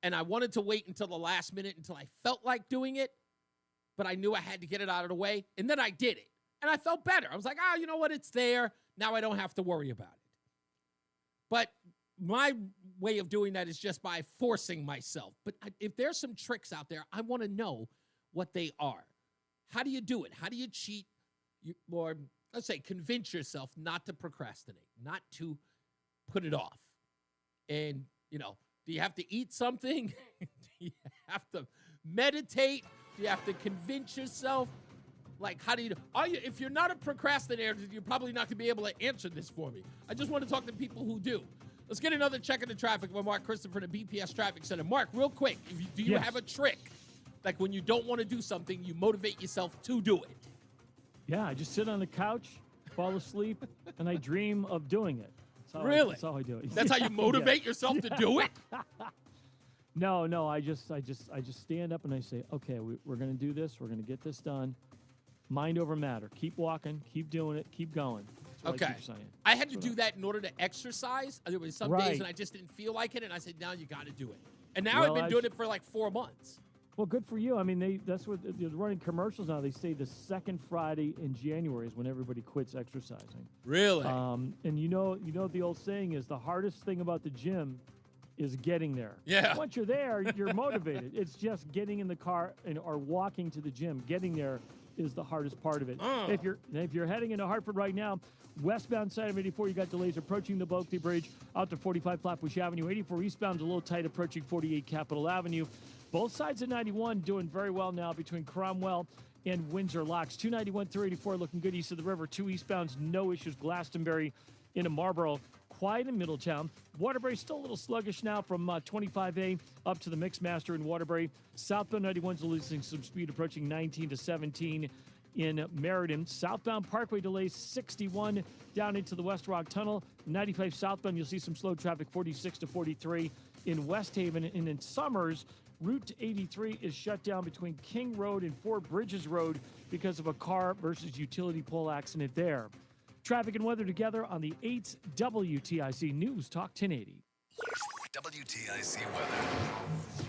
and I wanted to wait until the last minute until I felt like doing it, but I knew I had to get it out of the way, and then I did it, and I felt better. I was like, you know what? It's there. Now I don't have to worry about it. But my way of doing that is just by forcing myself. But if there's some tricks out there, I want to know what they are. How do you do it? How do you cheat? Or let's say convince yourself not to procrastinate, not to put it off. And, do you have to eat something? Do you have to meditate? Do you have to convince yourself? Like, how do you do? If you're not a procrastinator, you're probably not going to be able to answer this for me. I just want to talk to people who do. Let's get another check of the traffic with Mark Christopher at the BPS Traffic Center. Mark, real quick, do you have a trick? Like when you don't want to do something, you motivate yourself to do it. Yeah, I just sit on the couch, fall asleep, and I dream of doing it. Really? That's how I do it. That's how you motivate yourself to do it? No, I just stand up and I say, okay, we're going to do this. We're going to get this done. Mind over matter. Keep walking. Keep doing it. Keep going. That's what I keep saying. I had to do that in order to exercise. There was some days and I just didn't feel like it, and I said, now you got to do it. And now I've been doing it for like 4 months. Well, good for you. I mean, that's what they're running commercials now. They say the second Friday in January is when everybody quits exercising. Really? And you know the old saying is the hardest thing about the gym is getting there. Yeah. Once you're there, you're motivated. It's just getting in the car or walking to the gym. Getting there is the hardest part of it. If you're heading into Hartford right now, westbound side of 84, you got delays approaching the Bulkley Bridge out to 45 Flatbush Avenue. 84 eastbound, a little tight approaching 48 Capitol Avenue. Both sides of 91 doing very well now between Cromwell and Windsor Locks. 291 through 84 looking good east of the river. 2 eastbounds, no issues. Glastonbury into Marlboro. Quiet in Middletown. Waterbury still a little sluggish now from 25A up to the Mixmaster in Waterbury. Southbound 91's losing some speed approaching 19 to 17 in Meriden. Southbound Parkway delays 61 down into the West Rock Tunnel. 95 southbound, you'll see some slow traffic 46 to 43 in West Haven. And in Summers, Route 83 is shut down between King Road and Fort Bridges Road because of a car versus utility pole accident there. Traffic and weather together on the 8 WTIC News Talk 1080. WTIC weather.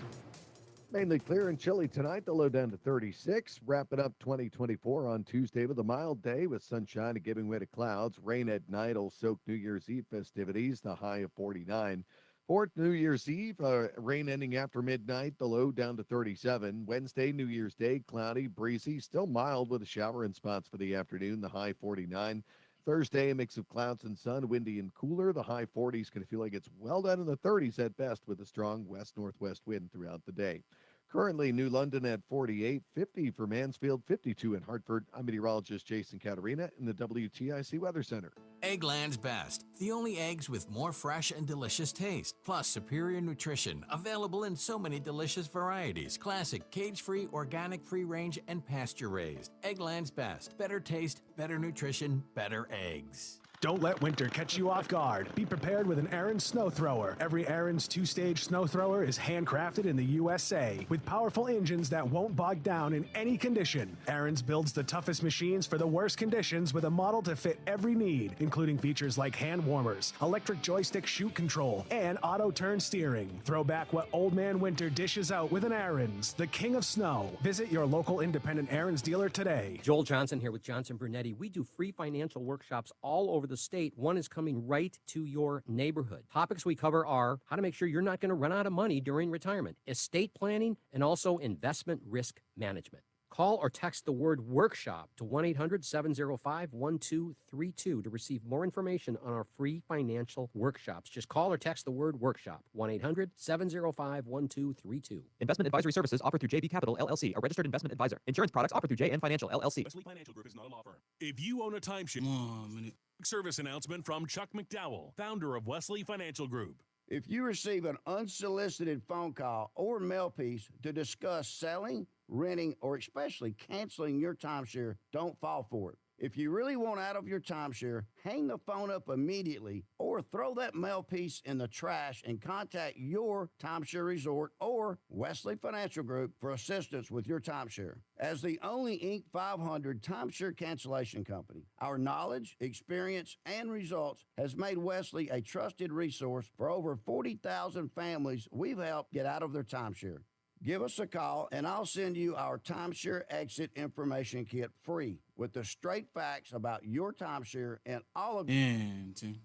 Mainly clear and chilly tonight. The low down to 36. Wrapping up 2024 on Tuesday with a mild day with sunshine and giving way to clouds. Rain at night will soak New Year's Eve festivities. The high of 49. For New Year's Eve, rain ending after midnight. The low down to 37. Wednesday, New Year's Day, cloudy, breezy, still mild with a shower in spots for the afternoon. The high 49. Thursday, a mix of clouds and sun, windy and cooler. The high 40s can feel like it's well down in the 30s at best with a strong west-northwest wind throughout the day. Currently, New London at 48, 50 for Mansfield, 52 in Hartford. I'm meteorologist Jason Caterina in the WTIC Weather Center. Eggland's Best. The only eggs with more fresh and delicious taste, plus superior nutrition. Available in so many delicious varieties. Classic, cage-free, organic, free-range, and pasture-raised. Eggland's Best. Better taste, better nutrition, better eggs. Don't let winter catch you off guard. Be prepared with an Aaron's snow thrower. Every Aaron's two-stage snow thrower is handcrafted in the USA with powerful engines that won't bog down in any condition. Aaron's builds the toughest machines for the worst conditions with a model to fit every need, including features like hand warmers, electric joystick chute control, and auto turn steering. Throw back what old man winter dishes out with an Aaron's, the king of snow. Visit your local independent Aaron's dealer today. Joel Johnson here with Johnson Brunetti. We do free financial workshops all over the state. One is coming right to your neighborhood. Topics we cover are how to make sure you're not going to run out of money during retirement, estate planning, and also investment risk management. Call or text the word workshop to 1-800-705-1232 to receive more information on our free financial workshops. Just call or text the word workshop, 1-800-705-1232. Investment advisory services offered through JB Capital, LLC, a registered investment advisor. Insurance products offered through JN Financial, LLC. Wesley Financial Group is not a law firm. If you own a timeshare, service announcement from Chuck McDowell, founder of Wesley Financial Group. If you receive an unsolicited phone call or mail piece to discuss selling, renting, or especially canceling your timeshare, don't fall for it. If you really want out of your timeshare, hang the phone up immediately or throw that mail piece in the trash and contact your timeshare resort or Wesley Financial Group for assistance with your timeshare. As the only Inc. 500 timeshare cancellation company, our knowledge, experience, and results has made Wesley a trusted resource for over 40,000 families we've helped get out of their timeshare. Give us a call, and I'll send you our timeshare exit information kit free with the straight facts about your timeshare and all of your information.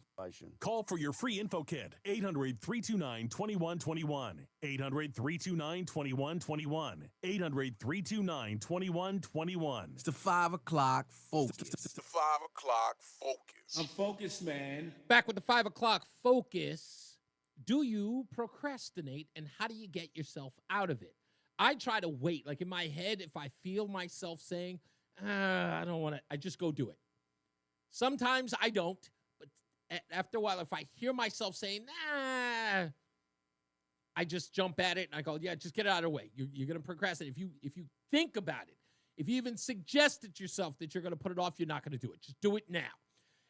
Call for your free info kit, 800-329-2121, 800-329-2121, 800-329-2121. It's the 5 o'clock focus. It's the 5 o'clock focus. I'm focused, man. Back with the 5 o'clock focus. Do you procrastinate, and how do you get yourself out of it? I try to wait. Like in my head, if I feel myself saying, I don't want to, I just go do it. Sometimes I don't, but after a while, if I hear myself saying, I just jump at it and I go, yeah, just get it out of the way. You're going to procrastinate. If you think about it, if you even suggest it yourself that you're going to put it off, you're not going to do it. Just do it now.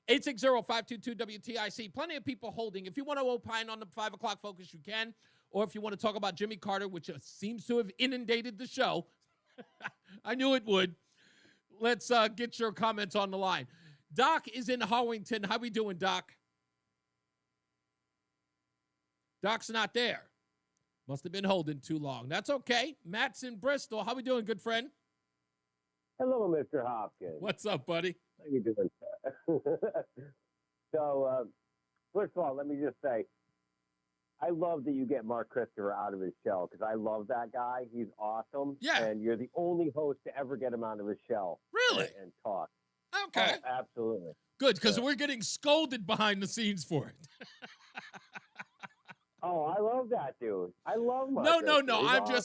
860-522-WTIC. Plenty of people holding. If you want to opine on the 5 o'clock focus, you can. Or if you want to talk about Jimmy Carter, which seems to have inundated the show. I knew it would. Let's get your comments on the line. Doc is in Harwington. How we doing, Doc? Doc's not there. Must have been holding too long. That's okay. Matt's in Bristol. How we doing, good friend? Hello, Mr. Hopkins. What's up, buddy? How you doing? So, first of all, let me just say, I love that you get Mark Christopher out of his shell because I love that guy. He's awesome. Yeah. And you're the only host to ever get him out of his shell. Really? And talk. Okay. Oh, absolutely. Good, because we're getting scolded behind the scenes for it. Oh, I love that dude. I love Mark. No.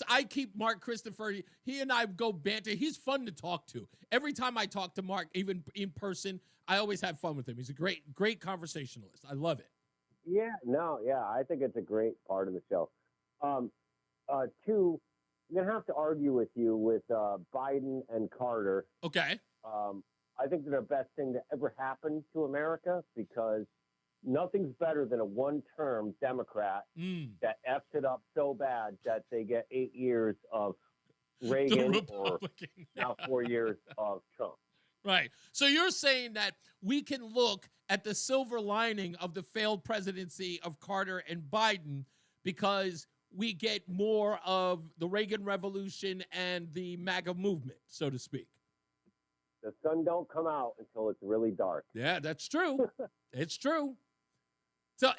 I keep Mark Christopher. He and I go banter. He's fun to talk to. Every time I talk to Mark, even in person, I always have fun with him. He's a great conversationalist. I love it. Yeah, I think it's a great part of the show. Two, I'm going to have to argue with you with Biden and Carter. Okay. I think they're the best thing that ever happened to America because nothing's better than a one-term Democrat that F's it up so bad that they get 8 years of Reagan or now 4 years of Trump. Right. So you're saying that we can look at the silver lining of the failed presidency of Carter and Biden because we get more of the Reagan Revolution and the MAGA movement, so to speak. The sun don't come out until it's really dark. Yeah, that's true. It's true. So,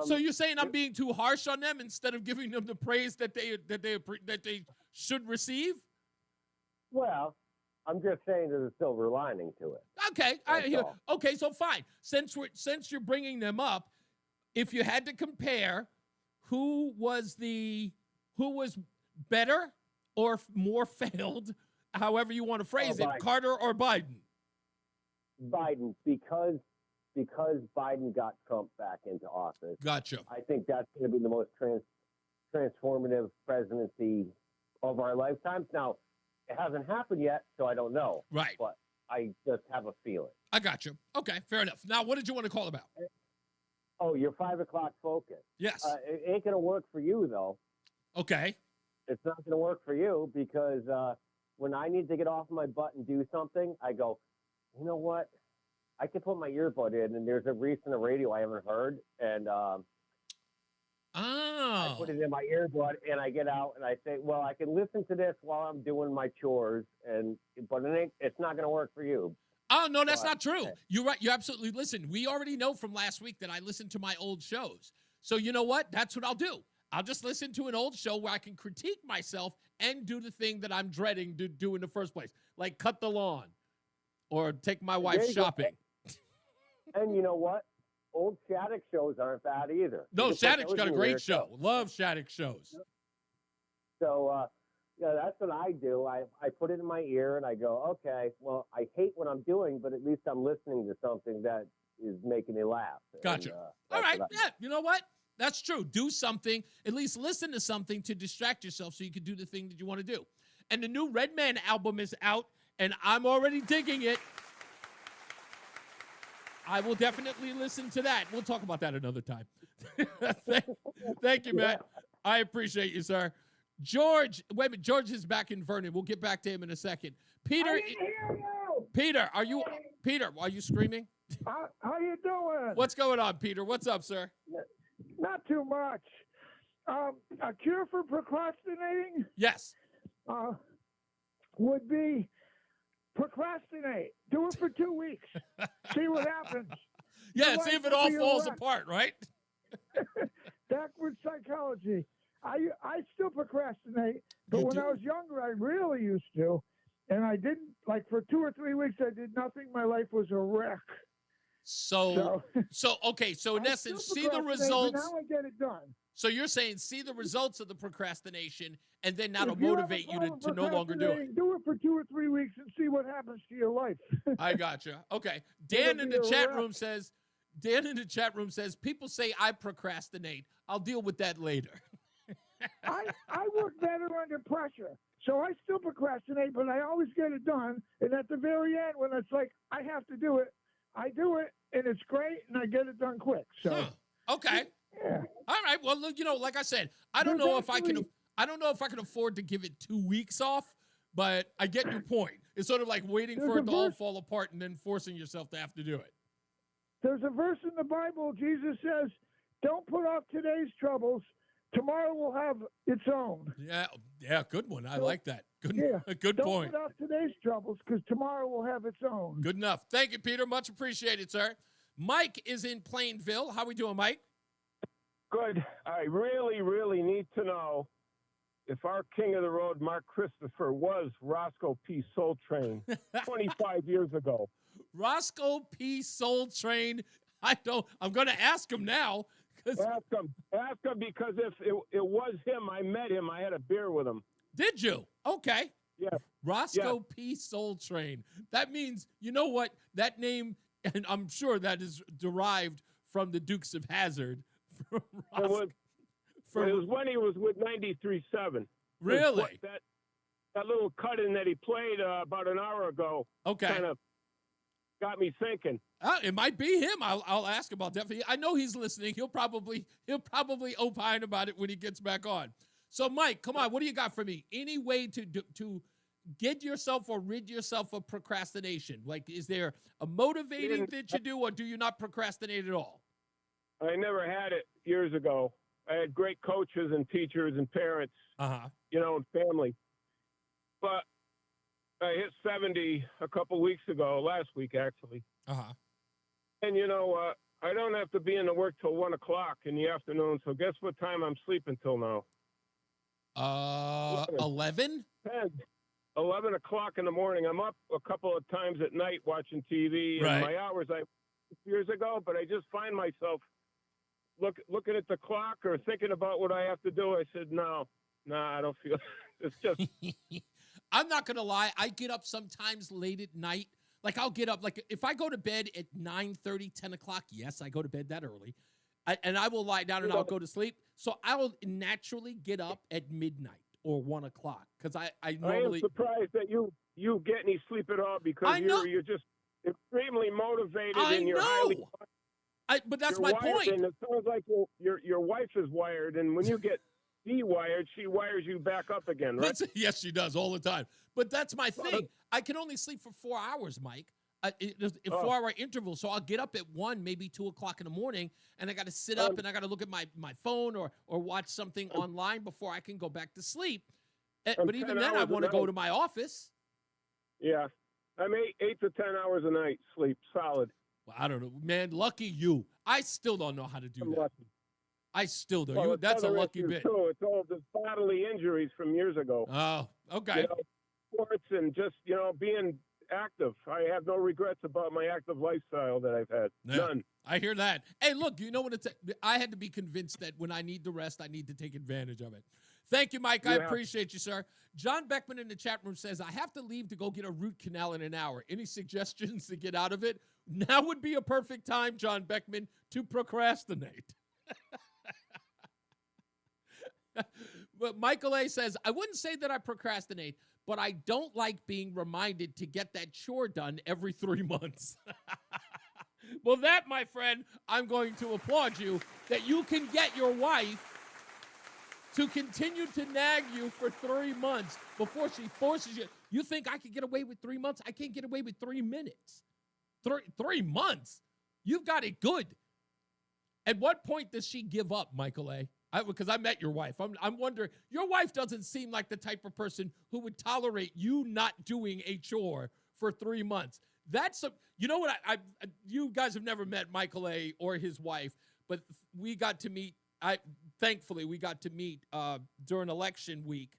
so you're saying I'm being too harsh on them instead of giving them the praise that they should receive? Well, I'm just saying there's a silver lining to it. Okay, okay, so fine. Since you're bringing them up, if you had to compare, who was better or more failed, however you want to phrase it, Biden. Carter or Biden? Biden, because Biden got Trump back into office. Gotcha. I think that's going to be the most transformative presidency of our lifetimes. Now, it hasn't happened yet, so I don't know. Right. But I just have a feeling. I got you. Okay, fair enough. Now, what did you want to call about? Oh, your 5 o'clock focus. Yes. It ain't going to work for you, though. Okay. It's not going to work for you because when I need to get off my butt and do something, I go, you know what? I can put my earbud in, and there's a Reese on the radio I haven't heard, and I put it in my earbud, and I get out, and I say, well, I can listen to this while I'm doing my chores, but it's not going to work for you. Oh, no, that's not true. You're right. You absolutely listen. We already know from last week that I listened to my old shows. So you know what? That's what I'll do. I'll just listen to an old show where I can critique myself and do the thing that I'm dreading to do in the first place, like cut the lawn or take my wife shopping. And you know what? Old Shattuck shows aren't bad either. No, Shattuck's got a great show. Love Shattuck shows. So, that's what I do. I put it in my ear and I go, okay, well, I hate what I'm doing, but at least I'm listening to something that is making me laugh. Gotcha. All right. Yeah, you know what? That's true. Do something. At least listen to something to distract yourself so you can do the thing that you want to do. And the new Redman album is out, and I'm already digging it. I will definitely listen to that. We'll talk about that another time. Thank you, Matt. I appreciate you, sir. George, wait a minute. George is back in Vernon. We'll get back to him in a second. Peter, Peter, are you screaming? How you doing? What's going on, Peter? What's up, sir? Not too much. A cure for procrastinating? Yes. Would be procrastinate. Do it for 2 weeks. See what happens. Yeah, see if it all falls apart, right? Backwards psychology. I still procrastinate, but when I was younger, I really used to. And I didn't, like for 2 or 3 weeks, I did nothing. My life was a wreck. So in essence, see the results. Now I get it done. So you're saying see the results of the procrastination, and then that'll motivate you to no longer do it. Do it for 2 or 3 weeks and see what happens to your life. I gotcha. Okay. Dan in the chat room says, people say I procrastinate. I'll deal with that later. I work better under pressure. So I still procrastinate, but I always get it done. And at the very end, when it's like, I have to do it, I do it, and it's great, and I get it done quick. So Okay. Yeah. All right. Well, look, like I said, I don't know if I can afford to give it 2 weeks off, but I get your point. It's sort of like waiting for it to all fall apart and then forcing yourself to have to do it. There's a verse in the Bible, Jesus says, don't put off today's troubles. Tomorrow will have its own. Yeah, good one. I like that. Good Don't point. put off today's troubles because tomorrow will have its own. Good enough. Thank you, Peter. Much appreciated, sir. Mike is in Plainville. How we doing, Mike? Good. I really, really need to know if our king of the road, Mark Christopher, was Roscoe P. Soul Train 25 years ago. Roscoe P. Soul Train. I'm going to ask him now. Ask him because if it was him, I met him. I had a beer with him. Did you? Okay. Yeah. Roscoe P. Soul Train. That means, you know what? That name, and I'm sure that is derived from the Dukes of Hazzard. It was when he was with 93.7. Really? That little cut-in that he played about an hour ago kind of got me thinking. It might be him. I'll ask about that. I know he's listening. He'll probably opine about it when he gets back on. So, Mike, come on. What do you got for me? Any way to get yourself or rid yourself of procrastination? Like, is there a motivating that you do, or do you not procrastinate at all? I never had it years ago. I had great coaches and teachers and parents, and family. But I hit 70 a couple weeks ago, last week actually. And I don't have to be in the work till 1 o'clock in the afternoon. So guess what time I'm sleeping till now? 11? 11 o'clock in the morning. I'm up a couple of times at night watching TV. And my hours years ago, but I just find myself looking at the clock or thinking about what I have to do. I said, no, Nah, I don't feel. It's just. I'm not going to lie. I get up sometimes late at night. Like, I'll get up. Like, if I go to bed at 9:30, 10 o'clock, yes, I go to bed that early. And I will lie down and I'll go to sleep. So I will naturally get up at midnight or 1 o'clock because I normally. I am surprised that you get any sleep at all because you're just extremely motivated and you're highly. But that's my point. And it sounds like your wife is wired, and when you get dewired, she wires you back up again, right? Yes, she does all the time. But that's my thing. I can only sleep for 4 hours, Mike. A 4-hour interval. So I'll get up at 1, maybe 2 o'clock in the morning, and I got to sit up and I got to look at my phone or watch something online before I can go back to sleep. But even then, I want to go to my office. Yeah. I'm 8 to 10 hours a night sleep, solid. Well, I don't know, man. Lucky you. I still don't know how to do that. Lucky. I still do. Well, That's a lucky bit. Too. It's all the bodily injuries from years ago. Oh, okay. Sports and just, being active. I have no regrets about my active lifestyle that I've had. Yeah, none. I hear that. Hey, look, you know what I had to be convinced that when I need the rest, I need to take advantage of it. Thank you, Mike. I appreciate you, sir. John Beckman in the chat room says, I have to leave to go get a root canal in an hour. Any suggestions to get out of it? Now would be a perfect time, John Beckman, to procrastinate. But Michael A. says, I wouldn't say that I procrastinate, but I don't like being reminded to get that chore done every 3 months. Well, that, my friend, I'm going to applaud you, that you can get your wife to continue to nag you for 3 months before she forces you. You think I could get away with 3 months? I can't get away with 3 minutes. 3 months? You've got it good. At what point does she give up, Michael A.? Because I met your wife. I'm wondering, your wife doesn't seem like the type of person who would tolerate you not doing a chore for 3 months. You know what? You guys have never met Michael A. or his wife, but we got to meet. Thankfully, we got to meet during election week,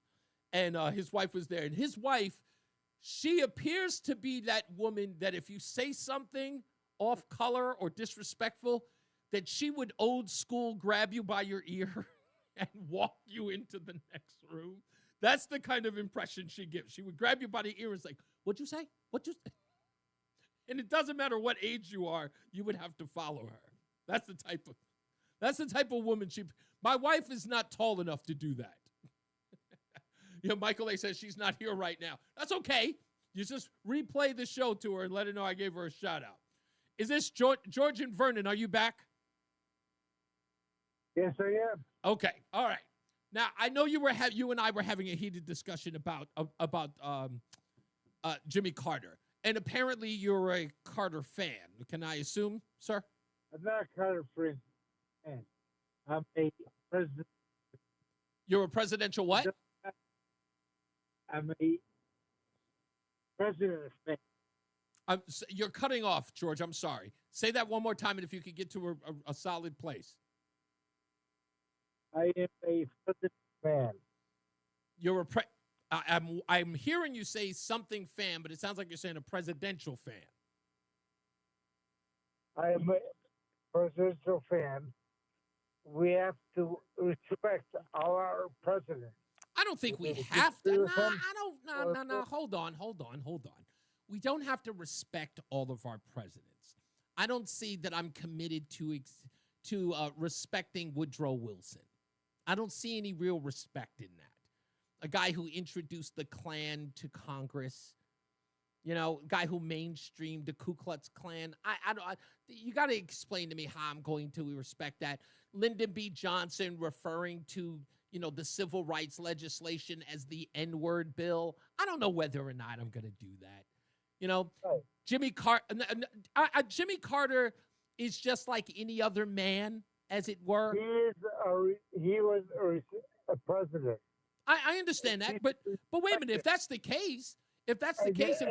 and his wife was there. And his wife, she appears to be that woman that if you say something off color or disrespectful, that she would old school grab you by your ear and walk you into the next room. That's the kind of impression she gives. She would grab you by the ear and say, what'd you say? What'd you say? And it doesn't matter what age you are, you would have to follow her. That's the type of woman my wife is not tall enough to do that. Michael A. says she's not here right now. That's okay. You just replay the show to her and let her know I gave her a shout out. Is this George and Vernon? Are you back? Yes, I am. Okay. All right. Now, I know you and I were having a heated discussion about Jimmy Carter. And apparently you're a Carter fan. Can I assume, sir? I'm not a Carter fan. I'm a president. You're a presidential what? I'm a president fan. You're cutting off, George. I'm sorry. Say that one more time, and if you could get to a solid place. I am a president fan. You're I'm hearing you say something fan, but it sounds like you're saying a presidential fan. I am a presidential fan. We have to respect our president. I don't think we have to. No. Hold on. We don't have to respect all of our presidents. I don't see that I'm committed to respecting Woodrow Wilson. I don't see any real respect in that. A guy who introduced the Klan to Congress, a guy who mainstreamed the Ku Klux Klan. You got to explain to me how I'm going to respect that. Lyndon B. Johnson referring to, the civil rights legislation as the N-word bill. I don't know whether or not I'm going to do that. Right. Jimmy Carter is just like any other man, as it were. He was a president. I understand that, but wait a minute. If that's the case, if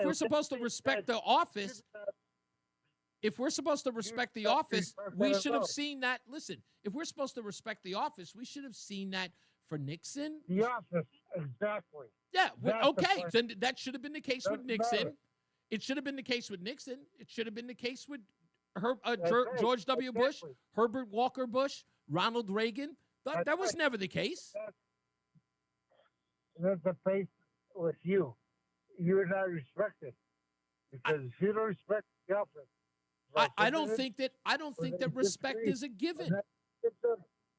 we're supposed to respect the office, we should have seen that. Listen, if we're supposed to respect the office, we should have seen that for Nixon. The office, exactly. Yeah, okay. Then that should have been the case with Nixon. It should have been the case with Nixon. It should have been the case with George W. Bush, Herbert Walker Bush, Ronald Reagan. That was never the case. interface with you. You're not respected because if you don't respect the office, I don't think that respect is a given.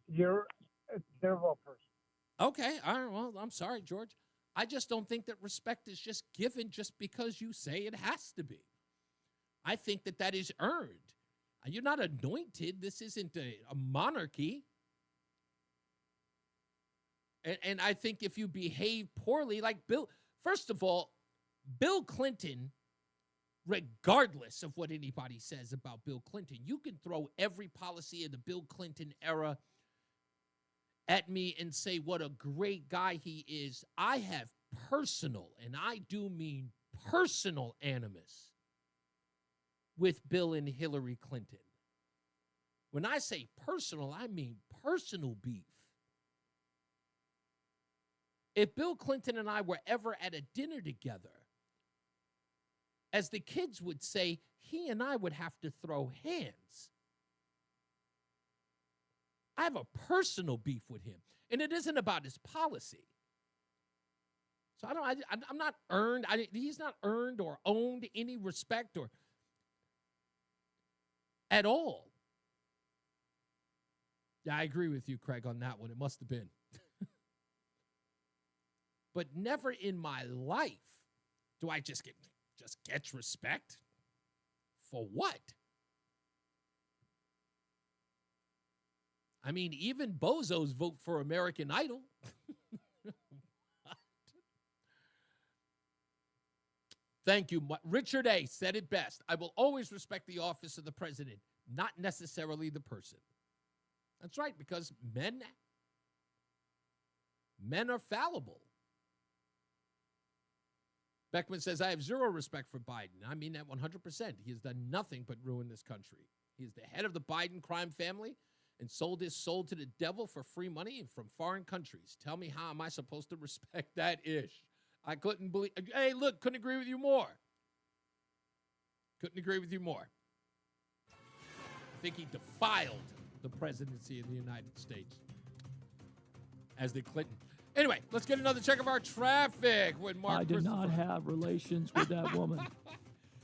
You're a terrible person. Okay, all right. Well, I'm sorry, George. I just don't think that respect is just given just because you say it has to be. I think that is earned. You're not anointed. This isn't a monarchy. And I think if you behave poorly, like first of all, Bill Clinton, regardless of what anybody says about Bill Clinton, you can throw every policy in the Bill Clinton era at me and say what a great guy he is. I have personal, and I do mean personal animus with Bill and Hillary Clinton. When I say personal, I mean personal beef. If Bill Clinton and I were ever at a dinner together, as the kids would say, he and I would have to throw hands. I have a personal beef with him, and it isn't about his policy. So I'm not earned. He's not earned or owned any respect or at all. Yeah, I agree with you, Craig, on that one. It must have been. But never in my life do I just get respect. For what? I mean, even bozos vote for American Idol. Thank you. Richard A. said it best. I will always respect the office of the president, not necessarily the person. That's right, because men are fallible. Beckman says, I have zero respect for Biden. I mean that 100%. He has done nothing but ruin this country. He is the head of the Biden crime family and sold his soul to the devil for free money and from foreign countries. Tell me, how am I supposed to respect that ish? I couldn't believe. Hey, look, couldn't agree with you more. Couldn't agree with you more. I think he defiled the presidency of the United States, as did Clinton. Anyway, let's get another check of our traffic with Mark. I did not have relations with that woman.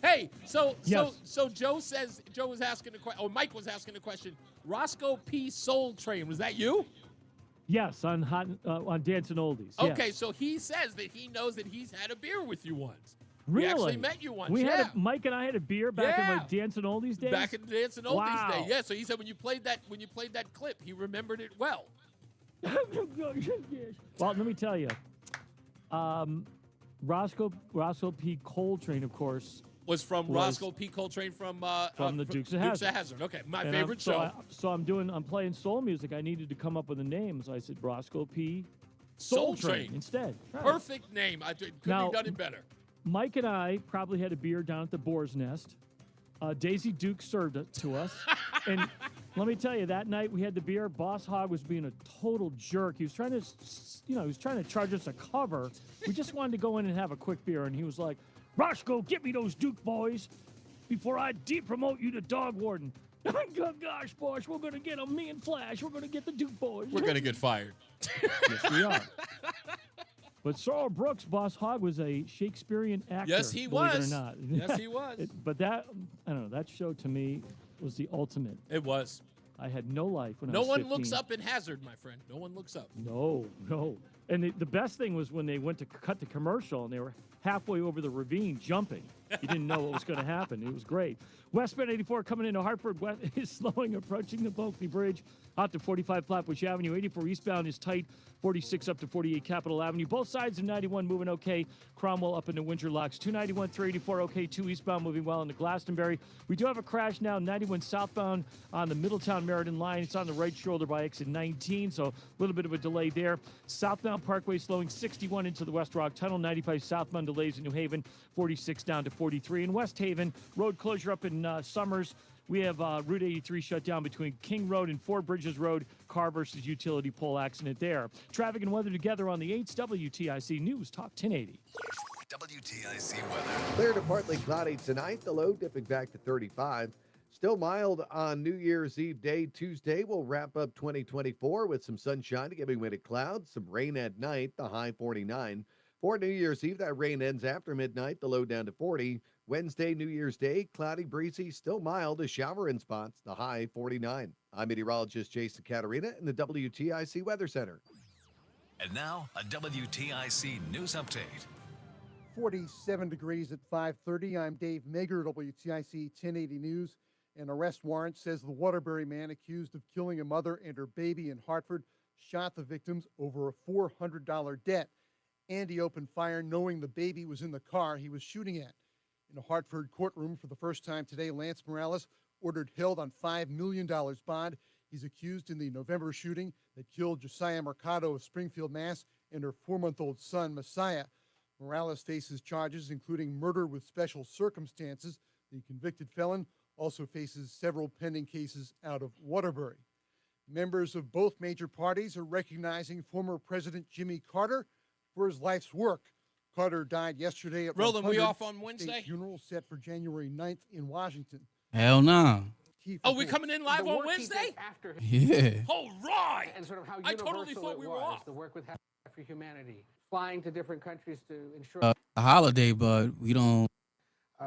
Hey, so Yes. Joe was asking a question. Oh, Mike was asking a question. Roscoe P. Soul Train, was that you? Yes, on Dancing Oldies. Yes. Okay, so he says that he knows that he's had a beer with you once. Really? We actually met you once. We yeah. Mike and I had a beer back in like Dancing Oldies days. Back in the Dancing Oldies Wow. days. Yeah, so he said when you played that clip, he remembered it well. Well, let me tell you, Roscoe P. Coltrane, of course, was from Roscoe P. Coltrane from the Dukes of Hazzard. Okay, my And favorite show. I'm playing soul music. I needed to come up with a name, so I said Roscoe P. Soul Train instead. Right. Perfect name. I couldn't have done it better. Mike and I probably had a beer down at the Boar's Nest. Daisy Duke served it to us. And let me tell you, that night we had the beer. Boss Hogg was being a total jerk. He was trying to charge us a cover. We just wanted to go in and have a quick beer. And he was like, Roscoe, get me those Duke boys before I de-promote you to dog warden. Gosh, boss, we're going to get them. Me and Flash, we're going to get the Duke boys. We're going to get fired. Yes, we are. But Saul Brooks, Boss Hogg, was a Shakespearean actor. Yes, he believe was. it or not. Yes, he was. But that, I don't know, that show to me was the ultimate. It was. I had no life when I No was one 15. looks up in Hazard, my friend. No one looks up. No. And the best thing was when they went to cut the commercial and they were halfway over the ravine jumping. You didn't know what was going to happen. It was great. Westbound 84 coming into Hartford West is slowing, approaching the Bulkley Bridge out to 45 Flatbush Avenue. 84 eastbound is tight. 46 up to 48 Capitol Avenue. Both sides of 91 moving okay. Cromwell up into Windsor Locks. 291, 384 okay. 2 eastbound moving well into Glastonbury. We do have a crash now. 91 southbound on the Middletown Meriden line. It's on the right shoulder by exit 19, so a little bit of a delay there. Southbound Parkway slowing 61 into the West Rock Tunnel. 95 southbound delays in New Haven. 46 down to 43. In West Haven, road closure up in Summers. We have Route 83 shut down between King Road and Four Bridges Road. Car versus utility pole accident there. Traffic and weather together on the 8th WTIC News Talk 1080. WTIC weather. Clear to partly cloudy tonight. The low dipping back to 35. Still mild on New Year's Eve day. Tuesday will wrap up 2024 with some sunshine giving way to clouds, some rain at night, the high 49. For New Year's Eve, that rain ends after midnight, the low down to 40. Wednesday, New Year's Day, cloudy, breezy, still mild, a shower in spots, the high 49. I'm meteorologist Jason Caterina in the WTIC Weather Center. And now, a WTIC news update. 47 degrees at 5:30. I'm Dave Mager, WTIC 1080 News. An arrest warrant says the Waterbury man accused of killing a mother and her baby in Hartford shot the victims over a $400 debt. And he opened fire knowing the baby was in the car he was shooting at. In a Hartford courtroom for the first time today, Lance Morales ordered held on $5 million bond. He's accused in the November shooting that killed Josiah Mercado of Springfield, Mass. And her 4-month-old son, Messiah. Morales faces charges including murder with special circumstances. The convicted felon also faces several pending cases out of Waterbury. Members of both major parties are recognizing former President Jimmy Carter for his life's work. Carter died yesterday at Roland, we 100. off on Wednesday? State funeral set for January 9th in Washington. Hell no. Oh, we coming in live on Wednesday? Yeah. All right. And sort of how I totally universal thought it we were was, off. the work with Habitat for Humanity, flying to different countries to ensure A holiday, but we don't.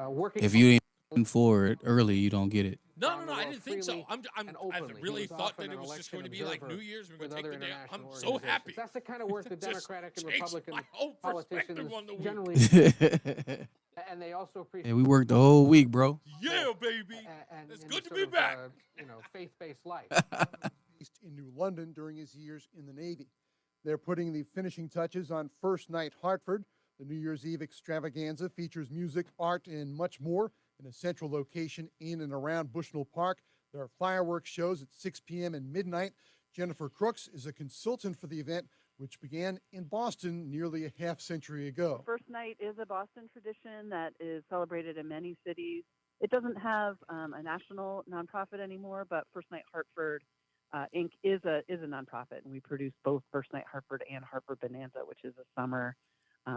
working. If you ain't for it early, you don't get it. No, I didn't think so. I openly. really He was thought often that it an was just election going to be like observer New Year's. We're going with to take other the day. I'm international so organizations. happy. That's the kind of work the It just Democratic and changed Republican my whole perspective politicians on the week. generally and they also appreciate Yeah, we worked the whole week, bro. Yeah, baby. and It's in good to sort be of, back. Faith-based life. In New London during his years in the Navy. They're putting the finishing touches on First Night Hartford. The New Year's Eve extravaganza features music, art, and much more in a central location in and around Bushnell Park. There are fireworks shows at 6 p.m. and midnight. Jennifer Crooks is a consultant for the event, which began in Boston nearly a half century ago. First Night is a Boston tradition that is celebrated in many cities. It doesn't have a national nonprofit anymore, but First Night Hartford Inc. is a nonprofit, and we produce both First Night Hartford and Hartford Bonanza, which is a summer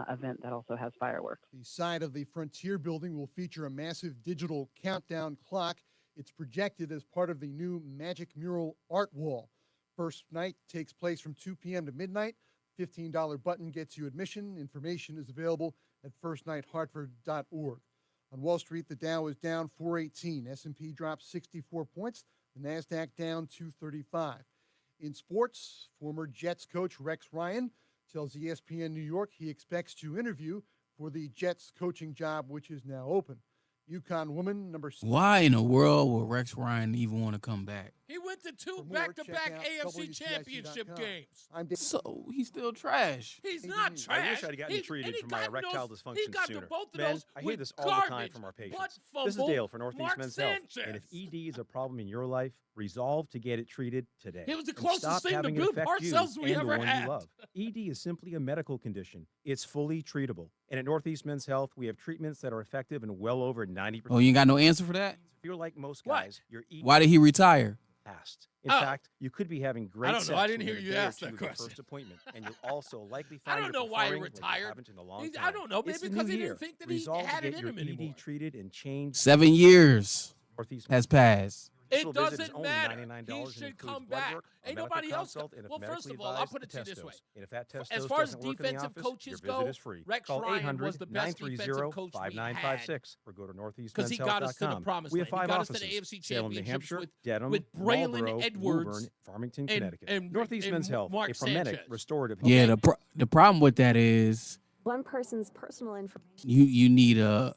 event that also has fireworks. The side of the Frontier building will feature a massive digital countdown clock. It's projected as part of the new Magic Mural art wall. First Night takes place from 2 p.m. to midnight. $15 button gets you admission. Information is available at firstnighthartford.org. On Wall Street, the Dow is down 418. S&P dropped 64 points. The NASDAQ down 235. In sports, former Jets coach Rex Ryan tells ESPN New York he expects to interview for the Jets coaching job, which is now open. UConn woman number 6. Why in the world would Rex Ryan even want to come back? He went to two more, back-to-back check out AFC Championship WTIC.com. games. I'm Dave. So he's still trash. He's not trash. I wish I'd gotten treated for my erectile He dysfunction got sooner. to both of Ben, those I hear with this all the time garbage, from our butt patients. This is fumble, Dale for Northeast Mark Men's Health. And if Sanchez. ED is a problem in your life, resolve to get it treated today. It was the And closest stop thing to having it Bill affect Parcells you we and ever the one had. you love. ED is simply a medical condition. It's fully treatable. And at Northeast Men's Health, we have treatments that are effective in well over 90%. Oh, you ain't got no answer for that? If you're like most guys, your ED Why did he retire? past. In Oh. fact, you could be having great I don't know. sex I didn't hear within a you day or ask two that of your question. first appointment, and you'll also likely I find don't you're know why he performing like you retired. haven't in a long I time. don't know. Maybe It's the because new he year. didn't think that he Resolve had to it get in your him ED anymore. treated and changed. 7 years Northeast has passed. It Initial visit is doesn't only matter. $99 He and should includes come blood back. work, a Ain't medical nobody else. consult, and if Well, first medically of all, I'll advised, put a it to you test this way. dose. And if that test As dose far as doesn't work in the defensive office, coaches your visit go, is free. Rex Call Ryan was the best defensive coach we had 800-930-5956 or go to because he got us to the northeastmenshealth.com. promised We land. have 5 He got us to offices: the AFC Salem, New Championships Hampshire, with Dedham, Braylon Marlboro, Edwards Woburn, Farmington, and- Connecticut. and- Northeast and Men's Health, Mark a Fermetic Sanchez. restorative. Yeah, the problem with that is One person's personal information. you need a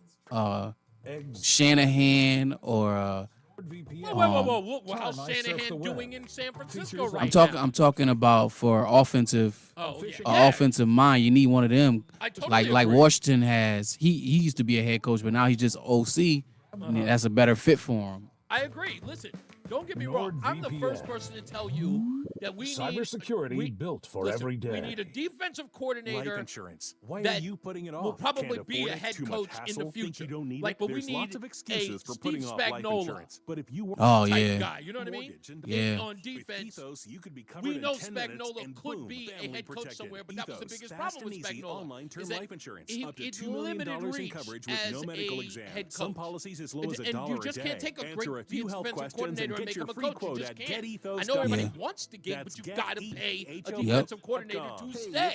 Shanahan or a, Whoa. How's Shanahan doing in San Francisco right now? I'm talking about for offensive Oh, yeah. offensive mind. You need one of them. I totally like agree. Washington has. He used to be a head coach, but now he's just OC. And that's a better fit for him. I agree. Listen, Don't get me wrong. I'm the first person to tell you that we need cybersecurity built for listen, every day. We need a defensive coordinator. Life insurance. Why that are you putting it off? will probably Can't be afford a it? head Too much coach in hassle? the future. Think you don't need like, it? but There's we need lots of excuses a for Steve putting off life Spagnuolo insurance. But if you were Oh, type yeah. guy, you know what I mean? Yeah. On defense, Ethos, you could be covered we in know 10 minutes Spagnuolo and could boom, be a family head coach protected. somewhere, but that was the Ethos, biggest fast problem with and easy Spagnuolo. online term is that life insurance. it, Up to it $2 million limited in reach coverage with as no medical a exam. head coach. Some policies as low as and $1 you just a can't day. take a Answer great a few health defensive questions and coordinator and get make your him a free coach. You quote just at can't. I getethos.com. know everybody wants to gig, but you got to pay a defensive coordinator to stay.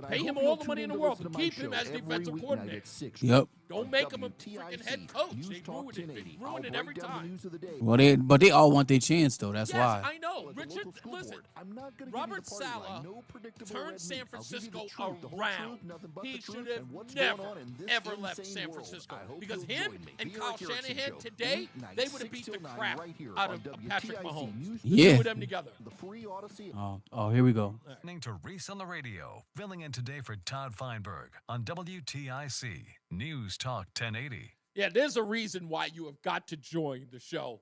Pay him all the money in the world, but keep him as defensive coordinator. Yep. Don't make him a freaking head coach. They ruin it every time. Well, they all want their chance though. That's Yes, why. I know. Richard, listen. Robert Saleh turned San Francisco around. He should have never, ever left San Francisco. Because him and Kyle Shanahan today, they would have beat the crap out of Patrick Mahomes. The Yeah. two of them together. Oh, here we go. Listening to Reese on the radio, filling in today for Todd Feinberg on WTIC News Talk 1080. Yeah, there's a reason why you have got to join the show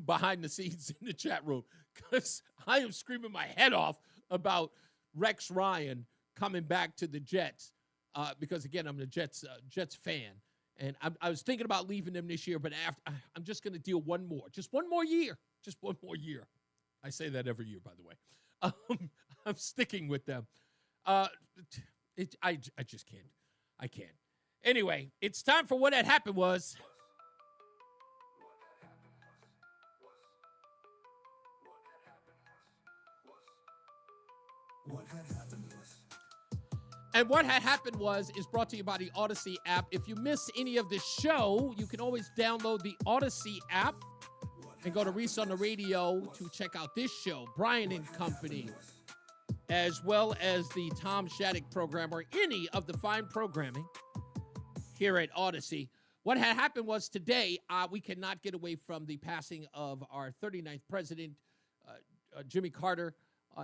behind the scenes in the chat room, because I am screaming my head off about Rex Ryan coming back to the Jets. Because again, I'm the Jets fan, and I was thinking about leaving them this year, but I'm just going to deal one more year. I say that every year, by the way. I'm sticking with them. I just can't. I can't. Anyway, it's time for What Had Happened Was. And What Had Happened Was is brought to you by the Odyssey app. If you miss any of the show, you can always download the Odyssey app and go to Reese on the Radio to check out this show, Brian and Company, as well as the Tom Shattuck program or any of the fine programming here at Odyssey. What had happened was today, we cannot get away from the passing of our 39th president, Jimmy Carter,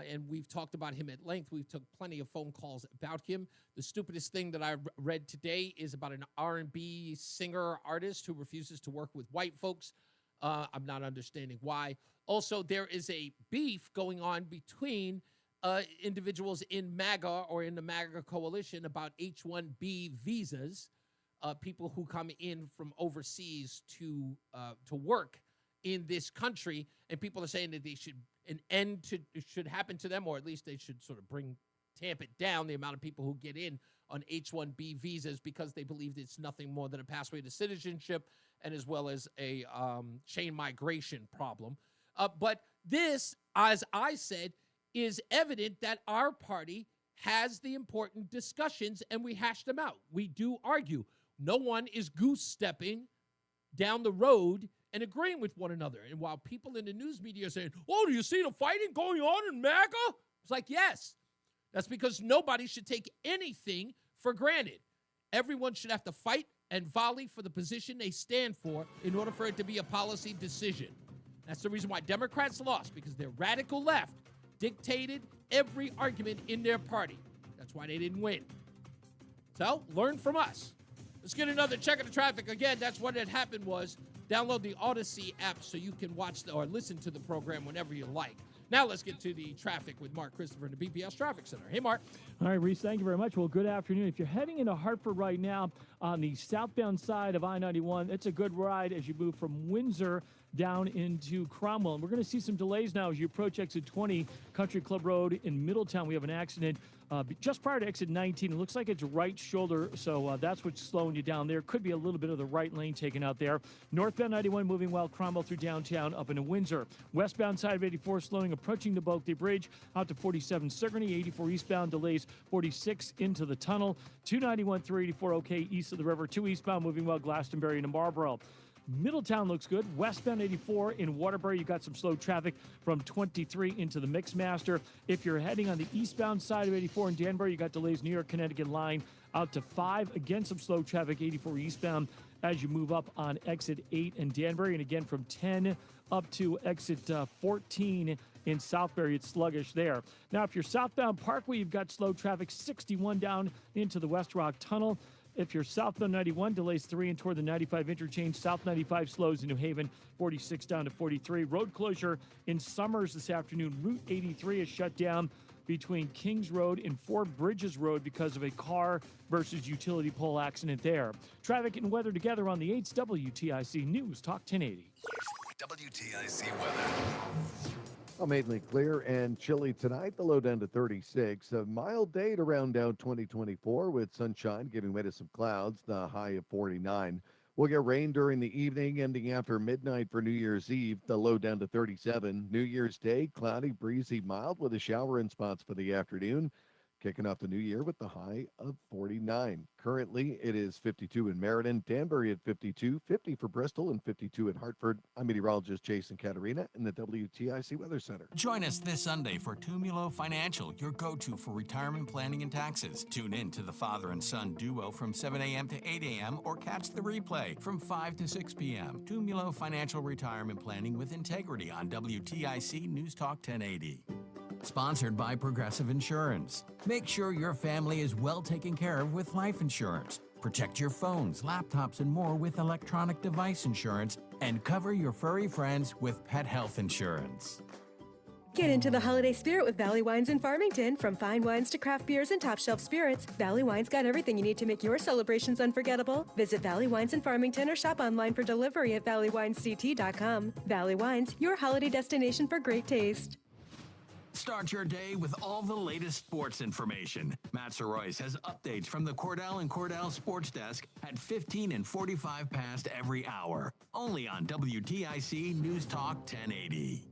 and we've talked about him at length. We've took plenty of phone calls about him. The stupidest thing that I read today is about an R&B singer artist who refuses to work with white folks. I'm not understanding why. Also, there is a beef going on between individuals in MAGA or in the MAGA coalition about H-1B visas, people who come in from overseas to work in this country, and people are saying that they should should happen to them, or at least they should sort of tamp it down, the amount of people who get in on H-1B visas, because they believe it's nothing more than a pathway to citizenship, and as well as a chain migration problem. But this, as I said, is evident that our party has the important discussions, and we hash them out. We do argue. No one is goose-stepping down the road and agreeing with one another. And while people in the news media are saying, oh, do you see the fighting going on in MAGA? It's like, yes. That's because nobody should take anything for granted. Everyone should have to fight and volley for the position they stand for in order for it to be a policy decision. That's the reason why Democrats lost, because their radical left dictated every argument in their party. That's why they didn't win. So, learn from us. Let's get another check of the traffic. Again, that's what had happened was download the Odyssey app so you can watch or listen to the program whenever you like. Now let's get to the traffic with Mark Christopher in the BPS Traffic Center. Hey, Mark. All right, Reese, thank you very much. Well, good afternoon. If you're heading into Hartford right now on the southbound side of I-91, it's a good ride as you move from Windsor down into Cromwell. And we're going to see some delays now as you approach exit 20, Country Club Road in Middletown. We have an accident just prior to exit 19. It looks like it's right shoulder, so that's what's slowing you down there. Could be a little bit of the right lane taken out there. Northbound 91 moving well, Cromwell through downtown up into Windsor. Westbound side of 84 slowing, approaching the Bulkley Bridge out to 47 Sigourney. 84 eastbound delays 46 into the tunnel. 291 through 84 okay east of the river. 2 eastbound moving well, Glastonbury to Marlboro. Middletown looks good. Westbound 84 in Waterbury, you got some slow traffic from 23 into the Mixmaster. If you're heading on the eastbound side of 84 in Danbury, you got delays New York, Connecticut line out to 5. Again, some slow traffic 84 eastbound as you move up on exit 8 in Danbury. And again, from 10 up to exit 14 in Southbury, it's sluggish there. Now, if you're southbound Parkway, you've got slow traffic 61 down into the West Rock Tunnel. If you're southbound 91, delays 3 and toward the 95 interchange. South 95 slows in New Haven, 46 down to 43. Road closure in Summers this afternoon. Route 83 is shut down between Kings Road and Fort Bridges Road because of a car versus utility pole accident there. Traffic and weather together on the 8's WTIC News Talk 1080. WTIC weather. Well, mainly clear and chilly tonight. The low down to 36. A mild day to round out 2024 with sunshine giving way to some clouds. The high of 49. We'll get rain during the evening, ending after midnight for New Year's Eve. The low down to 37. New Year's Day, cloudy, breezy, mild with a shower in spots for the afternoon. Kicking off the new year with the high of 49. Currently, it is 52 in Meriden, Danbury at 52, 50 for Bristol, and 52 at Hartford. I'm meteorologist Jason Caterina in the WTIC Weather Center. Join us this Sunday for Tumulo Financial, your go-to for retirement planning and taxes. Tune in to the father and son duo from 7 a.m. to 8 a.m. or catch the replay from 5 to 6 p.m. Tumulo Financial Retirement Planning with Integrity on WTIC News Talk 1080. Sponsored by Progressive Insurance. Make sure your family is well taken care of with life insurance. Protect your phones, laptops, and more with electronic device insurance, and cover your furry friends with pet health insurance. Get into the holiday spirit with Valley Wines in Farmington. From fine wines to craft beers and top shelf spirits, Valley Wine's got everything you need to make your celebrations unforgettable. Visit Valley Wines in Farmington or shop online for delivery at valleywinesct.com. Valley Wines, your holiday destination for great taste. Start your day with all the latest sports information. Matt Soroyce has updates from the Cordell and Cordell Sports Desk at 15 and 45 past every hour. Only on WTIC News Talk 1080.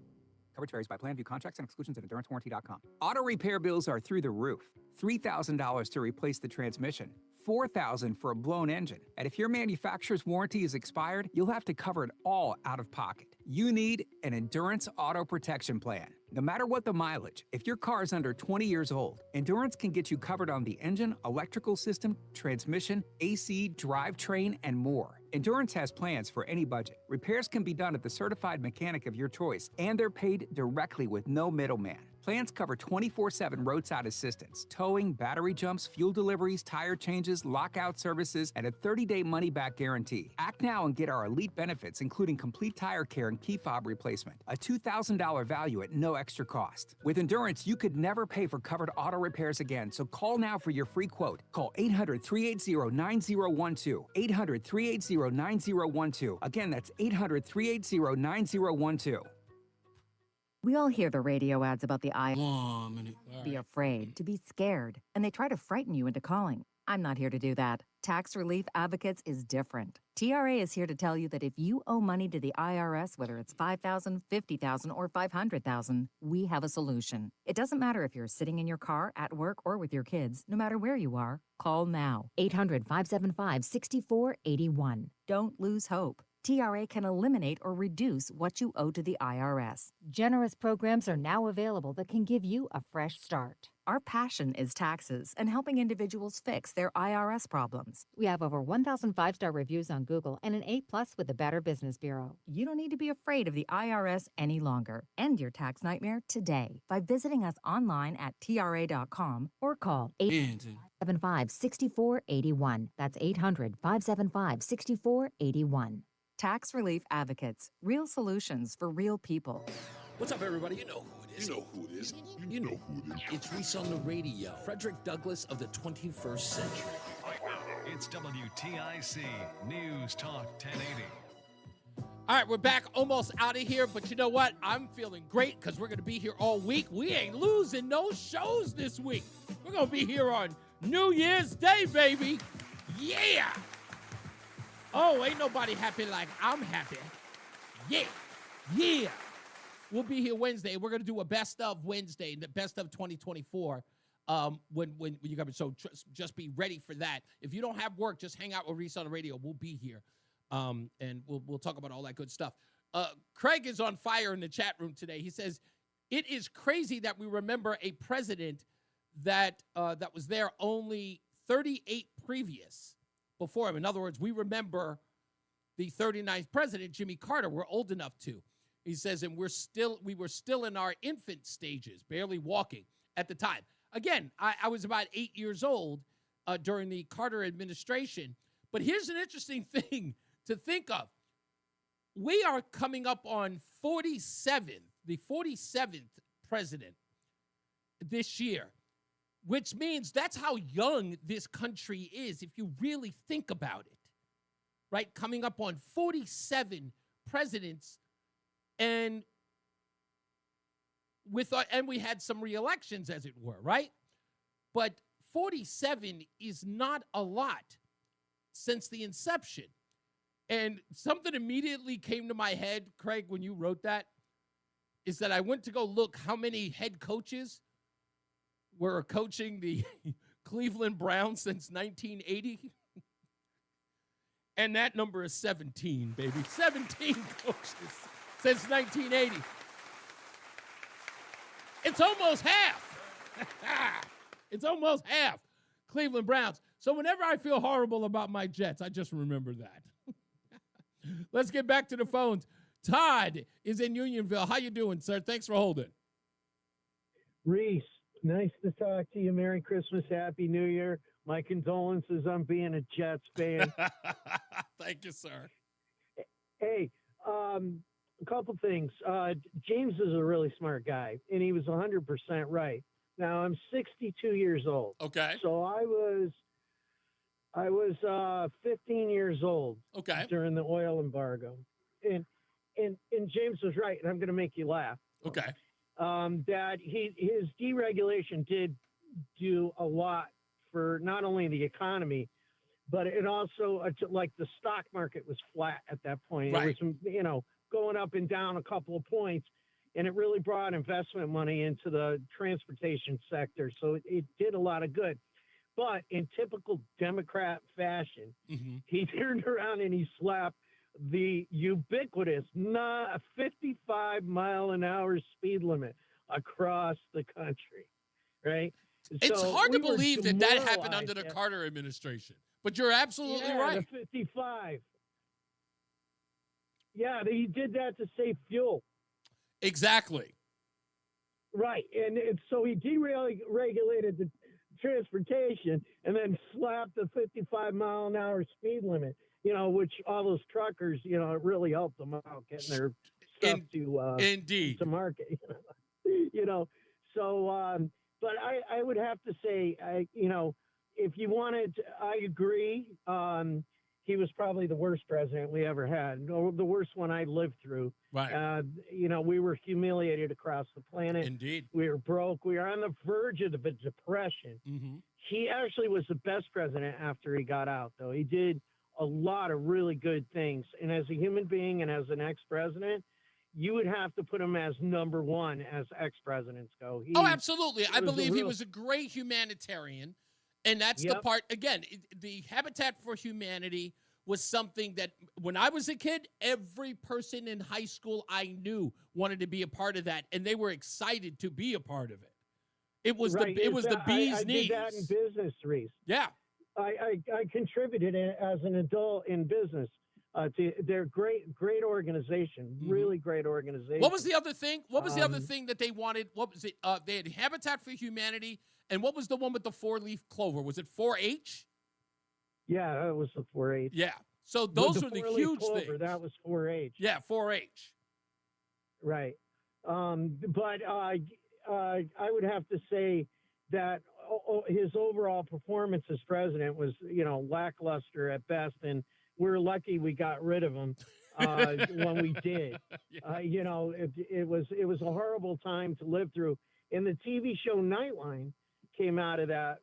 Coverage varies by plan. View contracts and exclusions at endurancewarranty.com. Auto repair bills are through the roof. $3,000 to replace the transmission. $4,000 for a blown engine. And if your manufacturer's warranty is expired, you'll have to cover it all out of pocket. You need an Endurance Auto Protection Plan. No matter what the mileage, if your car is under 20 years old, Endurance can get you covered on the engine, electrical system, transmission, AC, drivetrain, and more. Endurance has plans for any budget. Repairs can be done at the certified mechanic of your choice, and they're paid directly with no middleman. Plans cover 24/7 roadside assistance, towing, battery jumps, fuel deliveries, tire changes, lockout services, and a 30-day money-back guarantee. Act now and get our elite benefits, including complete tire care and key fob replacement. A $2,000 value at no extra cost. With Endurance, you could never pay for covered auto repairs again, so call now for your free quote. Call 800-380-9012. 800-380-9012. Again, that's 800-380-9012. We all hear the radio ads about the eye. 1 minute. Be afraid, to be scared, and they try to frighten you into calling. I'm not here to do that. Tax Relief Advocates is different. TRA is here to tell you that if you owe money to the IRS, whether it's $5,000, $50,000, or $500,000, we have a solution. It doesn't matter if you're sitting in your car, at work, or with your kids. No matter where you are, call now. 800-575-6481. Don't lose hope. TRA can eliminate or reduce what you owe to the IRS. Generous programs are now available that can give you a fresh start. Our passion is taxes and helping individuals fix their IRS problems. We have over 1,000 5-star reviews on Google and an A+ with the Better Business Bureau. You don't need to be afraid of the IRS any longer. End your tax nightmare today by visiting us online at TRA.com or call 875-6481. That's 800-575-6481. Tax Relief Advocates. Real solutions for real people. What's up, everybody? You know who it is. You know who it is. You know who it is. It's Reese on the radio. Frederick Douglass of the 21st century. It's WTIC News Talk 1080. All right, we're back almost out of here, but you know what? I'm feeling great because we're going to be here all week. We ain't losing no shows this week. We're going to be here on New Year's Day, baby. Yeah. Oh, ain't nobody happy like I'm happy. Yeah. Yeah. We'll be here Wednesday. We're going to do a best of Wednesday, the best of 2024 when you come in. So just be ready for that. If you don't have work, just hang out with Reese on the radio. We'll be here. And we'll talk about all that good stuff. Craig is on fire in the chat room today. He says, it is crazy that we remember a president that was there only 38 previous before him. In other words, we remember the 39th president, Jimmy Carter. We're old enough to. He says, and we were still in our infant stages, barely walking at the time. Again, I was about 8 years old, during the Carter administration. But here's an interesting thing to think of. We are coming up on the 47th president this year, which means that's how young this country is, if you really think about it, right? Coming up on 47 presidents, and we had some re-elections, as it were, right? But 47 is not a lot since the inception. And something immediately came to my head, Craig, when you wrote that, is that I went to go look how many head coaches were coaching the Cleveland Browns since 1980. And that number is 17, baby. 17 coaches since 1980. It's almost half. It's almost half Cleveland Browns. So whenever I feel horrible about my Jets, I just remember that. Let's get back to the phones. Todd is in Unionville. How you doing, sir? Thanks for holding. Reese, nice to talk to you. Merry Christmas, Happy New Year. My condolences on being a Jets fan. Thank you, sir. Hey, a couple things. James is a really smart guy, and he was 100% right. Now, I'm 62 years old. Okay. So I was 15 years old during the oil embargo. And James was right, and I'm going to make you laugh. Okay. That his deregulation did do a lot for not only the economy, but it also, like the stock market was flat at that point. Right. It was, going up and down a couple of points, and it really brought investment money into the transportation sector. So it did a lot of good. But in typical Democrat fashion, he turned around and he slapped the ubiquitous 55-mile-an-hour speed limit across the country, right? It's So hard to we were believe that happened under the demoralized. Carter administration. But you're absolutely right. The 55. Yeah, he did that to save fuel. Exactly. Right. And so he deregulated the transportation and then slapped the 55-mile-an-hour speed limit, which all those truckers, it really helped them out getting their stuff to market. So, but I would have to say, if you wanted, I agree. He was probably the worst president we ever had, the worst one I lived through. Right. We were humiliated across the planet. Indeed. We were broke. We were on the verge of the depression. Mm-hmm. He actually was the best president after he got out, though. He did a lot of really good things. And as a human being and as an ex-president, you would have to put him as number one as ex-presidents go. Absolutely. I believe he was a great humanitarian. And that's the part, again, the Habitat for Humanity was something that when I was a kid, every person in high school I knew wanted to be a part of that, and they were excited to be a part of it. It was the bee's knees. I did that in business, Reese. Yeah. I contributed as an adult in business to their great organization, really great organization. What was the other thing? What was the other thing that they wanted? What was it? They had Habitat for Humanity, and what was the one with the 4-leaf clover? Was it 4-H? Yeah, that was the 4-H. Yeah. So those were the huge things. That was 4-H. Yeah, 4-H. Right. But I would have to say that his overall performance as president was, lackluster at best, and we're lucky we got rid of him when we did. It was a horrible time to live through. And the TV show Nightline came out of that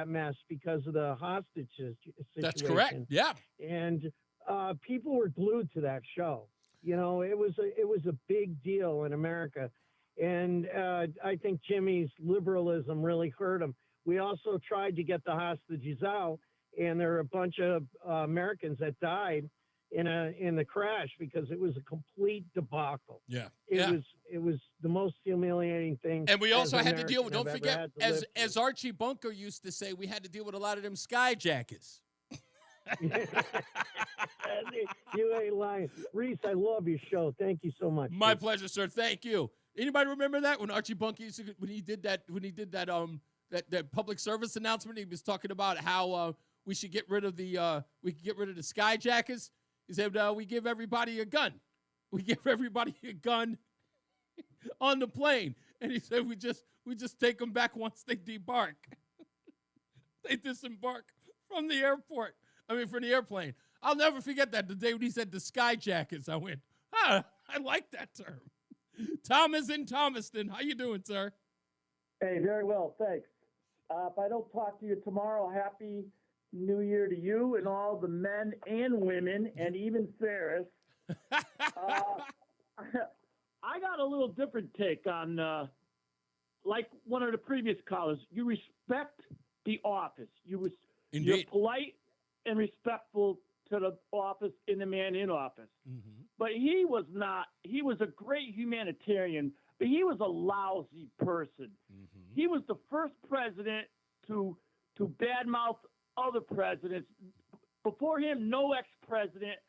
mess because of the hostage situation. That's correct. Yeah. And people were glued to that show. It was a big deal in America. And I think Jimmy's liberalism really hurt him. We also tried to get the hostages out, and there were a bunch of Americans that died in the crash because it was a complete debacle. Yeah. It was the most humiliating thing. And we also had to deal with, don't forget, as Archie Bunker used to say, we had to deal with a lot of them skyjackers. You ain't lying. Reese, I love your show. Thank you so much. My pleasure, sir. Thank you. Anybody remember that when Archie Bunker when he did that that public service announcement. He was talking about how we should get rid of the skyjackers. He said we give everybody a gun. We give everybody a gun on the plane, and he said we just take them back once they debark. They disembark from the airport. From the airplane. I'll never forget that the day when he said the skyjackers. I went, I like that term. Thomas in Thomaston, how you doing, sir? Hey, very well, thanks. If I don't talk to you tomorrow, happy New Year to you and all the men and women, and even Ferris. I got a little different take on, like one of the previous callers. You respect the office. You're polite and respectful to the office and the man in office. Mm-hmm. But he was not. He was a great humanitarian, but he was a lousy person. Mm-hmm. He was the first president to badmouth other presidents. Before him, no ex-president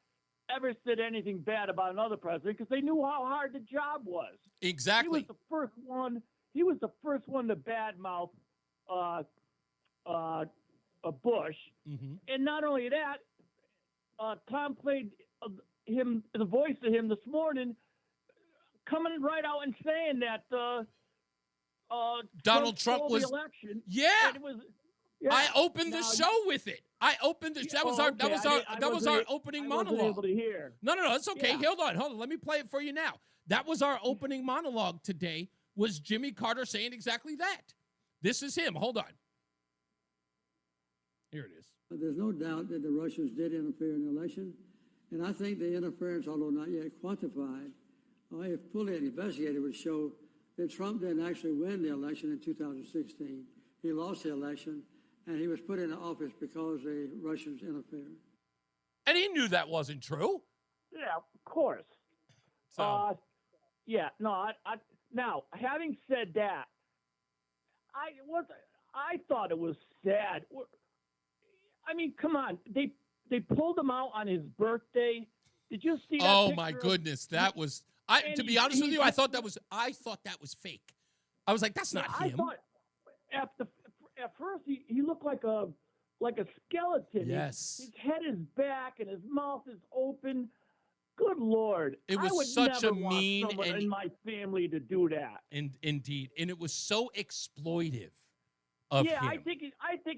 ever said anything bad about another president because they knew how hard the job was. Exactly. He was the first one. He was the first one to badmouth Bush, mm-hmm. and not only that, Tom played the voice of him this morning, coming right out and saying that Donald Trump stole was the election. Yeah. And it was, yeah. I opened the Now, show with it. I opened the that was our opening monologue. I wasn't able to hear. No, it's okay. Yeah. Hold on. Let me play it for you now. That was our opening monologue today. Was Jimmy Carter saying exactly that? This is him. Hold on. Here it is. There's no doubt that the Russians did interfere in the election, and I think the interference, although not yet quantified, if fully investigated, would show that Trump didn't actually win the election in 2016. He lost the election, and he was put into office because the Russians interfered. And he knew that wasn't true. Yeah, of course. So. Now, having said that, I thought it was sad. I mean, come on. They pulled him out on his birthday. Did you see that? Oh my goodness, that was. To be honest with you, I thought that was fake. I was like, that's not him. I thought at first he looked like a skeleton. Yes. His head is back and his mouth is open. Good Lord. It was I would such never a want mean someone and in my family to do that. Indeed, and it was so exploitive of him. I think it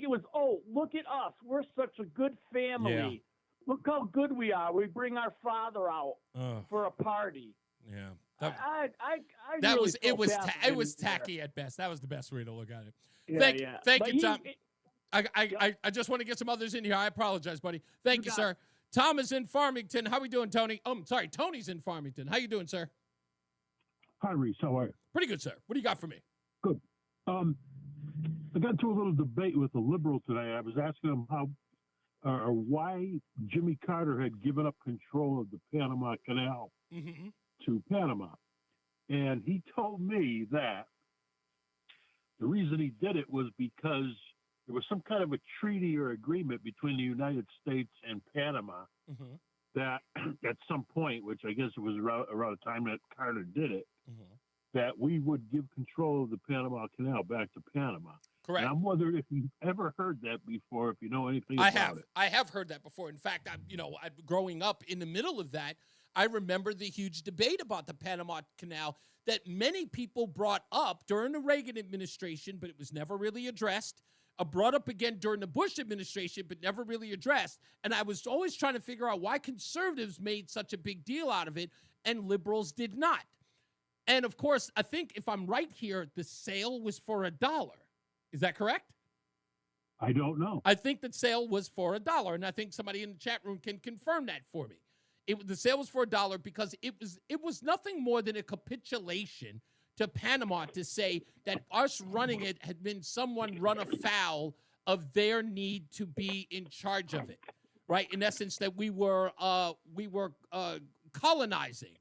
was. Oh, look at us. We're such a good family. Yeah. Look how good we are. We bring our father out for a party. Yeah. That was really it was tacky at best. That was the best way to look at it. Yeah, Thank you, Tom. I just want to get some others in here. I apologize, buddy. Thank you, sir. Tom is in Farmington. How we doing, Tony? Sorry, Tony's in Farmington. How you doing, sir? Hi, Reese. How are you? Pretty good, sir. What do you got for me? Good. I got into a little debate with a liberal today. I was asking him how or why Jimmy Carter had given up control of the Panama Canal Mm-hmm. to Panama. And he told me that the reason he did it was because there was some kind of a treaty or agreement between the United States and Panama Mm-hmm. that at some point, which I guess it was around the time that Carter did it, Mm-hmm. that we would give control of the Panama Canal back to Panama. Correct. And I'm wondering if you've ever heard that before, if you know anything about it. I have heard that before. In fact, growing up in the middle of that, I remember the huge debate about the Panama Canal that many people brought up during the Reagan administration, but it was never really addressed. Brought up again during the Bush administration, but never really addressed. And I was always trying to figure out why conservatives made such a big deal out of it and liberals did not. And of course, I think if I'm right here, the sale was for $1. Is that correct? I don't know. I think the sale was for $1, and I think somebody in the chat room can confirm that for me. The sale was for $1 because it was nothing more than a capitulation to Panama to say that us running it had been someone run afoul of their need to be in charge of it, right? In essence, that we were colonizing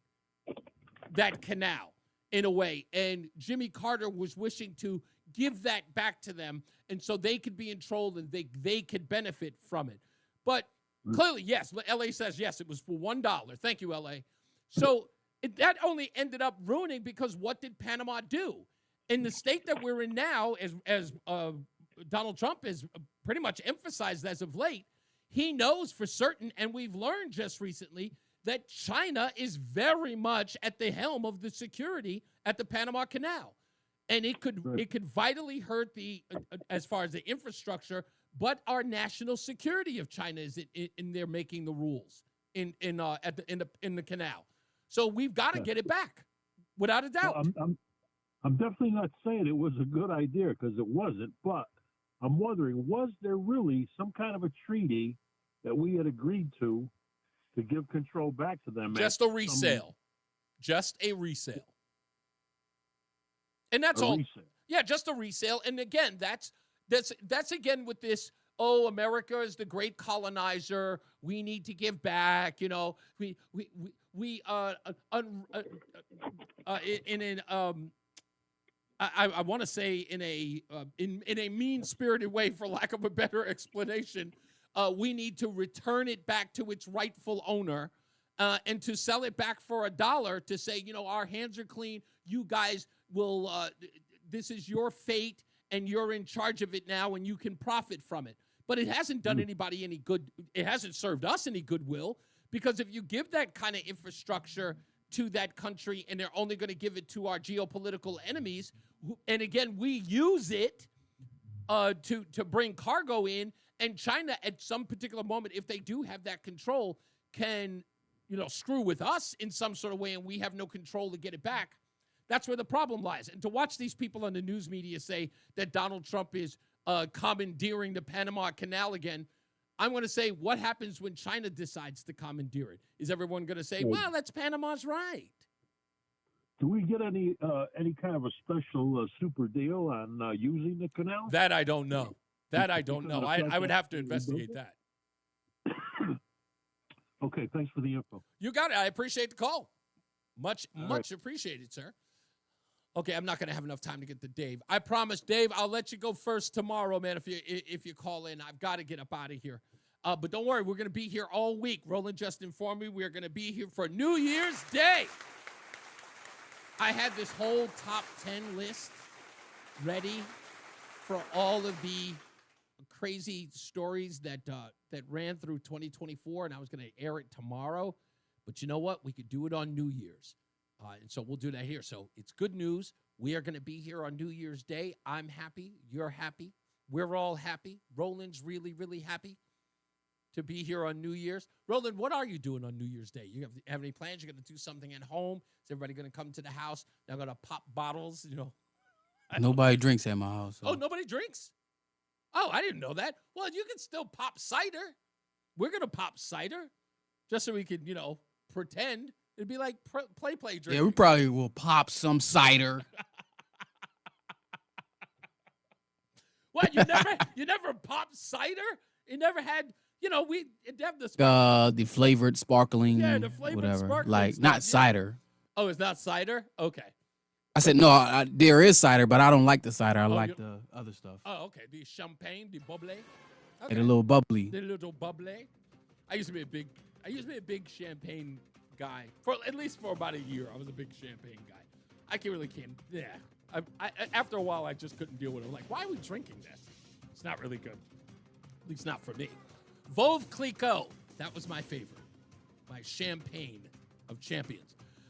that canal in a way, and Jimmy Carter was wishing to give that back to them, and so they could be in control and they could benefit from it. But clearly, yes, LA says yes, it was for $1. Thank you, LA. So that only ended up ruining because what did Panama do? In the state that we're in now, as Donald Trump has pretty much emphasized as of late, he knows for certain, and we've learned just recently, that China is very much at the helm of the security at the Panama Canal. And it could vitally hurt the as far as the infrastructure, but our national security if China is in there making the rules in the canal. So we've got to get it back, without a doubt. Well, I'm definitely not saying it was a good idea because it wasn't, but I'm wondering, was there really some kind of a treaty that we had agreed to give control back to them? Just a resale. Just a resale. And that's all. Resale. Yeah, just a resale. And again, that's again with this, America is the great colonizer. We need to give back. You know, I want to say in a mean-spirited way, for lack of a better explanation, we need to return it back to its rightful owner, and to sell it back for $1 to say, our hands are clean. You guys will. This is your fate, and you're in charge of it now, and you can profit from it. But it hasn't done anybody any good. It hasn't served us any goodwill, because if you give that kind of infrastructure to that country and they're only going to give it to our geopolitical enemies, and again, we use it to bring cargo in, and China at some particular moment, if they do have that control, can screw with us in some sort of way, and we have no control to get it back. That's where the problem lies. And to watch these people on the news media say that Donald Trump is commandeering the Panama Canal again, I'm going to say, what happens when China decides to commandeer it? Is everyone going to say, well, that's Panama's right? Do we get any kind of a special super deal on using the canal? That I don't know. I would have to investigate that. Okay, thanks for the info. You got it. I appreciate the call. Much appreciated, sir. Okay, I'm not going to have enough time to get to Dave. I promise, Dave, I'll let you go first tomorrow, man, if you call in. I've got to get up out of here. But don't worry, we're going to be here all week. Roland just informed me we're going to be here for New Year's Day. I had this whole top 10 list ready for all of the crazy stories that ran through 2024, and I was going to air it tomorrow. But you know what? We could do it on New Year's. And so we'll do that here. So it's good news. We are going to be here on New Year's Day. I'm happy. You're happy. We're all happy. Roland's really, really happy to be here on New Year's. Roland, what are you doing on New Year's Day? You have any plans? You're going to do something at home? Is everybody going to come to the house? They're going to pop bottles, Nobody drinks at my house. So. Oh, nobody drinks? Oh, I didn't know that. Well, you can still pop cider. We're going to pop cider just so we can, pretend. It'd be like play drinking. Yeah, we probably will pop some cider. What, you never popped cider? You never had, we have the flavored sparkling, the flavored whatever. sparkling Like stuff, not cider. Oh, it's not cider? Okay. I said no. There is cider, but I don't like the cider. I like the other stuff. Oh, okay. The champagne, the bubbly. Okay. And a little bubbly. The little bubbly. I used to be a big champagne guy for at least for about a year. I was a big champagne guy. I can't. Yeah. I after a while, I just couldn't deal with it. I'm like, why are we drinking this? It's not really good. At least not for me. Veuve Clicquot. That was my favorite. My champagne of champions.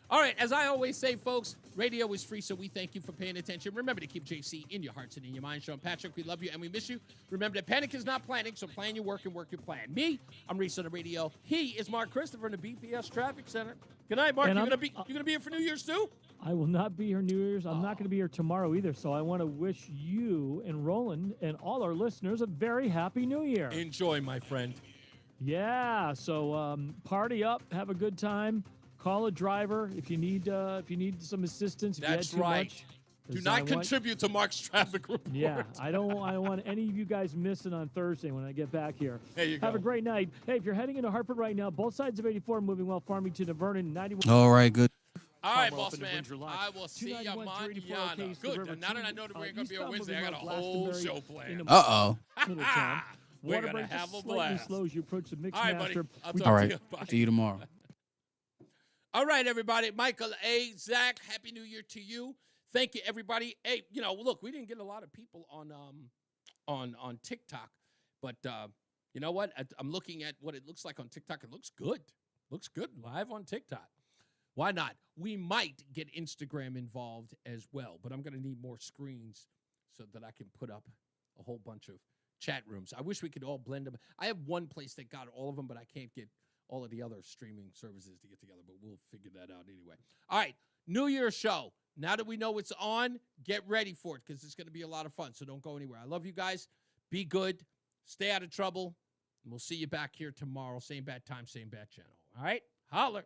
All right, as I always say, folks, radio is free, so we thank you for paying attention. Remember to keep JC in your hearts and in your minds. Sean Patrick, we love you and we miss you. Remember that panic is not planning, so plan your work and work your plan. Me, I'm Reese on the radio. He is Mark Christopher in the BPS Traffic Center. Good night, Mark. You gonna be here for New Year's too? I will not be here New Year's. I'm not going to be here tomorrow either. So I want to wish you and Roland and all our listeners a very happy New Year. Enjoy, my friend. Yeah. So party up, have a good time. Call a driver if you need some assistance. If That's you had too right. much. Do not contribute to Mark's traffic report. Yeah, I don't want any of you guys missing on Thursday when I get back here. There you go. Have a great night. Hey, if you're heading into Hartford right now, both sides of 84 moving well. Farmington to Vernon, 91. All right, good. All right, boss man. I will see you mañana. Good. Now that I know that we're going to be on Wednesday, I got a whole show planned. Uh-oh. We're going to have a blast. Slow as you approach the mix All right, buddy. All right. See you tomorrow. All right, everybody. Michael A. Zach, Happy New Year to you. Thank you, everybody. Hey, look, we didn't get a lot of people on TikTok, but you know what? I'm looking at what it looks like on TikTok. It looks good. Looks good live on TikTok. Why not? We might get Instagram involved as well, but I'm going to need more screens so that I can put up a whole bunch of chat rooms. I wish we could all blend them. I have one place that got all of them, but I can't get all of the other streaming services to get together, but we'll figure that out anyway. All right, New Year's show. Now that we know it's on, get ready for it because it's going to be a lot of fun, so don't go anywhere. I love you guys. Be good. Stay out of trouble. And we'll see you back here tomorrow. Same bad time, same bad channel. All right? Holler.